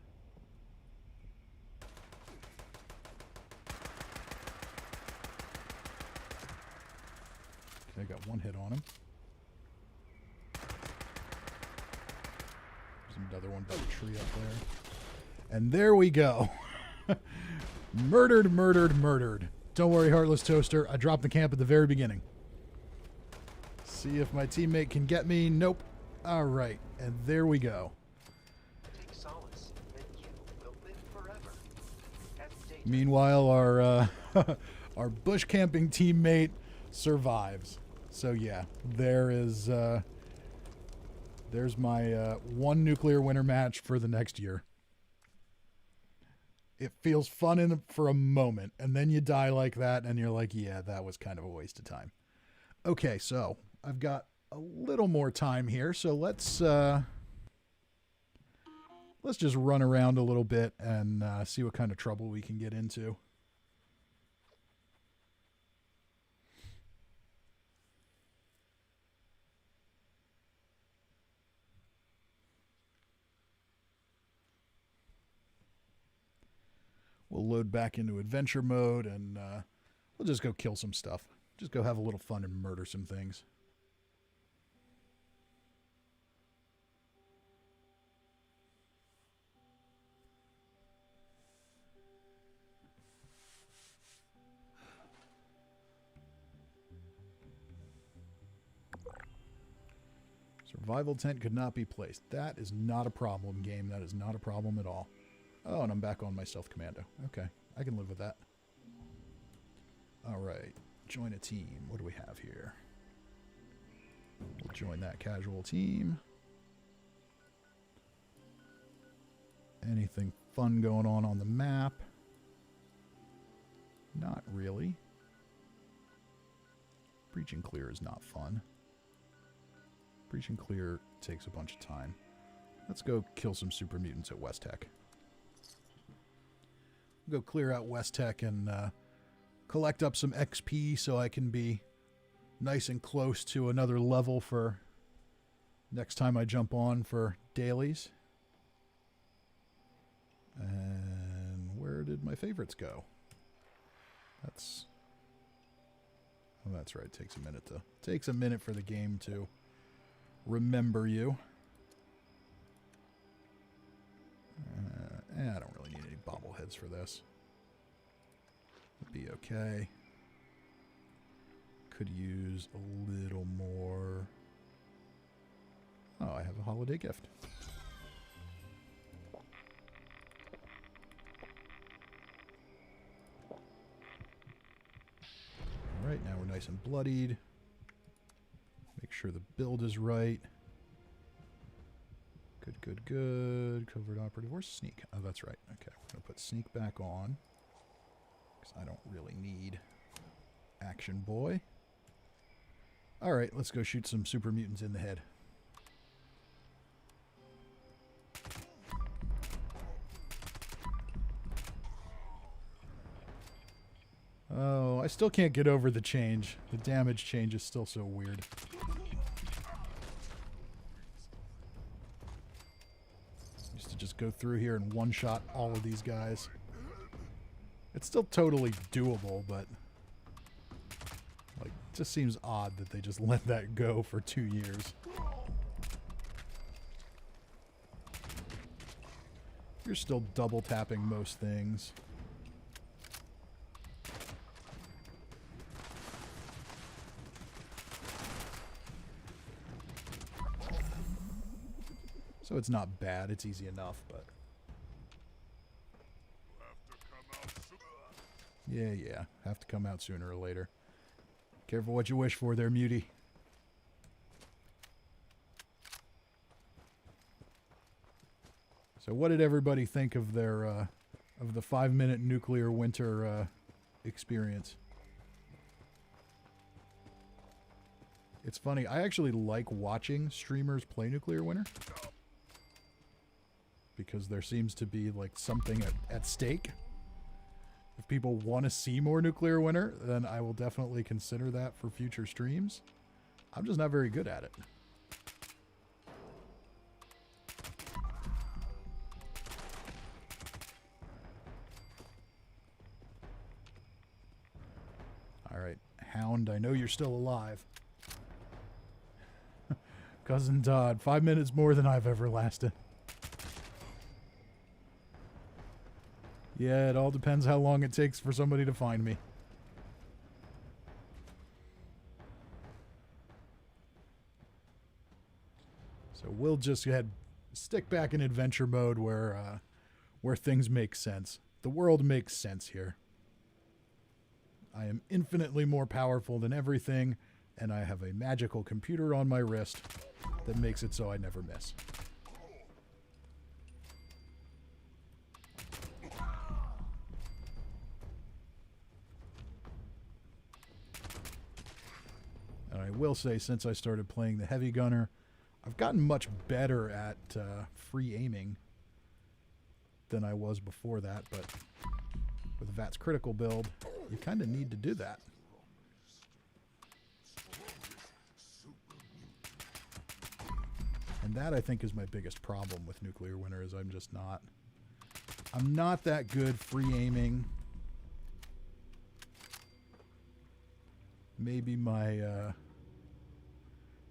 Okay, I got one hit on him. There's another one by the tree up there. And there we go. Murdered, murdered, murdered. Don't worry, Heartless Toaster. I dropped the camp at the very beginning. See if my teammate can get me. Nope. All right. And there we go. Take solace that you will live forever. Meanwhile, our bush camping teammate survives. So yeah, there's my one Nuclear Winter match for the next year. It feels fun for a moment, and then you die like that, and you're like, yeah, that was kind of a waste of time. Okay, so I've got a little more time here, so let's just run around a little bit and see what kind of trouble we can get into. We'll load back into adventure mode, and we'll just go kill some stuff. Just go have a little fun and murder some things. Survival tent could not be placed. That is not a problem, game. That is not a problem at all. Oh, and I'm back on my stealth commando. Okay, I can live with that. Alright, join a team. What do we have here? We'll join that casual team. Anything fun going on the map? Not really. Breach and clear is not fun. Breach and clear takes a bunch of time. Let's go kill some super mutants at West Tech. Go clear out West Tech and collect up some XP so I can be nice and close to another level for next time I jump on for dailies. And where did my favorites go? That's... Oh, that's right. It takes a minute for the game to remember you. I don't really need any bobbleheads for this. It'd be okay. Could use a little more. Oh, I have a holiday gift. Alright, now we're nice and bloodied. Make sure the build is right. Good, good, good. Covert operative. Where's sneak? Oh, that's right. Okay, we're going to put sneak back on. Because I don't really need action boy. Alright, let's go shoot some super mutants in the head. Oh, I still can't get over the change. The damage change is still so weird. Used to just go through here and one-shot all of these guys. It's still totally doable, but... like, it just seems odd that they just let that go for 2 years. You're still double-tapping most things. So it's not bad, it's easy enough, but... Yeah, have to come out sooner or later. Careful what you wish for there, Mutie. So what did everybody think of their, of the 5-minute nuclear winter, experience? It's funny, I actually like watching streamers play nuclear winter. Because there seems to be like something at stake. If people want to see more nuclear winter, then I will definitely consider that for future streams. I'm just not very good at it. Alright, Hound, I know you're still alive. Cousin Todd, 5 minutes more than I've ever lasted. Yeah, it all depends how long it takes for somebody to find me. So we'll just stick back in adventure mode where things make sense. The world makes sense here. I am infinitely more powerful than everything, and I have a magical computer on my wrist that makes it so I never miss. And I will say, since I started playing the heavy gunner, I've gotten much better at free aiming than I was before that, but with VAT's critical build, you kind of need to do that. And that, I think, is my biggest problem with nuclear winter, is I'm just not I'm not that good free aiming. Maybe my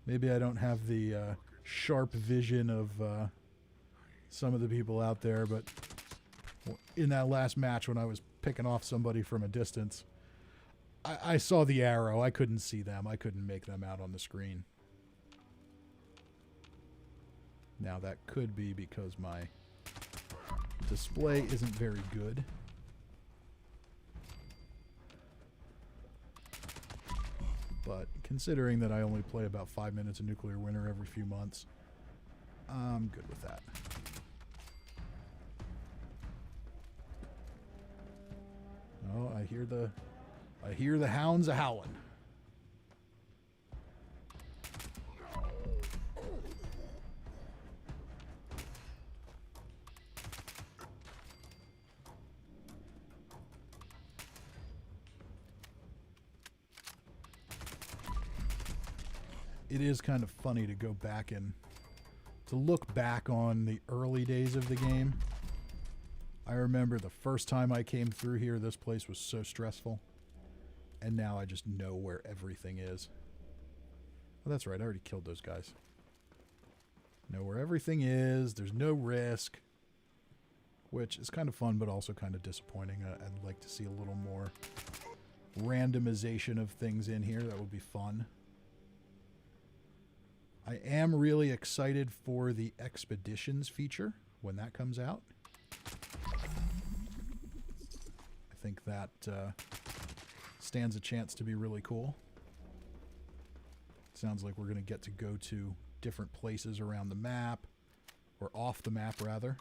maybe I don't have the sharp vision of some of the people out there, but in that last match when I was picking off somebody from a distance, I saw the arrow. I couldn't see them. I couldn't make them out on the screen. Now that could be because my display isn't very good. But considering that I only play about 5 minutes of Nuclear Winter every few months, I'm good with that. Oh, I hear the hounds a howling. It is kind of funny to go back and to look back on the early days of the game. I remember the first time I came through here, this place was so stressful. And now I just know where everything is. Oh, that's right. I already killed those guys. Know where everything is. There's no risk. Which is kind of fun, but also kind of disappointing. I'd like to see a little more randomization of things in here. That would be fun. I am really excited for the Expeditions feature when that comes out. I think that stands a chance to be really cool. Sounds like we're going to get to go to different places around the map, or off the map rather.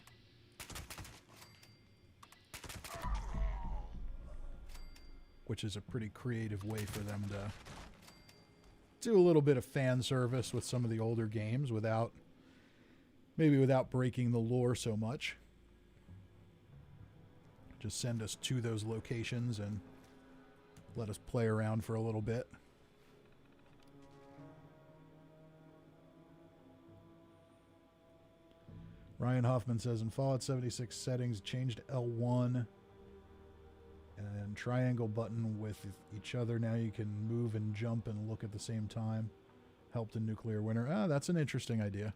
Which is a pretty creative way for them to do a little bit of fan service with some of the older games without breaking the lore so much. Just send us to those locations and let us play around for a little bit. Ryan Hoffman says, in Fallout 76 settings, changed L1 and triangle button with each other. Now you can move and jump and look at the same time. Helped in Nuclear Winter. Ah, that's an interesting idea.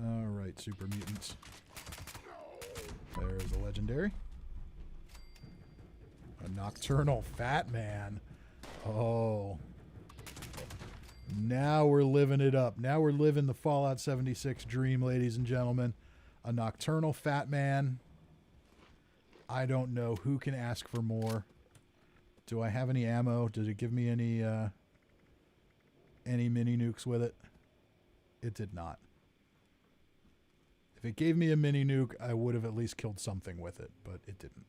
All right, super mutants. There's a legendary. A nocturnal fat man. Oh. Now we're living it up. Now we're living the Fallout 76 dream, ladies and gentlemen. A nocturnal fat man. I don't know who can ask for more. Do I have any ammo? Did it give me any mini nukes with it? It did not. If it gave me a mini nuke, I would have at least killed something with it, but it didn't.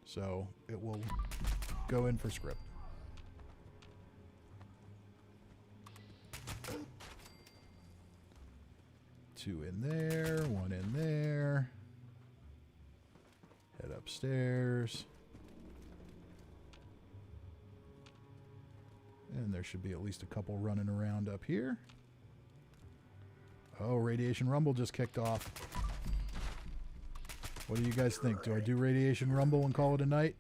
So it will go in for script. Two in there, one in there. Head upstairs. And there should be at least a couple running around up here. Oh, Radiation Rumble just kicked off. What do you guys think? Do I do Radiation Rumble and call it a night?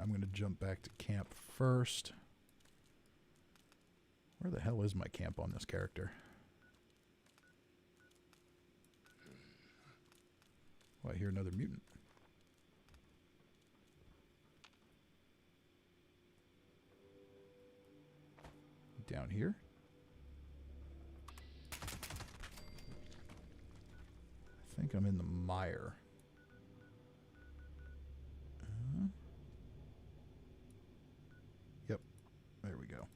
I'm going to jump back to camp first. Where the hell is my camp on this character? Oh, I hear another mutant. Down here. I think I'm in the mire. Yep. There we go.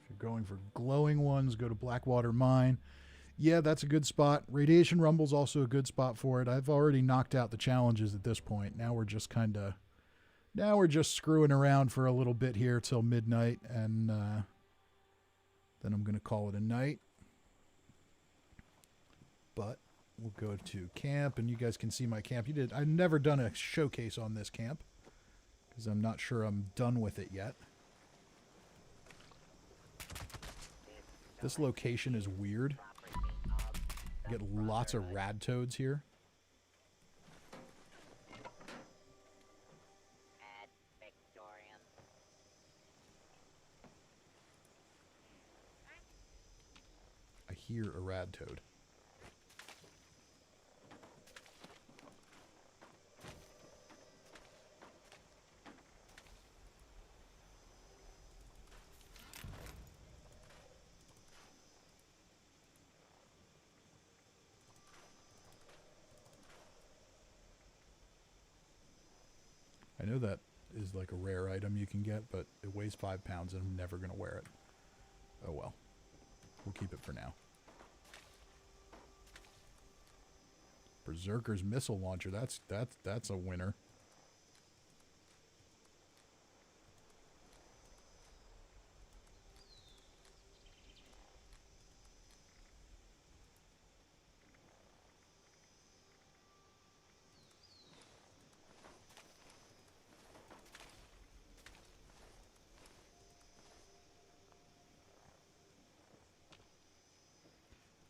If you're going for glowing ones, go to Blackwater Mine. Yeah, that's a good spot. Radiation Rumble's also a good spot for it. I've already knocked out the challenges at this point. Now we're just screwing around for a little bit here till midnight, and then I'm going to call it a night. But we'll go to camp, and you guys can see my camp. I've never done a showcase on this camp because I'm not sure I'm done with it yet. This location is weird. You get lots of rad toads here. I hear a rad toad. I know that is like a rare item you can get, but it weighs 5 pounds and I'm never going to wear it. Oh well. We'll keep it for now. Berserker's missile launcher. That's a winner.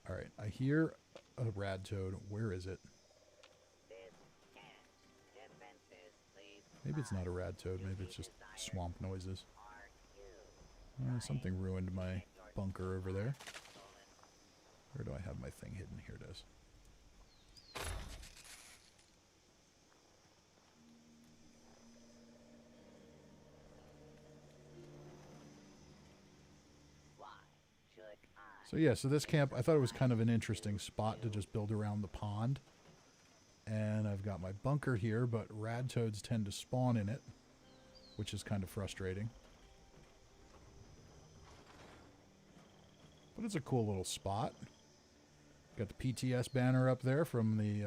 All right, I hear a rad toad. Where is it? Maybe it's not a rad toad. Maybe it's just swamp noises. Something ruined my bunker over there. Where do I have my thing hidden? Here it is. So yeah, so this camp, I thought it was kind of an interesting spot to just build around the pond. And I've got my bunker here, but rad toads tend to spawn in it, which is kind of frustrating. But it's a cool little spot. Got the PTS banner up there from the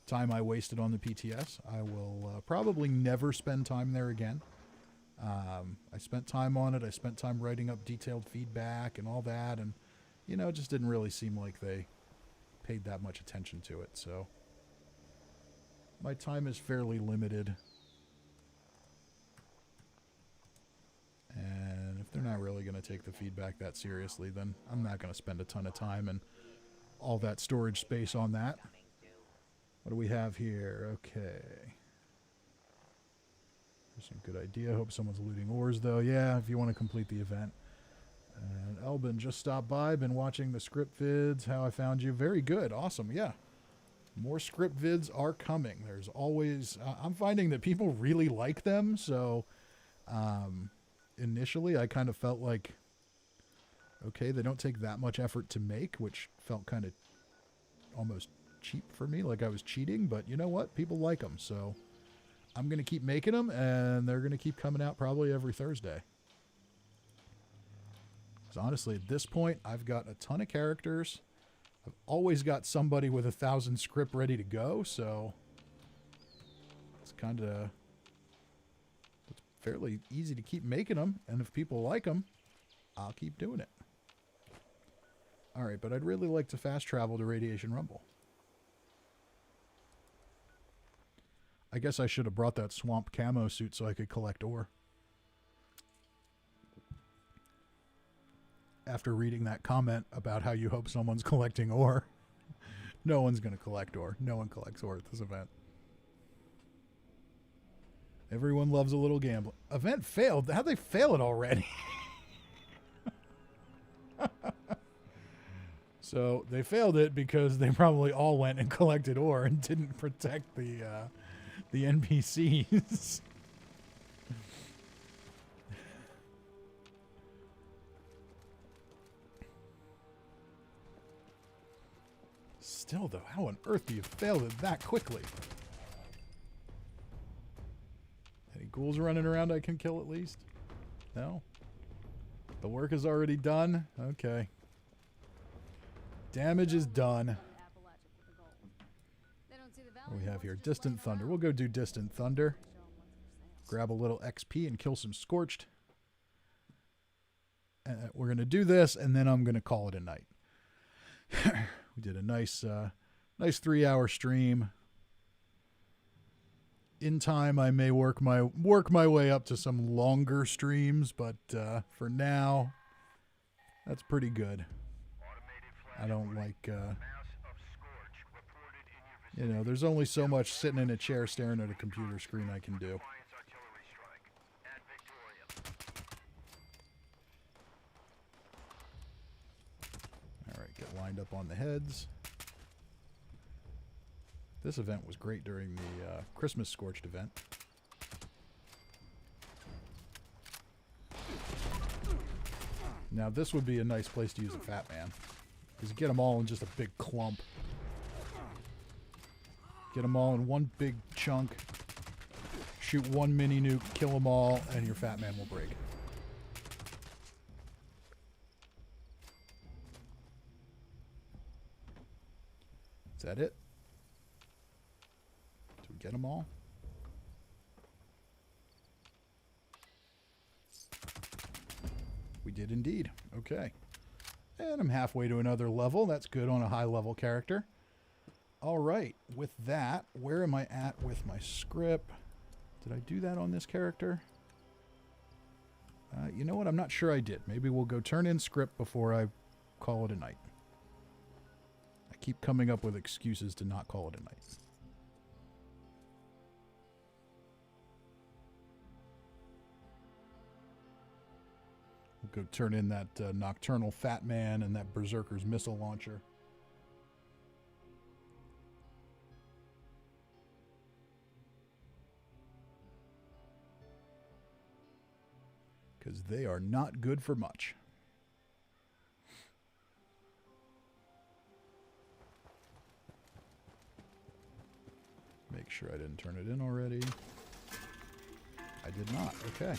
time I wasted on the PTS. I will probably never spend time there again. I spent time on it. I spent time writing up detailed feedback and all that, and you know, it just didn't really seem like they paid that much attention to it, so my time is fairly limited. And if they're not really going to take the feedback that seriously, then I'm not going to spend a ton of time and all that storage space on that. What do we have here? Okay. There's some good idea. Hope someone's looting ores, though. Yeah, if you want to complete the event. And Elbin just stopped by. Been watching the script vids. How I found you. Very good. Awesome. Yeah. More script vids are coming. There's always... I'm finding that people really like them. So, initially, I kind of felt like, okay, they don't take that much effort to make, which felt kind of almost cheap for me. Like I was cheating. But you know what? People like them. So, I'm going to keep making them. And they're going to keep coming out probably every Thursday. Honestly, at this point, I've got a ton of characters. I've always got somebody with 1,000 script ready to go, so it's kind of fairly easy to keep making them, and if people like them, I'll keep doing it. All right, but I'd really like to fast travel to Radiation Rumble. I guess I should have brought that swamp camo suit so I could collect ore. After reading that comment about how you hope someone's collecting ore. No one's going to collect ore. No one collects ore at this event. Everyone loves a little gambling. Event failed? How'd they fail it already? So they failed it because they probably all went and collected ore and didn't protect the NPCs. Still, though, how on earth do you fail it that quickly? Any ghouls running around I can kill at least? No? The work is already done? Okay. Damage is done. What do we have here? Distant Thunder. We'll go do Distant Thunder. Grab a little XP and kill some Scorched. We're going to do this, and then I'm going to call it a night. We did a nice 3-hour stream. In time, I may work my way up to some longer streams, but for now, that's pretty good. I don't like, you know, there's only so much sitting in a chair staring at a computer screen I can do. All right, get lined up on the heads. This event was great during the Christmas Scorched event. Now this would be a nice place to use a Fat Man, because you get them all in just a big clump. Get them all in one big chunk, shoot one mini nuke, kill them all, and your Fat Man will break. Is that it? Did we get them all? We did indeed. Okay. And I'm halfway to another level. That's good on a high level character. All right. With that, where am I at with my script? Did I do that on this character? You know what? I'm not sure I did. Maybe we'll go turn in script before I call it a night. I keep coming up with excuses to not call it a night. We'll go turn in that Nocturnal Fat Man and that Berserker's missile launcher. Because they are not good for much. Make sure I didn't turn it in already. I did not. Okay.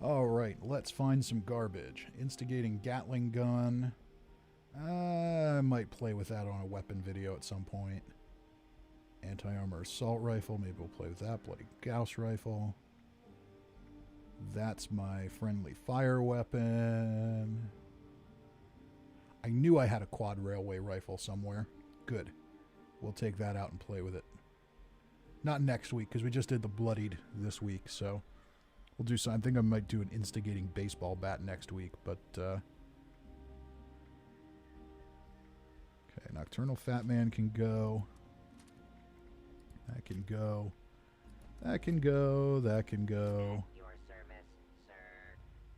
All right, let's find some garbage. Instigating Gatling gun. I might play with that on a weapon video at some point. Anti-armor assault rifle. Maybe we'll play with that. Bloody Gauss rifle. That's my friendly fire weapon. I knew I had a quad railway rifle somewhere. Good. We'll take that out and play with it. Not next week, because we just did the bloodied this week, so we'll do some. I think I might do an instigating baseball bat next week, but okay, Nocturnal Fat Man can go. That can go. That can go. That can go. Your service, sir.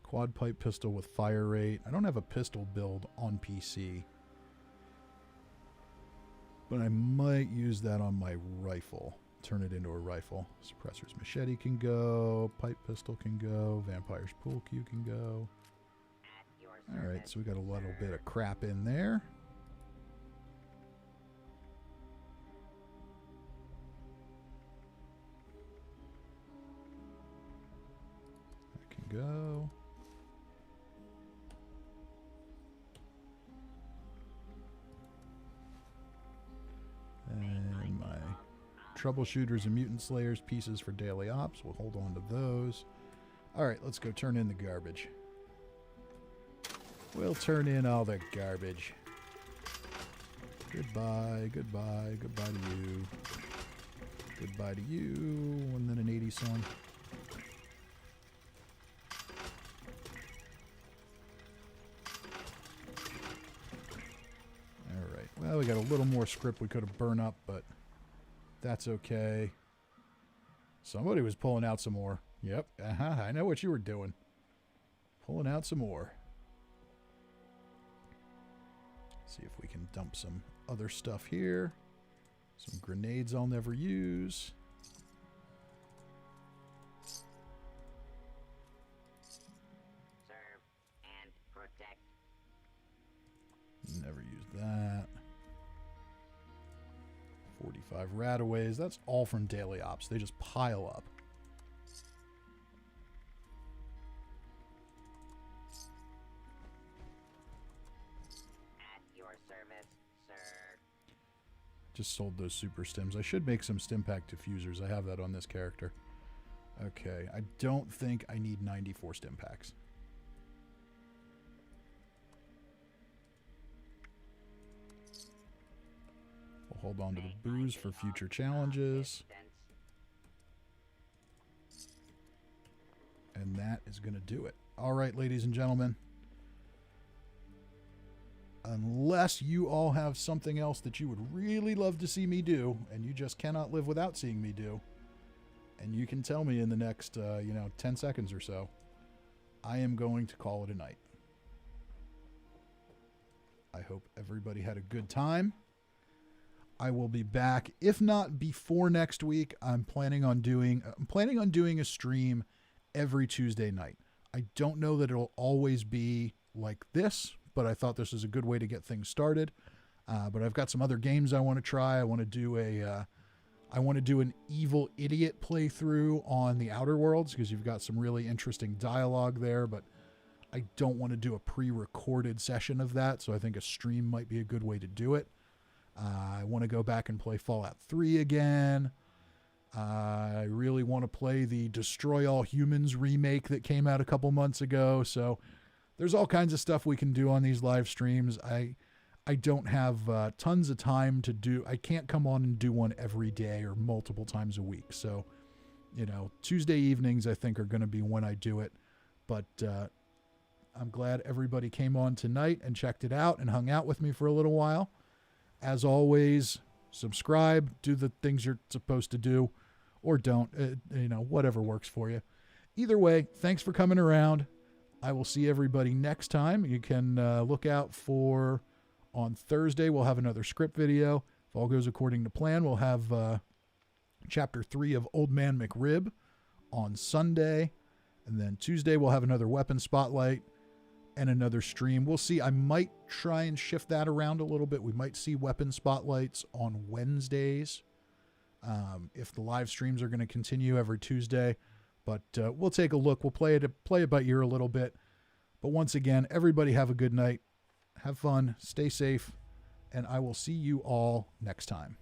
Quad pipe pistol with fire rate. I don't have a pistol build on PC, but I might use that on my rifle. Turn it into a rifle. Suppressor's machete can go. Pipe pistol can go. Vampire's pool cue can go. Alright, so we got a little bit of crap in there. That can go. And my troubleshooters and mutant slayers pieces for daily ops. We'll hold on to those. Alright, let's go turn in the garbage. We'll turn in all the garbage. Goodbye, goodbye, goodbye to you. Goodbye to you. And then an 80 song. Alright, well, we got a little more script we could have burned up, but that's okay. Somebody was pulling out some more. Yep, I know what you were doing. Pulling out some more. See if we can dump some other stuff here. Some grenades I'll never use. Serve and protect. Never used that. 45 rataways. That's all from daily ops. They just pile up. Just sold those super stims. I should make some stim pack diffusers. I have that on this character. Okay, I don't think I need 94 stim packs. We'll hold on to the booze for future challenges. And that is going to do it. All right, ladies and gentlemen. Unless you all have something else that you would really love to see me do, and you just cannot live without seeing me do, and you can tell me in the next, 10 seconds or so, I am going to call it a night. I hope everybody had a good time. I will be back, if not before next week. I'm planning on doing a stream every Tuesday night. I don't know that it'll always be like this, but I thought this was a good way to get things started. But I've got some other games I want to try. I want to do an Evil Idiot playthrough on the Outer Worlds, because you've got some really interesting dialogue there, but I don't want to do a pre-recorded session of that, so I think a stream might be a good way to do it. I want to go back and play Fallout 3 again. I really want to play the Destroy All Humans remake that came out a couple months ago, so there's all kinds of stuff we can do on these live streams. I don't have tons of time to do. I can't come on and do one every day or multiple times a week. So, Tuesday evenings I think are going to be when I do it. But I'm glad everybody came on tonight and checked it out and hung out with me for a little while. As always, subscribe, do the things you're supposed to do, or don't. Whatever works for you. Either way, thanks for coming around. I will see everybody next time. You can look out for, on Thursday, we'll have another script video. If all goes according to plan, we'll have Chapter 3 of Old Man McRib on Sunday. And then Tuesday, we'll have another weapon spotlight and another stream. We'll see. I might try and shift that around a little bit. We might see weapon spotlights on Wednesdays if the live streams are going to continue every Tuesday. But we'll take a look. We'll play it by ear a little bit. But once again, everybody have a good night. Have fun. Stay safe. And I will see you all next time.